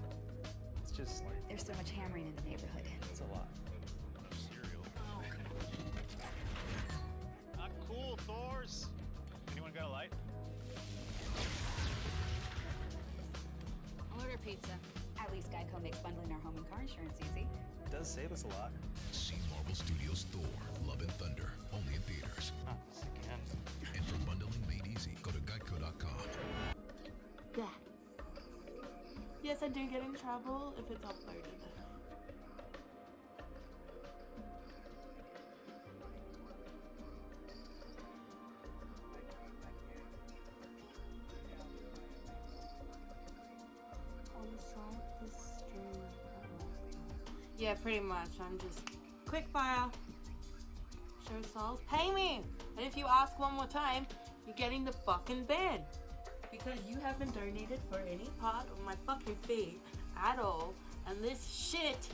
It's just like There's so much hammering in the neighborhood. it's a lot. Cereal. Not cool, Thors. Anyone got a light? Order pizza. At least Geico makes bundling our home and car insurance easy. It does save us a lot. See Marvel Studios Thor, Love and Thunder, only in theaters. Not this again. And for bundling made easy, go to geico.com. Yeah. Yes, I do get in trouble if it's uploaded. Yeah, pretty much. I'm just quick fire. Show souls. Pay me! And if you ask one more time, you're getting the fucking ban. Because you haven't donated for any part of my fucking fee. at all. And this shit.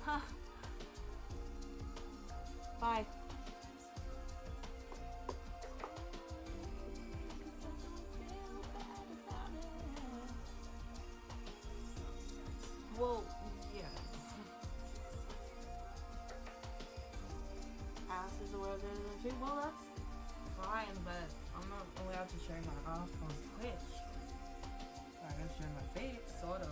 Huh. Bye. Well, yeah. Ass is a word better than feet. Well, that's fine, but I'm not allowed to show my ass on Twitch. So I can show my face, sort of.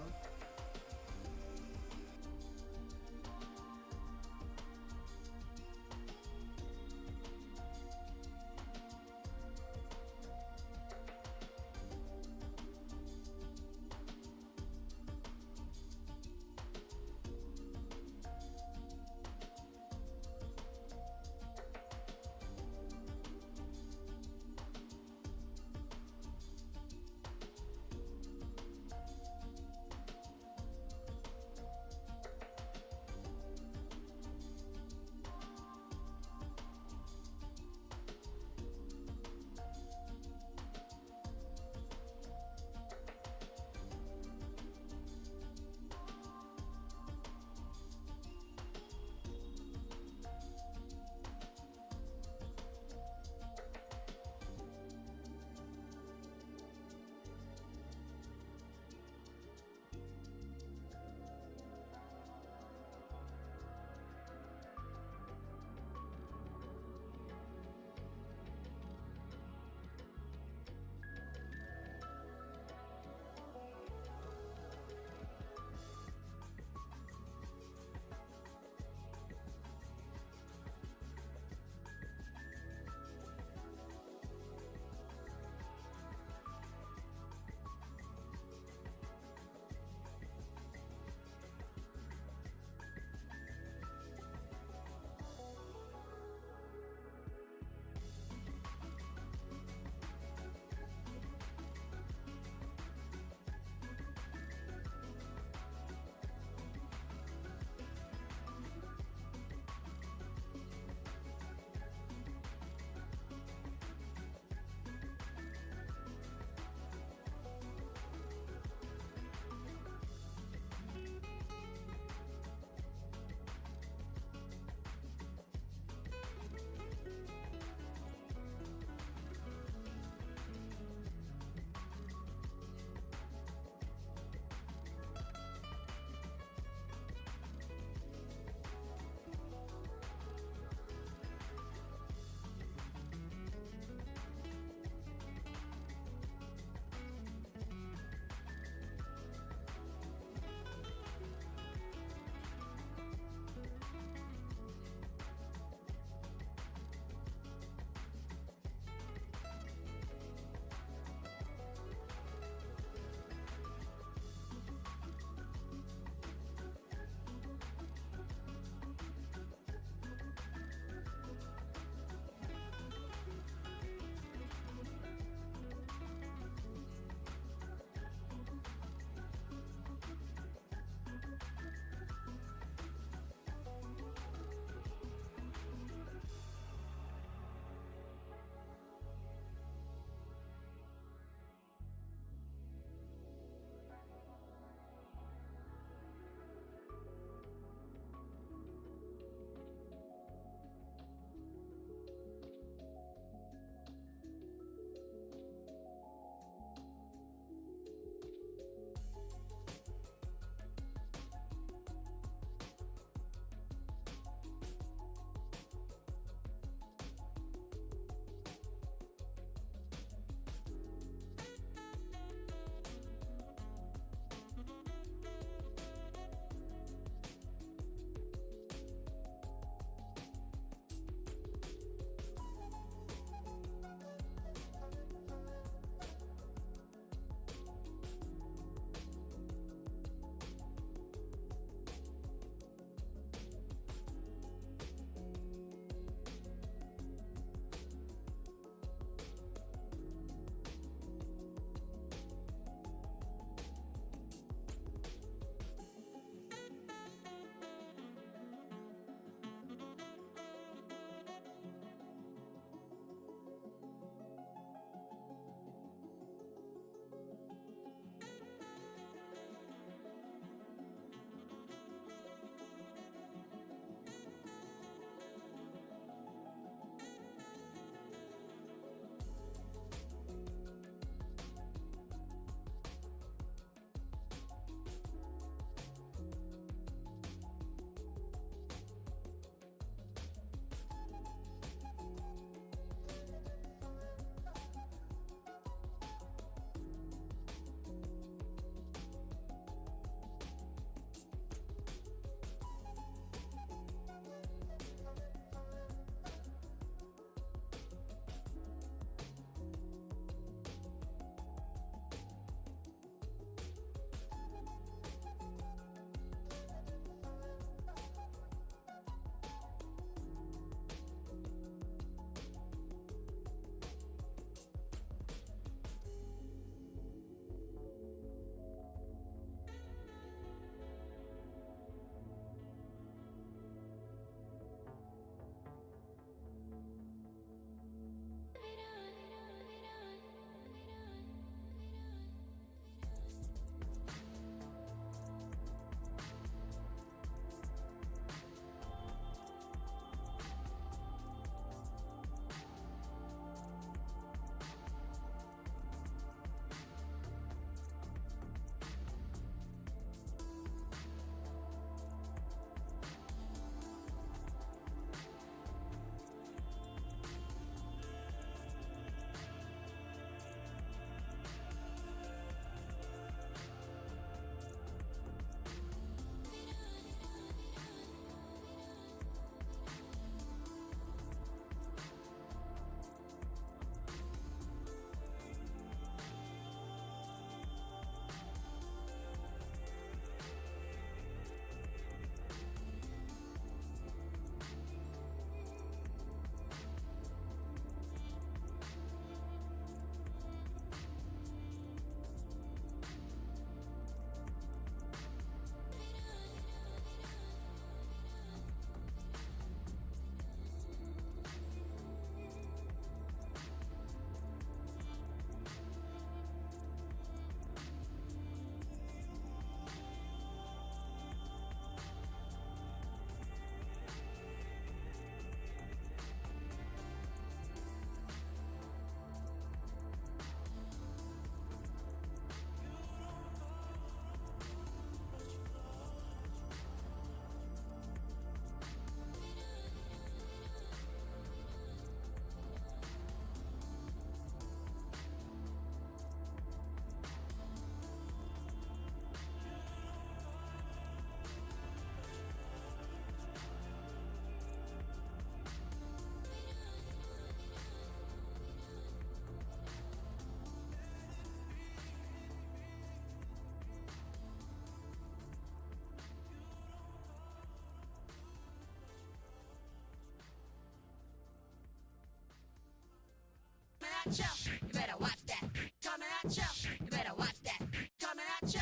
at ya. You better watch that. Coming at ya. You better watch that. Coming at ya.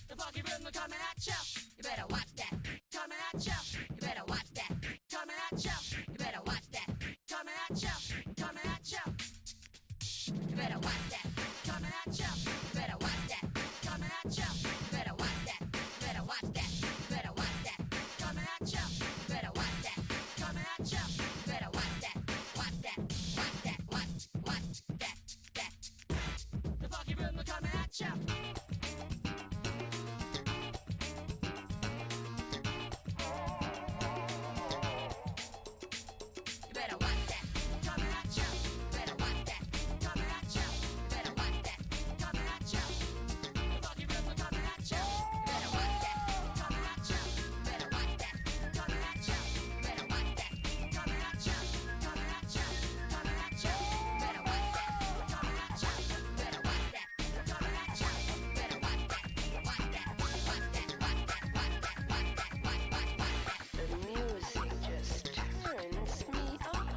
The funky rhythm coming at ya. You better watch that. Coming at ya. You better watch that. Coming at ya. You better watch that. Coming at ya. Coming at ya. You better watch that. Coming at ya. You better watch that. Coming at ya. You better watch that. You better watch that. You better watch that. Coming at ya. You better watch that. Coming at ya. You better watch that. Watch that. Watch that. Watch that. That. The funky rhythm coming at ya. You better watch that. Coming at ya. You better watch that. Coming at ya. You better watch that. Coming at ya. The funky rhythm coming at ya. You better watch that. Coming at ya. You better watch that. Coming at ya. You better watch that. Coming at ya. Coming at ya. Coming at ya. You better watch that. Coming at ya. You better watch that. Coming at ya. You better watch that. Watch that. Watch that. Watch that. Watch that. Watch that. Watch that. The music just turns me on.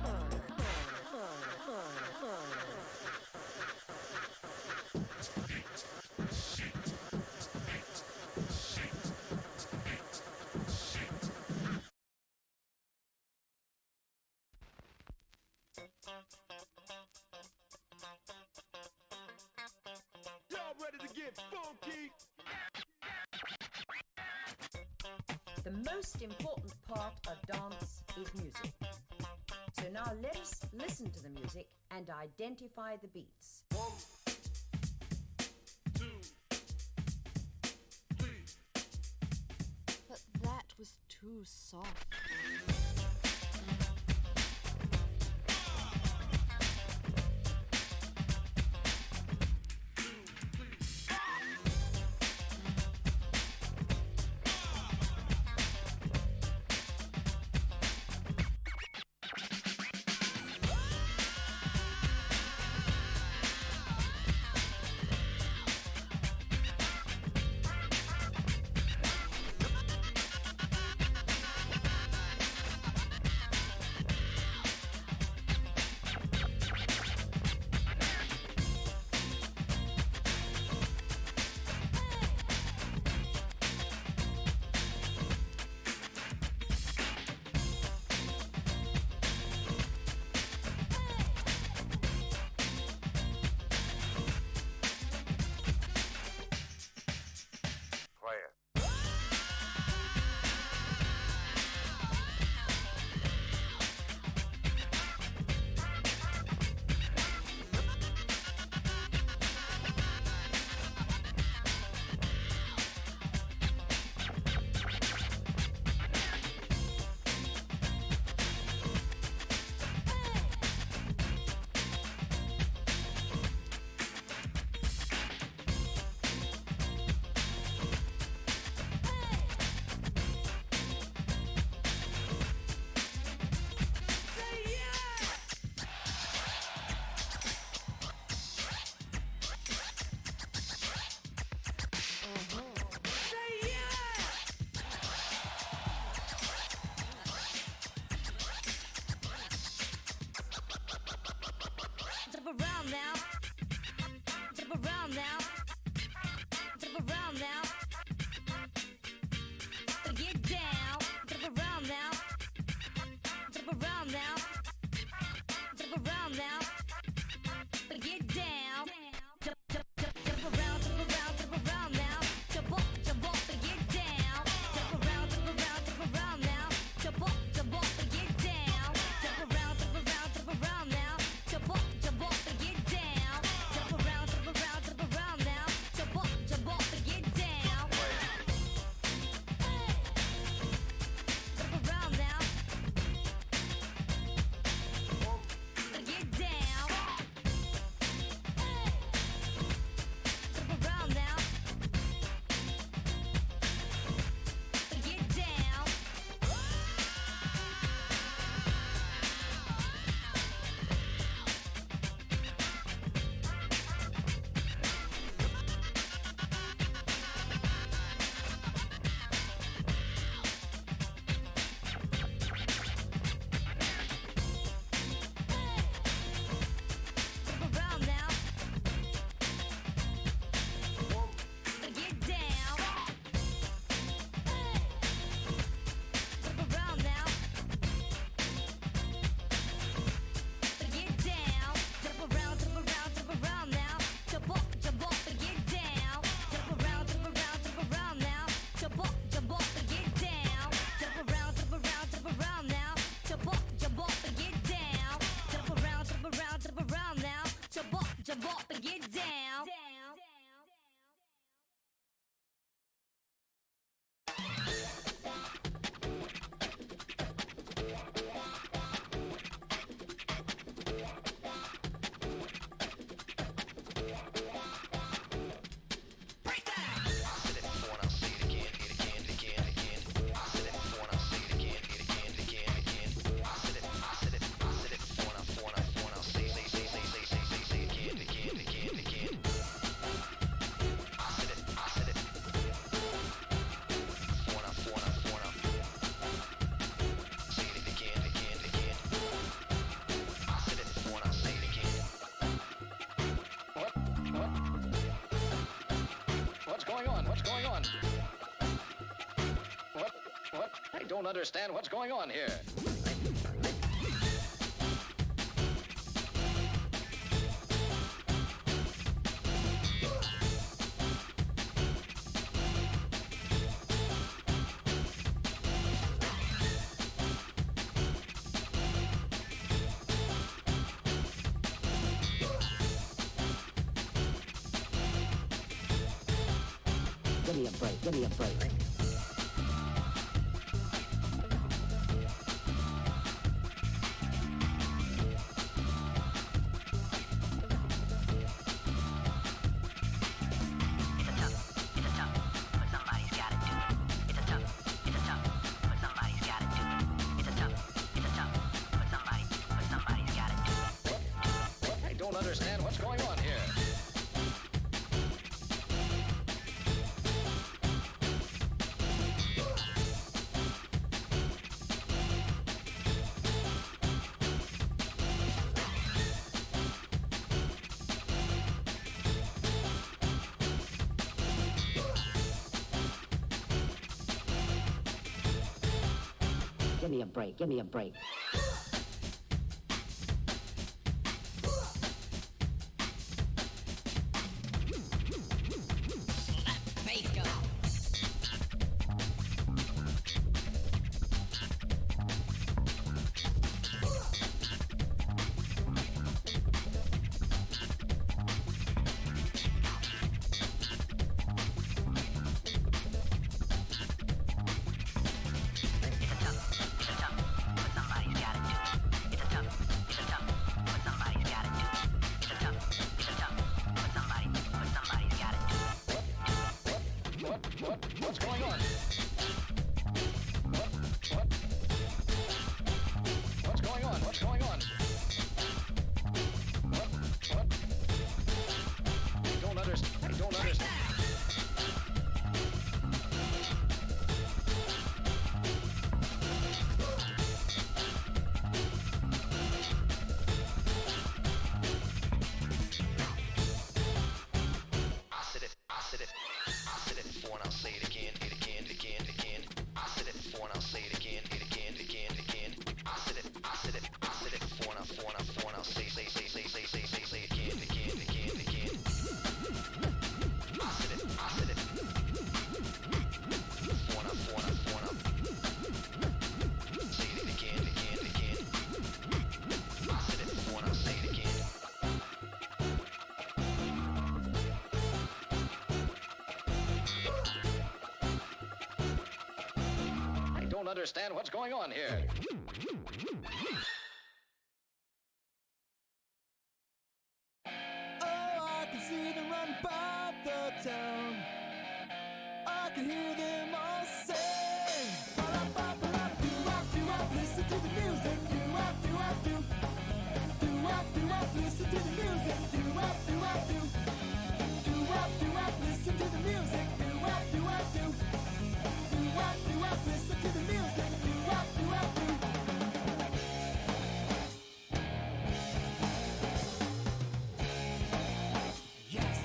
Y'all ready to get funky? The most important part of dance is music. So now let us listen to the music and identify the beats. But that was too soft. Jump around now. Jump around now. Jump around now. Get down. Jump around now. Jump around now. Jump around now. Get down. Jump around, jump around now. Jump up, get down. Jump around now. Jump up, get down. Jump around now. Jump up, get down. Jump around now. Jump up, get down. Jump around now. Get down. don't understand what's going on here. Give me a break, give me a break. I don't understand what's going on here. Give me a break, give me a break. What's going on? What's going on? What's going on? What? I don't understand. I don't understand. I said it before and I'll say it again, it again, again, again. I said it before and I'll say it again, it again, again, again. I said it before and I'll say it again, again, again, again. I said it before and I'll say it again, again, again. I said it before and I'll say it again. I don't understand what's going on here. I can see them run by the town. I can hear them all sing. Listen to the music. Listen to the music. Listen to the music. Listen to the music. Yes.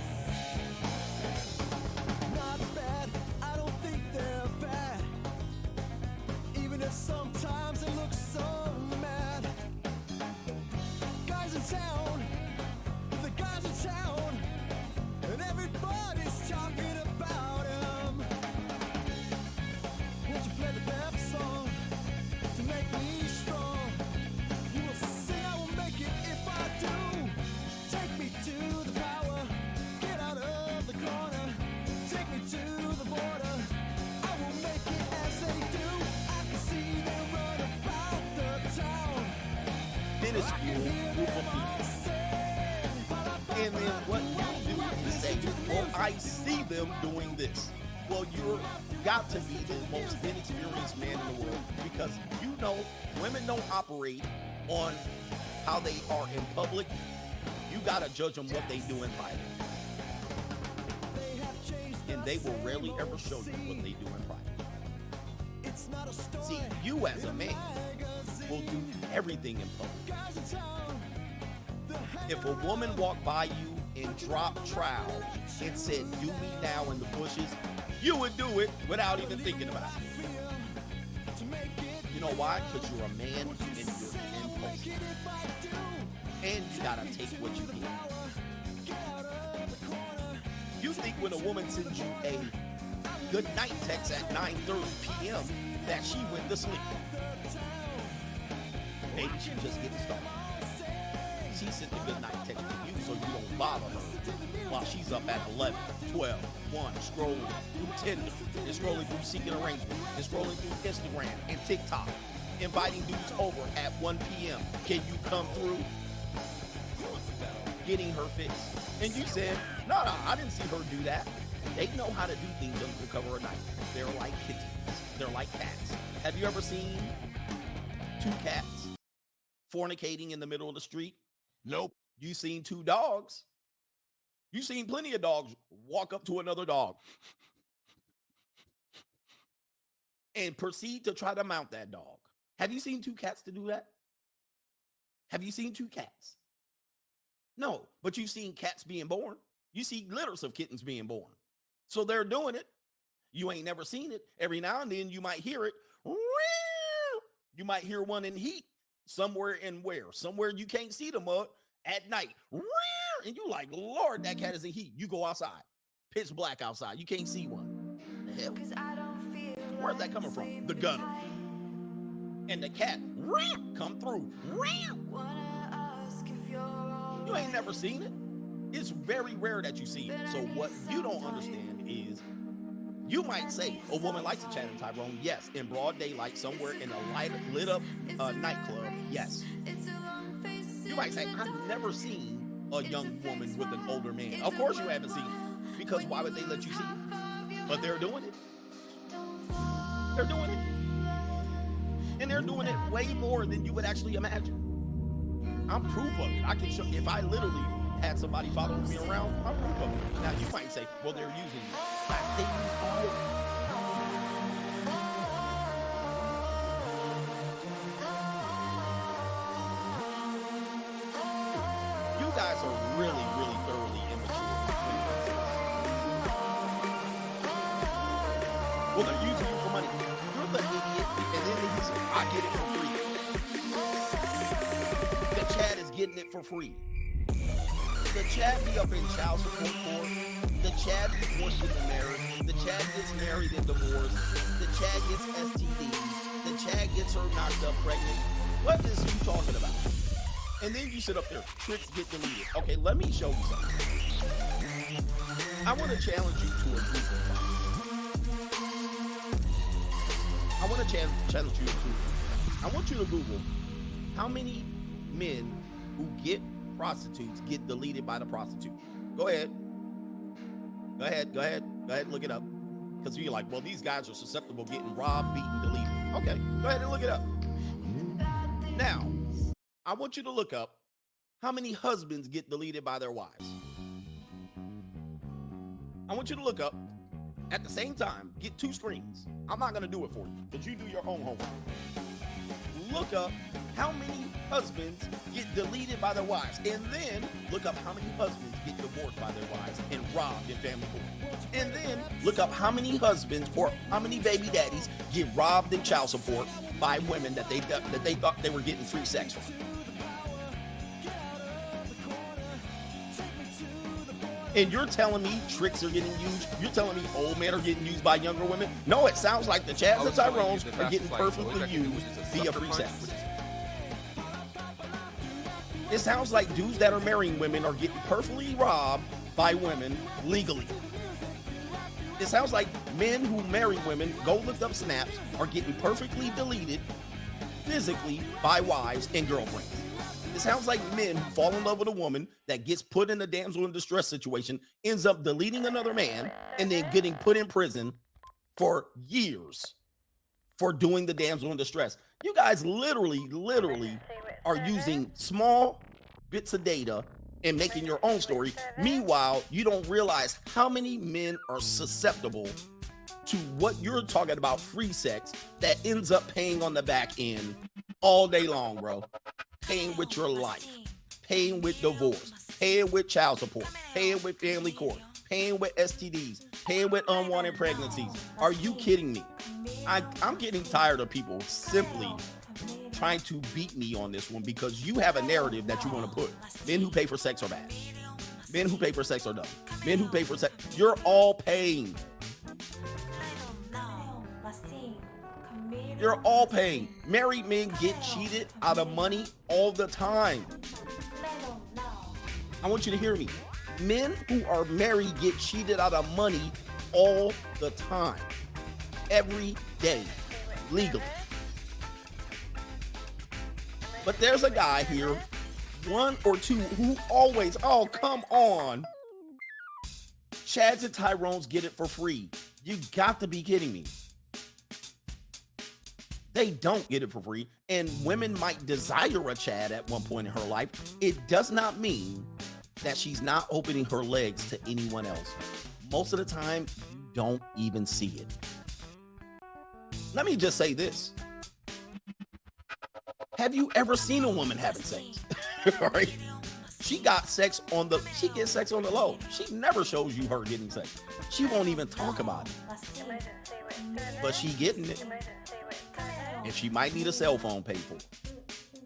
Not bad. I don't think they're bad. Even if sometimes they look so mad. Guys in town. The guys in town. And everybody's talking about him. Won't you play the pep song to make me strong? You will say I will make it if I do. Take me to the power, get out of the corner. Take me to the border, I will make it as they do. I can see them run about the town. Minuscule group of people. And then what you do is say, well, I see them doing this. Well, you've got to be the most inexperienced man in the world, because you know women don't operate on how they are in public. You got to judge them what they do in private. And they will rarely ever show you what they do in private. See, you as a man will do everything in public. If a woman walked by you and dropped trowel and said, "Do me now" in the bushes, you would do it without even thinking about it. know why? Because you're a man and you're impulsive. And you gotta take what you get. You think when a woman sends you a good night text at 9:30 p.m. that she went to sleep. Maybe she just getting started. She sent a good night text to you so you don't bother her while she's up at 11, 12, 1, scrolling through Tinder, and scrolling through Seeking Arrangement, and scrolling through Instagram and TikTok, inviting dudes over at 1 p.m. Can you come through? Getting her fix. And you said, no, I didn't see her do that. They know how to do things under the cover of night. They're like kittens. They're like cats. Have you ever seen two cats fornicating in the middle of the street? Nope. You seen two dogs. You seen plenty of dogs walk up to another dog and proceed to try to mount that dog. Have you seen two cats to do that? Have you seen two cats? No, but you've seen cats being born. You see litters of kittens being born. So they're doing it. You ain't never seen it. Every now and then you might hear it. You might hear one in heat somewhere in where? Somewhere you can't see the mud at night. And you like, Lord, that cat is in heat. You go outside. Pitch black outside. You can't see one. The hell? Where's that coming from? The gunner. And the cat come through. You ain't never seen it. It's very rare that you see it. So what you don't understand is, you might say a woman likes a Channing Tyrone. Yes, in broad daylight, somewhere in a lit up nightclub. Yes. You might say, I've never seen a young woman with an older man. Of course you haven't seen it, because why would they let you see it? But they're doing it. They're doing it. And they're doing it way more than you would actually imagine. I'm proof of it. I can show, if I literally had somebody following me around, I'm proof of it. Now you might say, well, they're using me. They use all of it. You guys are really, really thoroughly immature. Well, they're using you for money. You're the idiot, and then they say, I get it for free. The Chad is getting it for free. The Chad be up in child support court. The Chad be forced into marriage. The Chad gets married and divorced. The Chad gets STDs. The Chad gets her knocked up pregnant. What is you talking about? And then you sit up there, tricks get deleted. Okay, let me show you something. I want to challenge you to a Google. I want to challenge you to Google. I want you to Google how many men who get prostitutes get deleted by the prostitute. Go ahead. Go ahead, look it up. Because you're like, well, these guys are susceptible getting robbed, beaten, deleted. Okay, go ahead and look it up. Now, I want you to look up how many husbands get deleted by their wives. I want you to look up, at the same time, get two screens. I'm not going to do it for you, but you do your own homework. Look up how many husbands get deleted by their wives, and then look up how many husbands get divorced by their wives and robbed in family court. And then look up how many husbands or how many baby daddies get robbed in child support by women that they thought they were getting free sex from. And you're telling me tricks are getting used? You're telling me old men are getting used by younger women? No, it sounds like the Chads and Tyrones are getting perfectly used via free sex. It sounds like dudes that are marrying women are getting perfectly robbed by women legally. It sounds like men who marry women, go look up snaps, are getting perfectly deleted physically by wives and girlfriends. It sounds like men who fall in love with a woman that gets put in a damsel in distress situation, ends up deleting another man, and then getting put in prison for years for doing the damsel in distress. You guys literally are using small bits of data and making your own story. Meanwhile, you don't realize how many men are susceptible to what you're talking about, free sex, that ends up paying on the back end all day long, bro. Paying with your life, paying with divorce, paying with child support, paying with family court, paying with STDs, paying with unwanted pregnancies. Are you kidding me? I'm getting tired of people simply trying to beat me on this one because you have a narrative that you want to put. Men who pay for sex are bad. Men who pay for sex are dumb. Men who pay for sex, you're all paying. You're all paying. Married men get cheated out of money all the time. I want you to hear me. Men who are married get cheated out of money all the time. Every day. Legally. But there's a guy here, one or two, who always, oh, come on. Chads and Tyrones get it for free. You got to be kidding me. They don't get it for free. And women might desire a Chad at one point in her life. It does not mean that she's not opening her legs to anyone else. Most of the time, you don't even see it. Let me just say this. Have you ever seen a woman having sex? All right. She gets sex on the low. She never shows you her getting sex. She won't even talk about it. But she getting it. And she might need a cell phone paid for.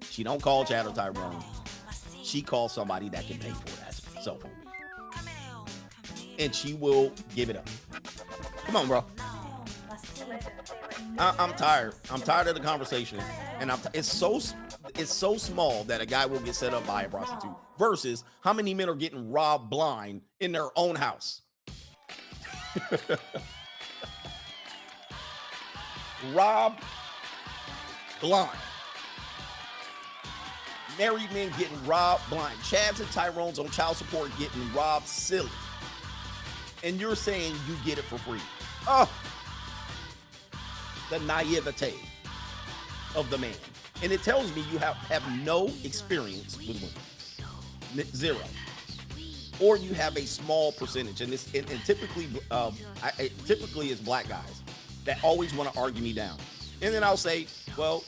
She don't call Chad or Tyrone. She calls somebody that can pay for that cell phone. And she will give it up. Come on, bro. I'm tired. I'm tired of the conversation. And it's so small that a guy will get set up by a prostitute versus how many men are getting robbed blind in their own house. Robbed blind. Married men getting robbed blind. Chads and Tyrones on child support getting robbed silly. And you're saying you get it for free. Oh, the naivete of the man. And it tells me you have no experience with women. Zero. Or you have a small percentage. And typically it's black guys that always want to argue me down. And then I'll say, well,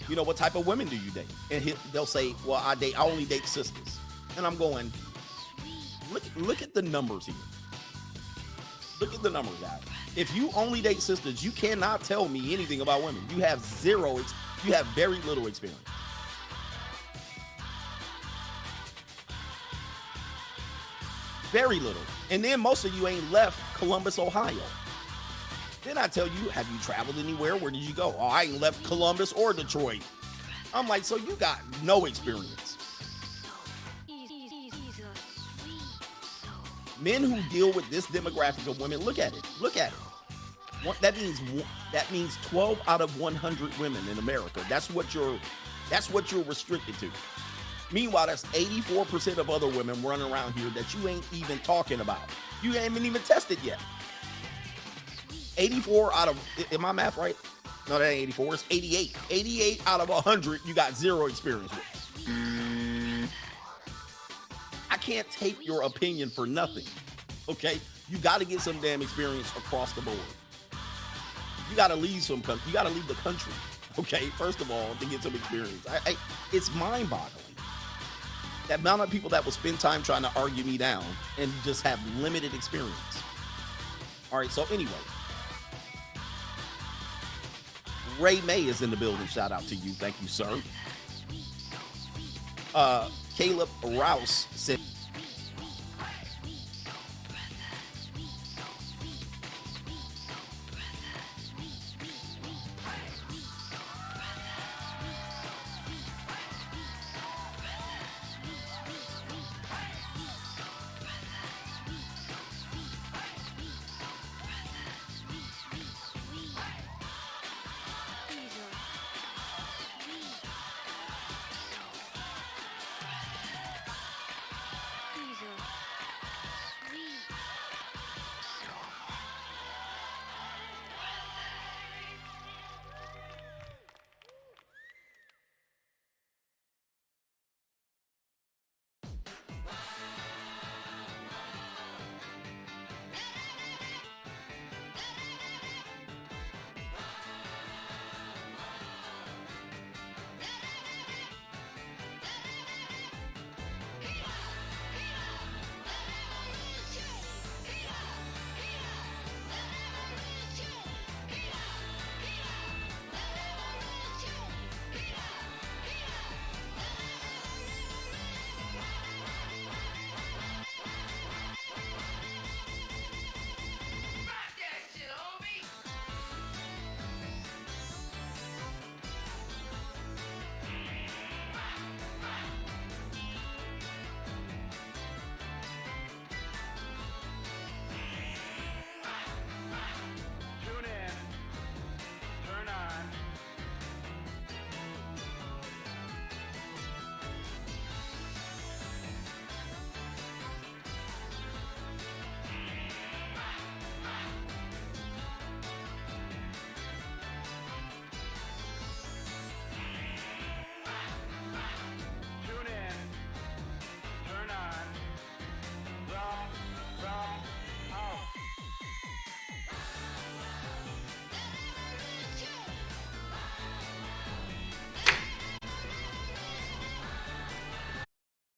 you know, what type of women do you date? And they'll say, well, I only date sisters. And I'm going, look at the numbers here. Look at the numbers, guys. If you only date sisters, you cannot tell me anything about women. You have very little experience. Very little. And then most of you ain't left Columbus, Ohio. Then I tell you, have you traveled anywhere? Where did you go? Oh, I ain't left Columbus or Detroit. I'm like, so you got no experience. Men who deal with this demographic of women, look at it. Look at it. That means 12 out of 100 women in America. That's what you're restricted to. Meanwhile, that's 84% of other women running around here that you ain't even talking about. You ain't even tested yet. 84 out of, am my math right? No, that ain't 84, it's 88. 88 out of 100 you got zero experience with. I can't take your opinion for nothing, okay? You got to get some damn experience across the board. You got to leave the country, okay? First of all, to get some experience. It's mind-boggling. The amount of people that will spend time trying to argue me down and just have limited experience. All right, so anyway. Ray May is in the building. Shout out to you. Thank you, sir. Caleb Rouse said